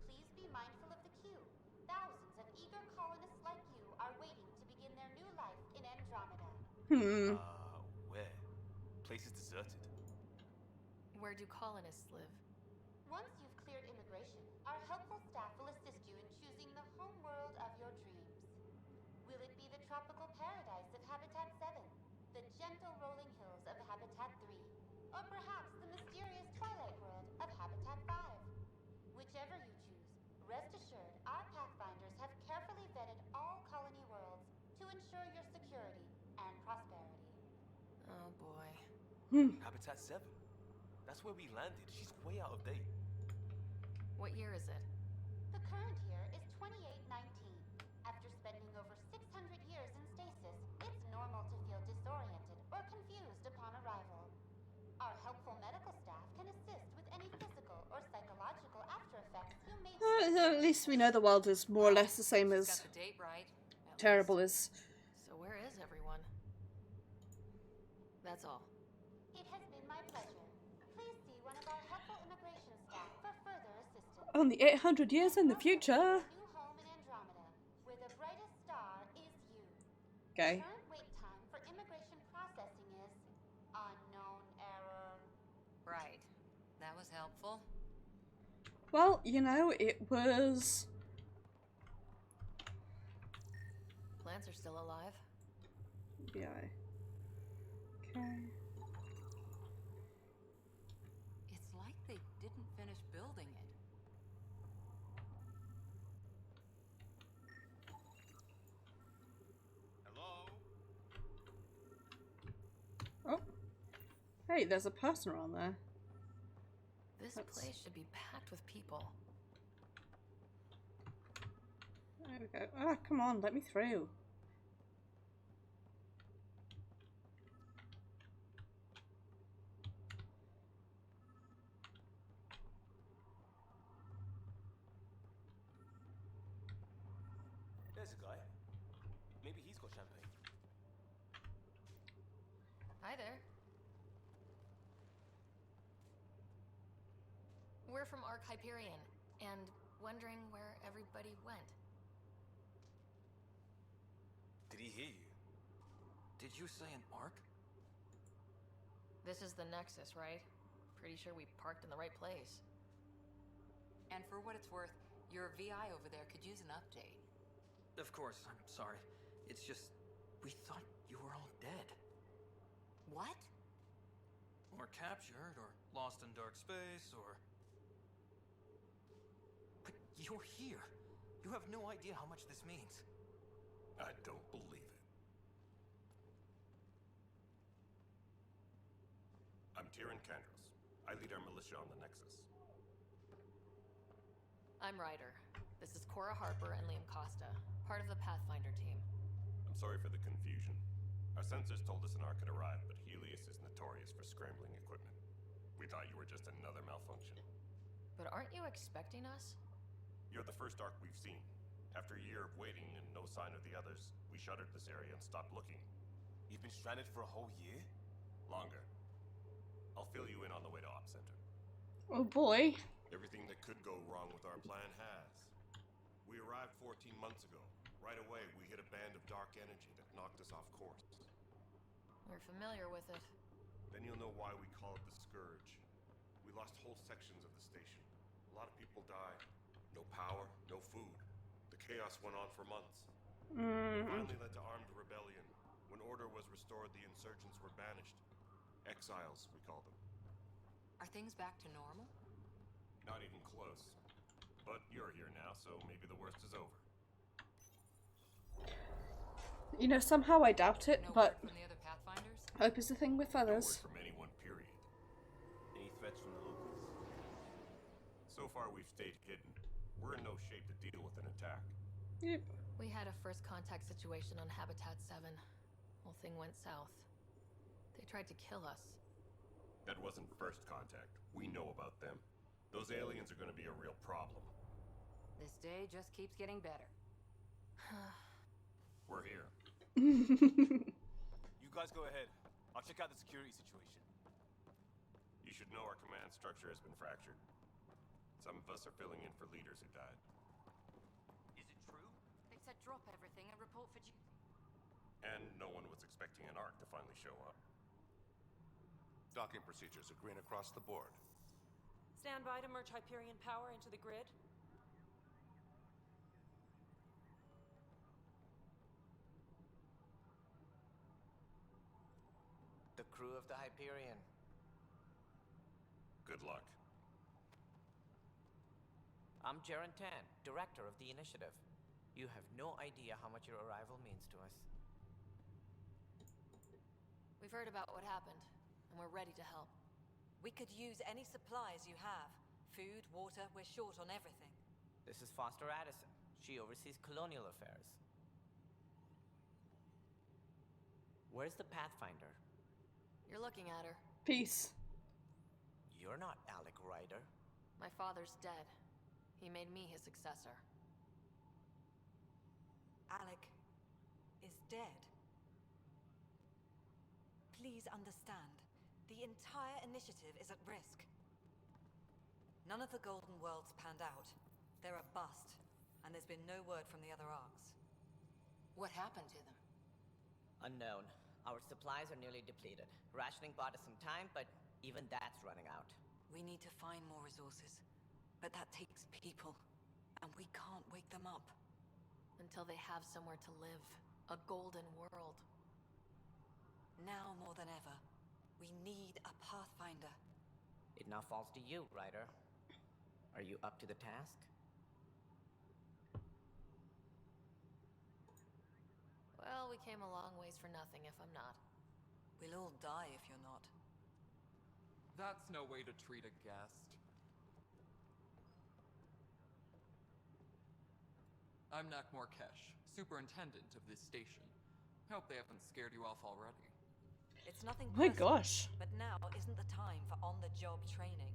Please be mindful of the queue. Thousands of eager colonists like you are waiting to begin their new life in Andromeda. Where? Place is deserted. Where do colonists live? Once you've cleared immigration, our helpful staff will assist you in choosing the home world of your dreams. Will it be the tropical paradise of Habitat 7, the gentle rolling hills of Habitat 3, or perhaps the mysterious twilight world of Habitat 5? Whichever you choose, rest assured our Pathfinders have carefully vetted all colony worlds to ensure your security and prosperity. Oh boy. Habitat 7. That's where we landed. She's way out of date. What year is it? The current year is 2819. After spending over 600 years in stasis, it's normal to feel disoriented or confused upon arrival. Our helpful medical staff can assist with any physical or psychological after effects you may At least we know the world is more or less the same as Got the date right. terrible as... So where is everyone? That's all. It has been my pleasure. Please see one of our helpful immigration staff for further assistance. Only 800 years in the future. New home in Andromeda, where the brightest star is you. Okay. Current wait time for immigration processing is unknown. That was helpful. Well, you know, it was... Plants are still alive. Yeah. Okay. It's like they didn't finish building it. Oh. Hey, there's a person around there. This place should be packed with people. There we go. Ah, come on, let me through. There's a guy. Maybe he's got champagne. Hi there. We're from Ark Hyperion, and wondering where everybody went. Did he hear you? Did you say an arc? This is the Nexus, right? Pretty sure we parked in the right place. And for what it's worth, your VI over there could use an update. Of course, I'm sorry. It's just, we thought you were all dead. What? Or captured, or lost in dark space, or... But you're here. You have no idea how much this means. I don't believe it. I'm Tyrion Kandros. I lead our militia on the Nexus. I'm Ryder. This is Cora Harper and Liam Costa, part of the Pathfinder team. I'm sorry for the confusion. Our sensors told us an Ark had arrived, but Helios is notorious for scrambling equipment. We thought you were just another malfunction. But aren't you expecting us? You're the first Ark we've seen. After a year of waiting and no sign of the others, we shuttered this area and stopped looking. You've been stranded for a whole year? Longer. I'll fill you in on the way to Op Center. Oh boy. Everything that could go wrong with our plan has. We arrived 14 months ago. Right away, we hit a band of dark energy that knocked us off course. We're familiar with it. Then you'll know why we call it the Scourge. We lost whole sections of the station. A lot of people died. No power, no food. The chaos went on for months. It finally led to armed rebellion. When order was restored, the insurgents were banished. Exiles, we call them. Are things back to normal? Not even close. But you're here now, so maybe the worst is over. You know, somehow I doubt it, No but word from the other Pathfinders? hope is the thing with No word others. from anyone, period. Any threats from the locals? So far, we've stayed hidden. We're in no shape to deal with an attack. Yep. We had a first contact situation on Habitat 7. Whole thing went south. They tried to kill us. That wasn't first contact. We know about them. Those aliens are going to be a real problem. This day just keeps getting better. We're here. You guys go ahead. I'll check out the security situation. You should know our command structure has been fractured. Some of us are filling in for leaders who died. Is it true? They said drop everything and report for duty. And no one was expecting an Ark to finally show up. Docking procedures are green across the board. Stand by to merge Hyperion power into the grid. The crew of the Hyperion. Good luck. I'm Jaren Tan, director of the initiative. You have no idea how much your arrival means to us. We've heard about what happened, and we're ready to help. We could use any supplies you have. Food, water, we're short on everything. This is Foster Addison. She oversees colonial affairs. Where's the Pathfinder? You're looking at her. Peace. You're not Alec Ryder. My father's dead. He made me his successor. Alec is dead. Please understand, the entire initiative is at risk. None of the Golden Worlds panned out. They're a bust, and there's been no word from the other arcs. What happened to them? Unknown. Our supplies are nearly depleted. Rationing bought us some time, but even that's running out. We need to find more resources. But that takes people. And we can't wake them up. Until they have somewhere to live. A golden world. Now more than ever, we need a Pathfinder. It now falls to you, Ryder. Are you up to the task? Well, we came a long ways for nothing if I'm not. We'll all die if you're not. That's no way to treat a guest. I'm Nakmor Kesh, superintendent of this station. Hope they haven't scared you off already. It's nothing My personal, gosh. but now isn't the time for on-the-job training.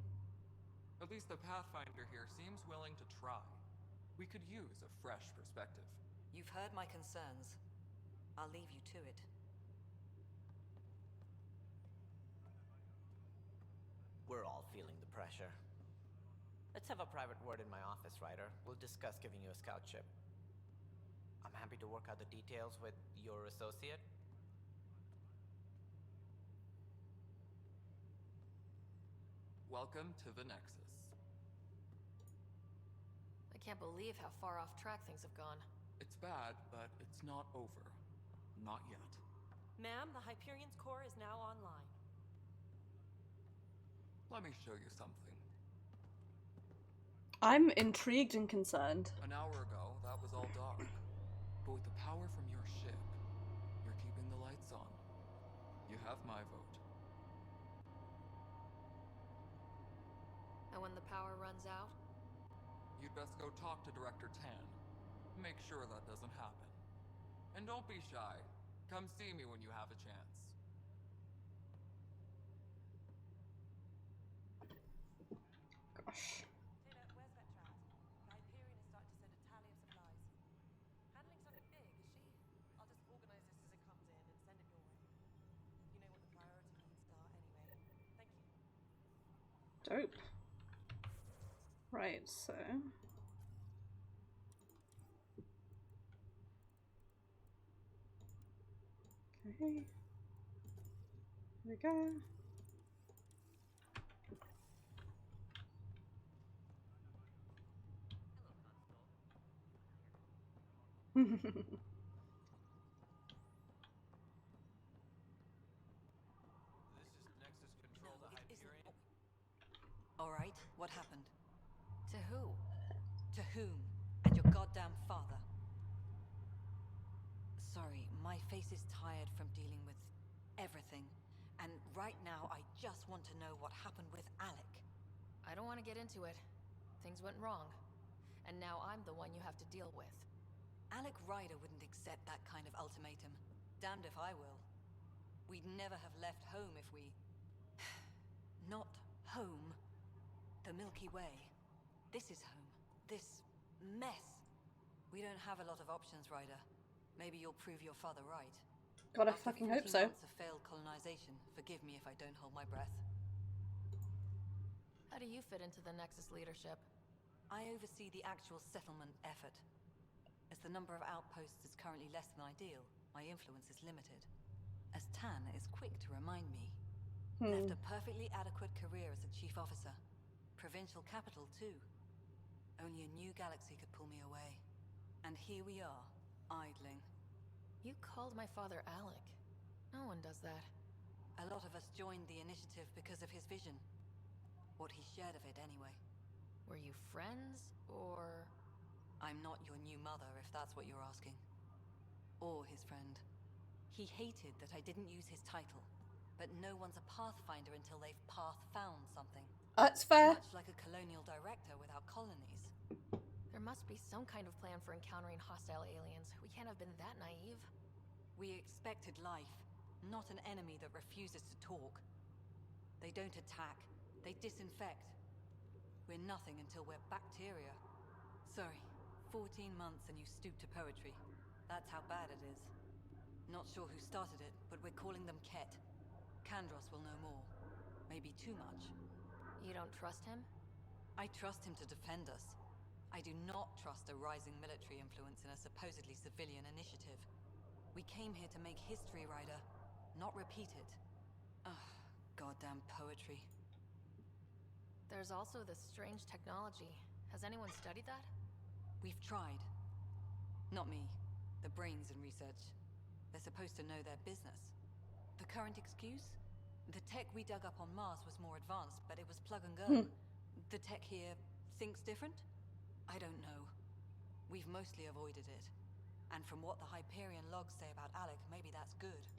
At least the Pathfinder here seems willing to try. We could use a fresh perspective. You've heard my concerns. I'll leave you to it. We're all feeling the pressure. Let's have a private word in my office, Ryder. We'll discuss giving you a scout ship. I'm happy to work out the details with your associate. Welcome to the Nexus. I can't believe how far off track things have gone. It's bad, but it's not over. Not yet. Ma'am, the Hyperion's core is now online. Let me show you something. I'm intrigued and concerned. An hour ago, that was all dark. But with the power from your ship, you're keeping the lights on. You have my vote. And when the power runs out? You'd best go talk to Director Tan. Make sure that doesn't happen. And don't be shy. Come see me when you have a chance. Gosh. Taylor, where's Vetrat? The Hyperion is starting to send a tally of supplies. Handling something big, is she? I'll just organize this as it comes in and send it your way. You know what the priority lists are anyway. Thank you. Dope. Right, so... Okay. Here we go. Alright, what happened? To who? To whom? And your goddamn father. Sorry, my face is tired from dealing with everything. And right now, I just want to know what happened with Alec. I don't want to get into it. Things went wrong. And now I'm the one you have to deal with. Alec Ryder wouldn't accept that kind of ultimatum. Damned if I will. We'd never have left home if we... Not home. The Milky Way. This is home. This mess. We don't have a lot of options, Ryder. Maybe you'll prove your father right. God, I After fucking hope 14 so. months of failed colonization, forgive me if I don't hold my breath. How do you fit into the Nexus leadership? I oversee the actual settlement effort. As the number of outposts is currently less than ideal, my influence is limited. As Tan is quick to remind me. Left a perfectly adequate career as a chief officer. Provincial capital, too. Only a new galaxy could pull me away. And here we are, idling. You called my father Alec. No one does that. A lot of us joined the initiative because of his vision. What he shared of it, anyway. Were you friends, or...? I'm not your new mother, if that's what you're asking. Or his friend. He hated that I didn't use his title. But no one's a Pathfinder until they've path-found something. That's fair. Much like a colonial director without colonies. There must be some kind of plan for encountering hostile aliens. We can't have been that naive. We expected life, not an enemy that refuses to talk. They don't attack, they disinfect. We're nothing until we're bacteria. Sorry, 14 months and you stoop to poetry. That's how bad it is. Not sure who started it, but we're calling them Ket. Kandros will know more. Maybe too much. You don't trust him? I trust him to defend us. I do not trust a rising military influence in a supposedly civilian initiative. We came here to make history, Ryder, not repeat it. Ugh, goddamn poetry. There's also this strange technology. Has anyone studied that? We've tried. Not me. The brains in research. They're supposed to know their business. The current excuse? The tech we dug up on Mars was more advanced, but it was plug and go. The tech here thinks different? I don't know. We've mostly avoided it. And from what the Hyperion logs say about Alec, maybe that's good.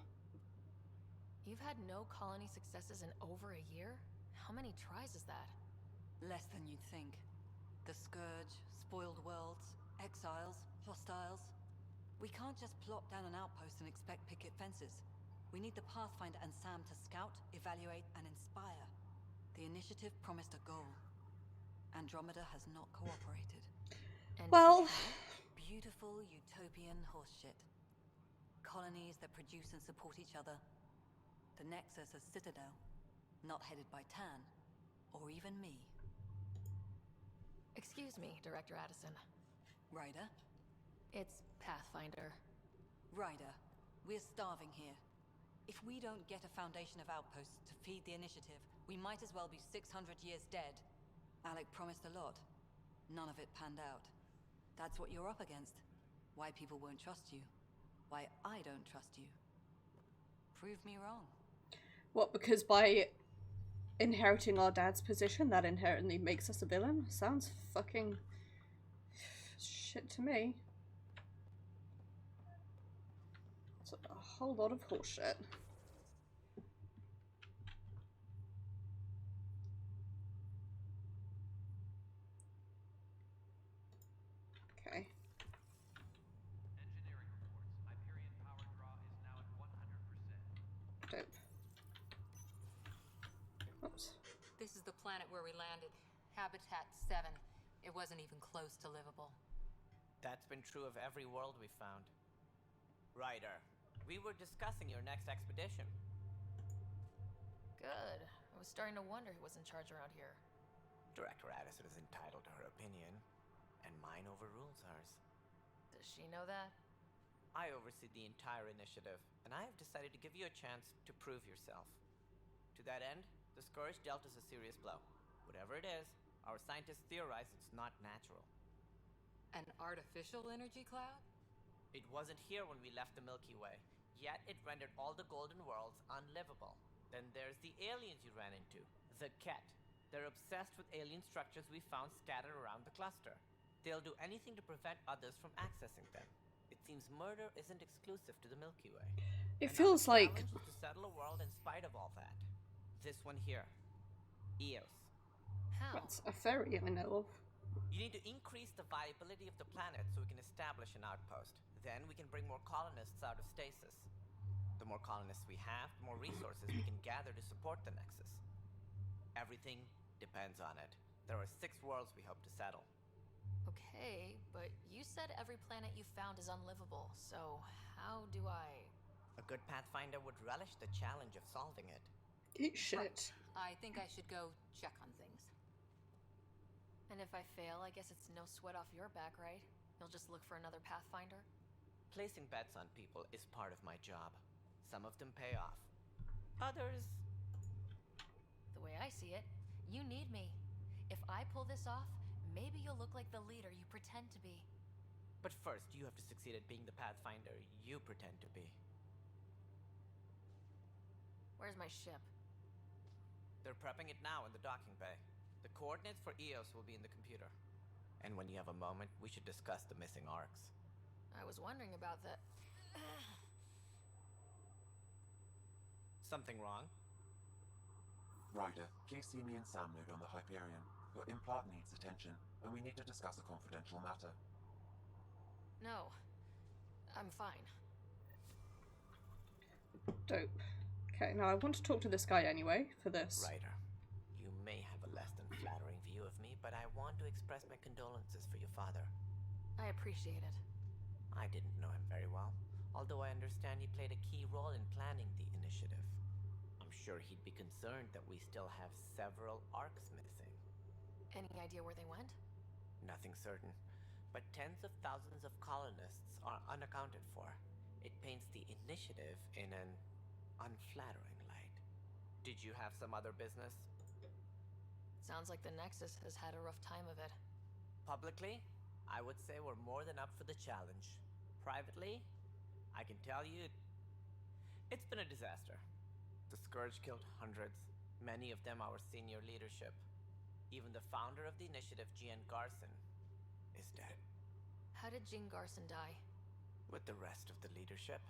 You've had no colony successes in over a year? How many tries is that? Less than you'd think. The Scourge, spoiled worlds, exiles, hostiles. We can't just plop down an outpost and expect picket fences. We need the Pathfinder and Sam to scout, evaluate, and inspire. The initiative promised a goal. Andromeda has not cooperated. And well, beautiful utopian horseshit. Colonies that produce and support each other. The Nexus a citadel, not headed by Tan, or even me. Excuse me, Director Addison. Ryder? It's Pathfinder. Ryder, we're starving here. If we don't get a foundation of outposts to feed the initiative, we might as well be 600 years dead. Alec promised a lot. None of it panned out. That's what you're up against. Why people won't trust you. Why I don't trust you. Prove me wrong. What, because by inheriting our dad's position, that inherently makes us a villain? Sounds fucking shit to me. It's a whole lot of horseshit. Okay. Engineering reports. Hyperion power draw is now at 100%. Dope. Oops. This is the planet where we landed. Habitat 7. It wasn't even close to livable. That's been true of every world we found. Ryder, we were discussing your next expedition. Good. I was starting to wonder who was in charge around here. Director Addison is entitled to her opinion, and mine overrules hers. Does she know that? I oversee the entire initiative, and I have decided to give you a chance to prove yourself. To that end, the Scourge dealt us a serious blow. Whatever it is, our scientists theorize it's not natural. An artificial energy cloud? It wasn't here when we left the Milky Way, yet it rendered all the golden worlds unlivable. Then there's the aliens you ran into, the Ket. They're obsessed with alien structures we found scattered around the cluster. They'll do anything to prevent others from accessing them. It seems murder isn't exclusive to the Milky Way. It feels like... to settle a world in spite of all that. This one here. Eos. How? That's a ferry I know of. You need to increase the viability of the planet so we can establish an outpost. Then we can bring more colonists out of stasis. The more colonists we have, the more resources we can gather to support the Nexus. Everything depends on it. There are 6 worlds we hope to settle. Okay, but you said every planet you found is unlivable, so how do I... A good Pathfinder would relish the challenge of solving it. Eat shit. I think I should go check on things. And if I fail, I guess it's no sweat off your back, right? You'll just look for another Pathfinder? Placing bets on people is part of my job. Some of them pay off. Others... The way I see it, you need me. If I pull this off, maybe you'll look like the leader you pretend to be. But first, you have to succeed at being the Pathfinder you pretend to be. Where's my ship? They're prepping it now in the docking bay. The coordinates for Eos will be in the computer. And when you have a moment, we should discuss the missing arcs. I was wondering about that. Something wrong? Ryder, please see me and Sam node on the Hyperion. Your implant needs attention, and we need to discuss a confidential matter. No. I'm fine. Dope. Okay, now I want to talk to this guy anyway, for this. Ryder, you may have a less than flattering view of me, but I want to express my condolences for your father. I appreciate it. I didn't know him very well, although I understand he played a key role in planning the initiative. I'm sure he'd be concerned that we still have several arcs missing. Any idea where they went? Nothing certain, but tens of thousands of colonists are unaccounted for. It paints the initiative in an unflattering light. Did you have some other business? Sounds like the Nexus has had a rough time of it. Publicly, I would say we're more than up for the challenge. Privately, I can tell you, it's been a disaster. The Scourge killed hundreds, many of them our senior leadership. Even the founder of the initiative, Gian Garson, is dead. How did Jean Garson die? With the rest of the leadership,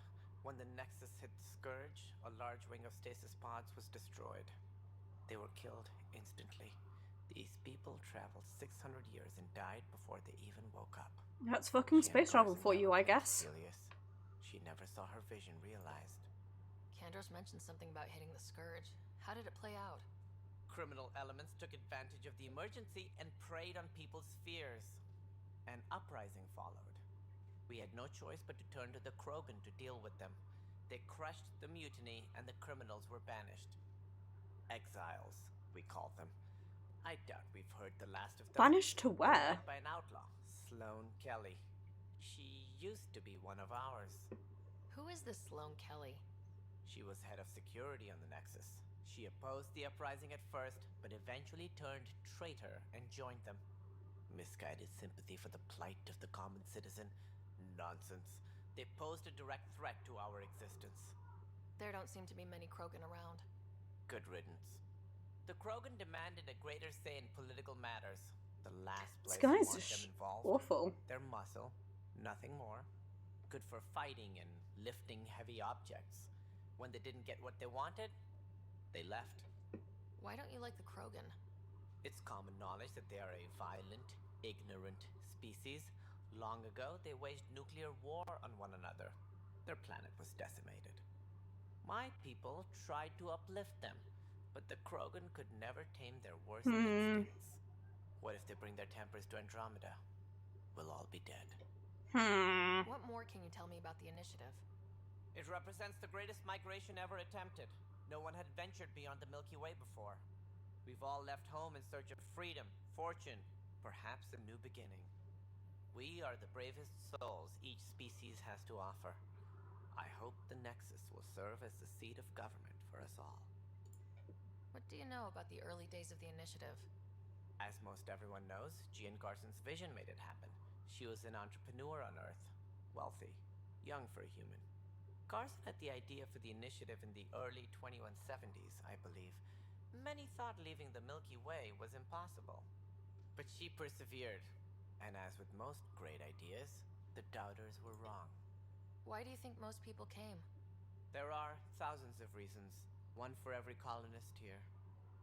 when the Nexus hit the Scourge, a large wing of stasis pods was destroyed. They were killed instantly. These people traveled 600 years and died before they even woke up. That's fucking space travel for you, I guess. She never saw her vision realized. Kandros mentioned something about hitting the Scourge. How did it play out? Criminal elements took advantage of the emergency and preyed on people's fears. An uprising followed. We had no choice but to turn to the Krogan to deal with them. They crushed the mutiny and the criminals were banished. Exiles, we called them. I doubt we've heard the last of them. Banished to where? By an outlaw, Sloane Kelly. She used to be one of ours. Who is this Sloane Kelly? She was head of security on the Nexus. She opposed the uprising at first, but eventually turned traitor and joined them. Misguided sympathy for the plight of the common citizen? Nonsense. They posed a direct threat to our existence. There don't seem to be many Krogan around. Good riddance. The Krogan demanded a greater say in political matters. The last place This guy's want them involved. awful. Their muscle, nothing more. Good for fighting and lifting heavy objects. When they didn't get what they wanted, they left. Why don't you like the Krogan? It's common knowledge that they are a violent, ignorant species. Long ago, they waged nuclear war on one another. Their planet was decimated. My people tried to uplift them, but the Krogan could never tame their worst instincts. What if they bring their tempers to Andromeda? We'll all be dead. What more can you tell me about the initiative? It represents the greatest migration ever attempted. No one had ventured beyond the Milky Way before. We've all left home in search of freedom, fortune, perhaps a new beginning. We are the bravest souls each species has to offer. I hope the Nexus will serve as the seat of government for us all. What do you know about the early days of the initiative? As most everyone knows, Gian Garson's vision made it happen. She was an entrepreneur on Earth, wealthy, young for a human. Garson had the idea for the initiative in the early 2170s, I believe. Many thought leaving the Milky Way was impossible. But she persevered. And as with most great ideas, the doubters were wrong. Why do you think most people came? There are thousands of reasons, one for every colonist here.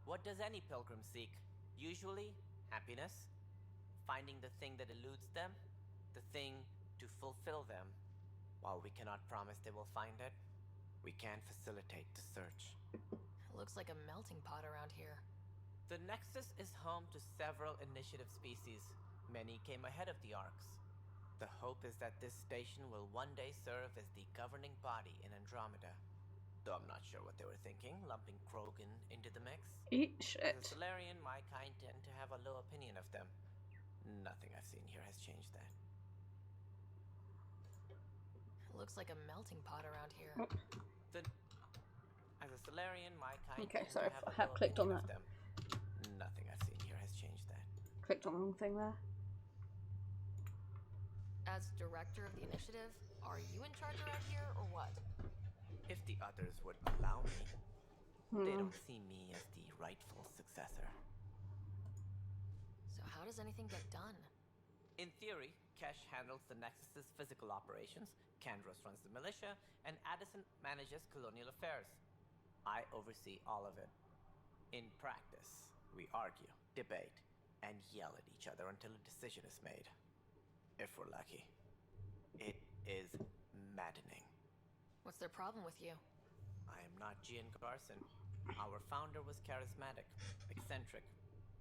What does any pilgrim seek? Usually, happiness, finding the thing that eludes them, the thing to fulfill them. While we cannot promise they will find it, we can facilitate the search. It looks like a melting pot around here. The Nexus is home to several initiative species. Many came ahead of the Arks. The hope is that this station will one day serve as the governing body in Andromeda. Though I'm not sure what they were thinking, lumping Krogan into the mix. Eat shit. As a Solarian, my kind tend to have a low opinion of them. Nothing I've seen here has changed that. It looks like a melting pot around here. As a Solarian, my kind Okay, tend sorry, to have I a have low clicked on opinion that. of them. Nothing I've seen here has changed that. Clicked on the wrong thing there. As director of the initiative, are you in charge around here or what? If the others would allow me, they don't see me as the rightful successor. So how does anything get done? In theory, Kesh handles the Nexus's physical operations, Kandros runs the militia, and Addison manages colonial affairs. I oversee all of it. In practice, we argue, debate, and yell at each other until a decision is made. If we're lucky. It is maddening. What's their problem with you? I am not Gian Garson. Our founder was charismatic, eccentric,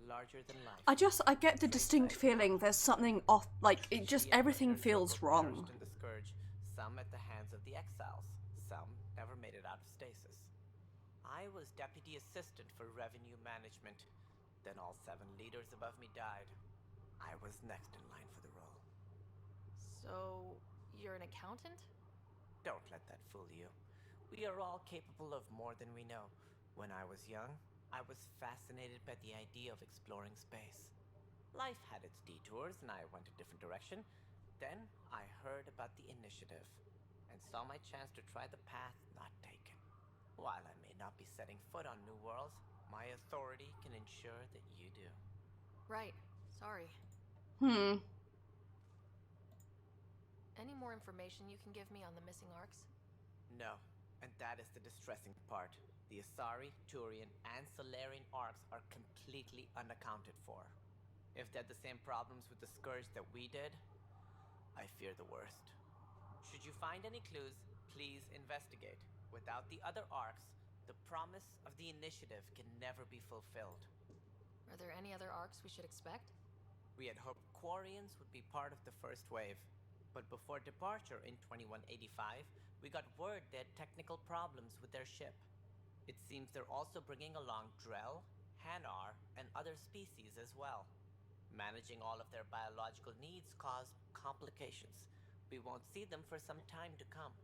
larger than life. I get the distinct feeling there's something off, like, it just, everything feels wrong. In the Scourge, some at the hands of the exiles, some never made it out of stasis. I was deputy assistant for revenue management. Then all 7 leaders above me died. I was next in line for the role. So, you're an accountant? Don't let that fool you. We are all capable of more than we know. When I was young, I was fascinated by the idea of exploring space. Life had its detours, and I went a different direction. Then I heard about the initiative and saw my chance to try the path not taken. While I may not be setting foot on new worlds, my authority can ensure that you do. Right. Sorry. Any more information you can give me on the missing arcs? No, and that is the distressing part. The Asari, Turian, and Solarian arcs are completely unaccounted for. If they had the same problems with the Scourge that we did, I fear the worst. Should you find any clues, please investigate. Without the other arcs, the promise of the initiative can never be fulfilled. Are there any other arcs we should expect? We had hoped Quarians would be part of the first wave, but before departure in 2185, we got word they had technical problems with their ship. It seems they're also bringing along Drell, Hanar, and other species as well. Managing all of their biological needs caused complications. We won't see them for some time to come.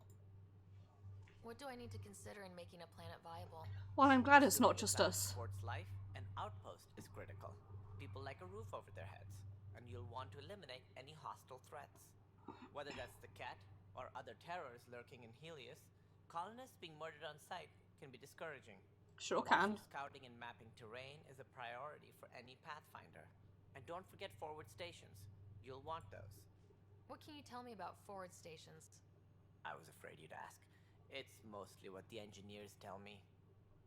What do I need to consider in making a planet viable? Well, I'm glad it's not Assuming just the balance us. supports life, an outpost is critical. People like a roof over their heads, and you'll want to eliminate any hostile threats. Whether that's the cat or other terrors lurking in Helios, colonists being murdered on sight can be discouraging. Sure Also, can. scouting and mapping terrain is a priority for any Pathfinder. And don't forget forward stations. You'll want those. What can you tell me about forward stations? I was afraid you'd ask. It's mostly what the engineers tell me.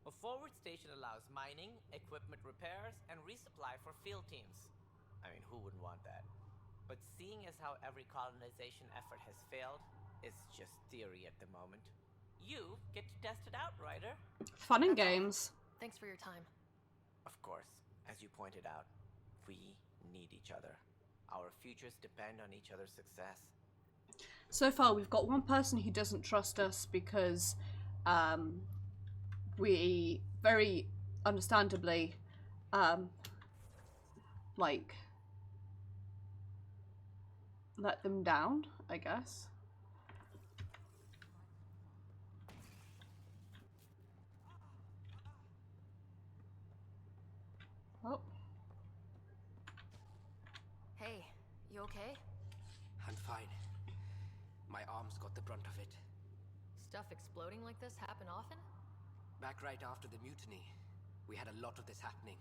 A forward station allows mining, equipment repairs, and resupply for field teams. I mean, who wouldn't want that? But seeing as how every colonization effort has failed, it's just theory at the moment. You get to test it out, Ryder. Fun and games. Thanks for your time. Of course, as you pointed out, we need each other. Our futures depend on each other's success. So far, we've got one person who doesn't trust us because we very understandably like let them down, I guess. Oh. Hey, you okay? I'm fine. My arms got the brunt of it. Stuff exploding like this happen often? Back right after the mutiny, we had a lot of this happening.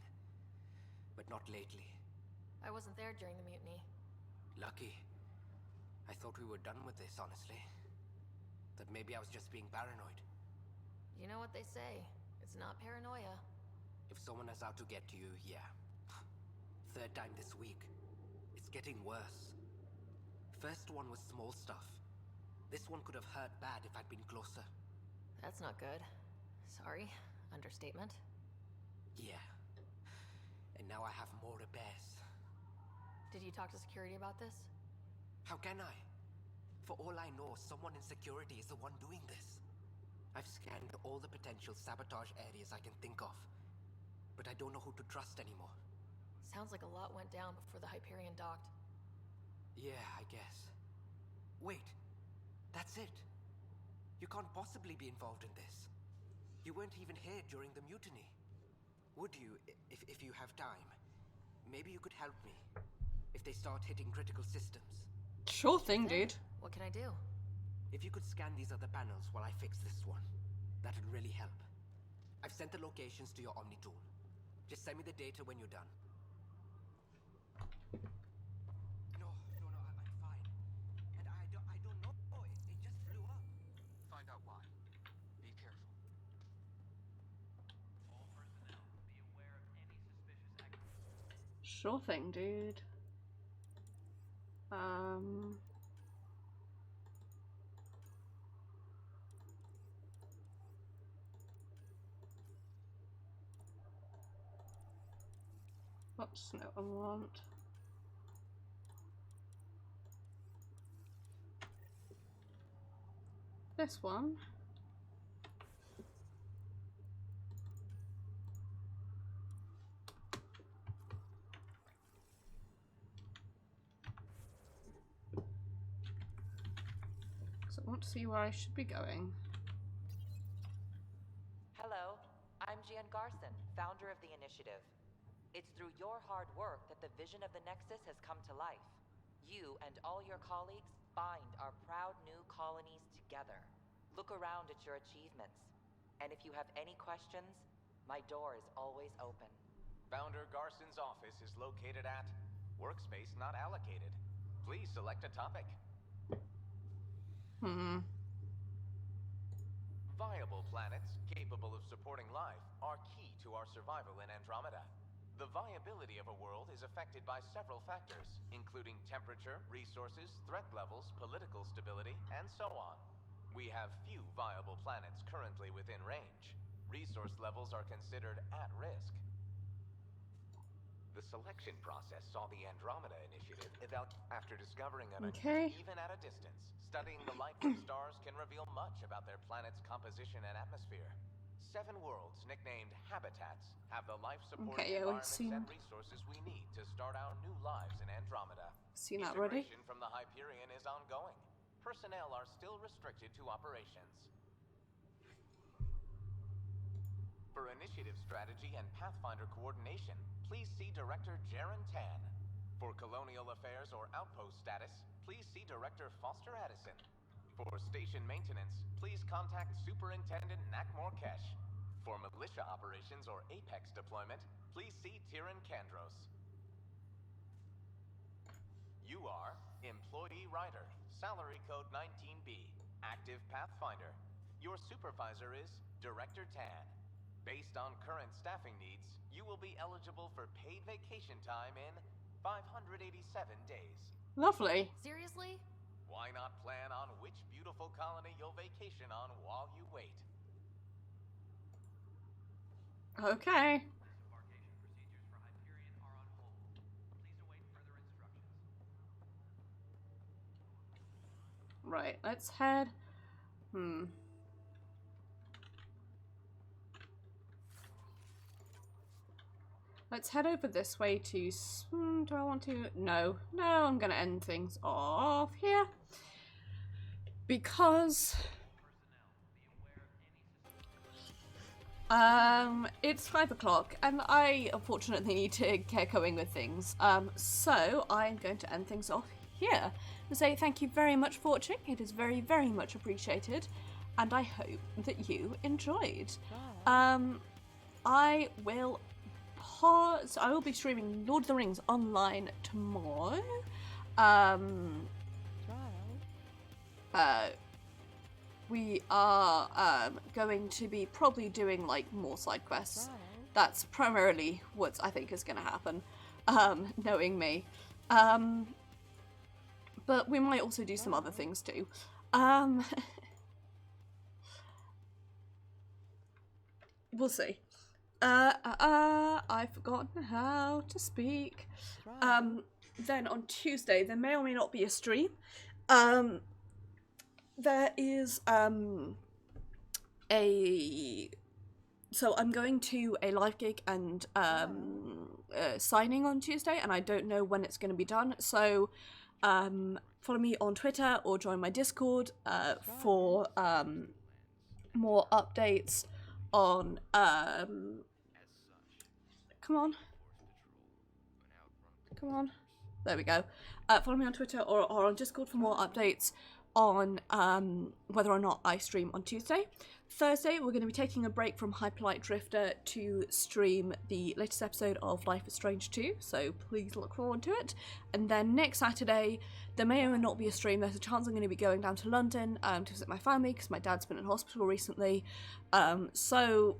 But not lately. I wasn't there during the mutiny. Lucky. I thought we were done with this, honestly. That maybe I was just being paranoid. You know what they say. It's not paranoia. If someone is out to get to you, yeah. Third time this week. It's getting worse. First one was small stuff. This one could have hurt bad if I'd been closer. That's not good. Sorry. Understatement. Yeah. And now I have more repairs. Did you talk to security about this? How can I? For all I know, someone in security is the one doing this. I've scanned all the potential sabotage areas I can think of. But I don't know who to trust anymore. Sounds like a lot went down before the Hyperion docked. Yeah, I guess. Wait. That's it. You can't possibly be involved in this. You weren't even here during the mutiny. Would you, if you have time? Maybe you could help me. If they start hitting critical systems. Sure thing, dude. What can I do? If you could scan these other panels while I fix this one, that'd really help. I've sent the locations to your Omni tool. Just send me the data when you're done. No, I'm fine. And I don't know. It just blew up. Find out why. Be careful. All personnel, be aware of any suspicious activity. Sure thing, dude. Oops, no, I want. This one. So I want to see where I should be going. Hello, I'm Gian Garson, founder of the initiative. It's through your hard work that the vision of the Nexus has come to life. You and all your colleagues bind our proud new colonies together. Look around at your achievements. And if you have any questions, my door is always open. Founder Garson's office is located at Workspace Not Allocated. Please select a topic. Viable planets capable of supporting life are key to our survival in Andromeda. The viability of a world is affected by several factors, including temperature, resources, threat levels, political stability, and so on. We have few viable planets currently within range. Resource levels are considered at risk. The selection process saw the Andromeda initiative after discovering an even at a distance. Studying the light from stars can reveal much about their planet's composition and atmosphere. 7 worlds, nicknamed habitats, have the life-supporting environments and resources we need to start our new lives in Andromeda. Seen that already? Integration from the Hyperion is ongoing. Personnel are still restricted to operations. For initiative strategy and Pathfinder coordination, please see Director Jaren Tan. For colonial affairs or outpost status, please see Director Foster Addison. For station maintenance, please contact Superintendent Nakmor Kesh. For militia operations or Apex deployment, please see Tyran Kandros. You are Employee Rider, Salary Code 19B, Active Pathfinder. Your supervisor is Director Tan. Based on current staffing needs, you will be eligible for paid vacation time in 587 days. Lovely. Seriously? Why not plan on which beautiful colony you'll vacation on while you wait? Okay. Right, let's head. Let's head over this way to... do I want to? No. No, I'm going to end things off here. Because... it's 5 o'clock and I unfortunately need to get going with things. So I'm going to end things off here and say thank you very much for watching. It is very, very much appreciated and I hope that you enjoyed. I will be streaming Lord of the Rings online tomorrow. We are going to be probably doing like more side quests. That's primarily what I think is going to happen, knowing me. But we might also do some other things too. We'll see. I've forgotten how to speak. Then on Tuesday, there may or may not be a stream. There is so I'm going to a live gig and signing on Tuesday, and I don't know when it's going to be done. So follow me on Twitter or join my Discord for more updates on come on, there we go. Follow me on Twitter or on Discord for more updates on whether or not I stream on Tuesday. Thursday, we're going to be taking a break from Hyperlight Drifter to stream the latest episode of Life is Strange 2, so please look forward to it. And then next Saturday, there may or may not be a stream. There's a chance I'm going to be going down to London to visit my family because my dad's been in hospital recently. So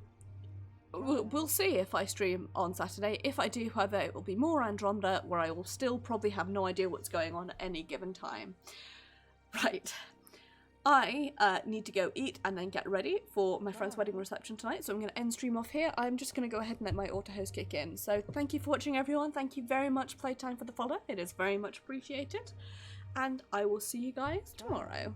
we'll see if I stream on Saturday. If I do, however, it will be more Andromeda, where I will still probably have no idea what's going on at any given time. Right, I need to go eat and then get ready for my friend's wedding reception tonight, so I'm going to end stream off here. I'm just going to go ahead and let my auto-host kick in. So thank you for watching, everyone. Thank you very much, Playtime, for the follow. It is very much appreciated. And I will see you guys tomorrow.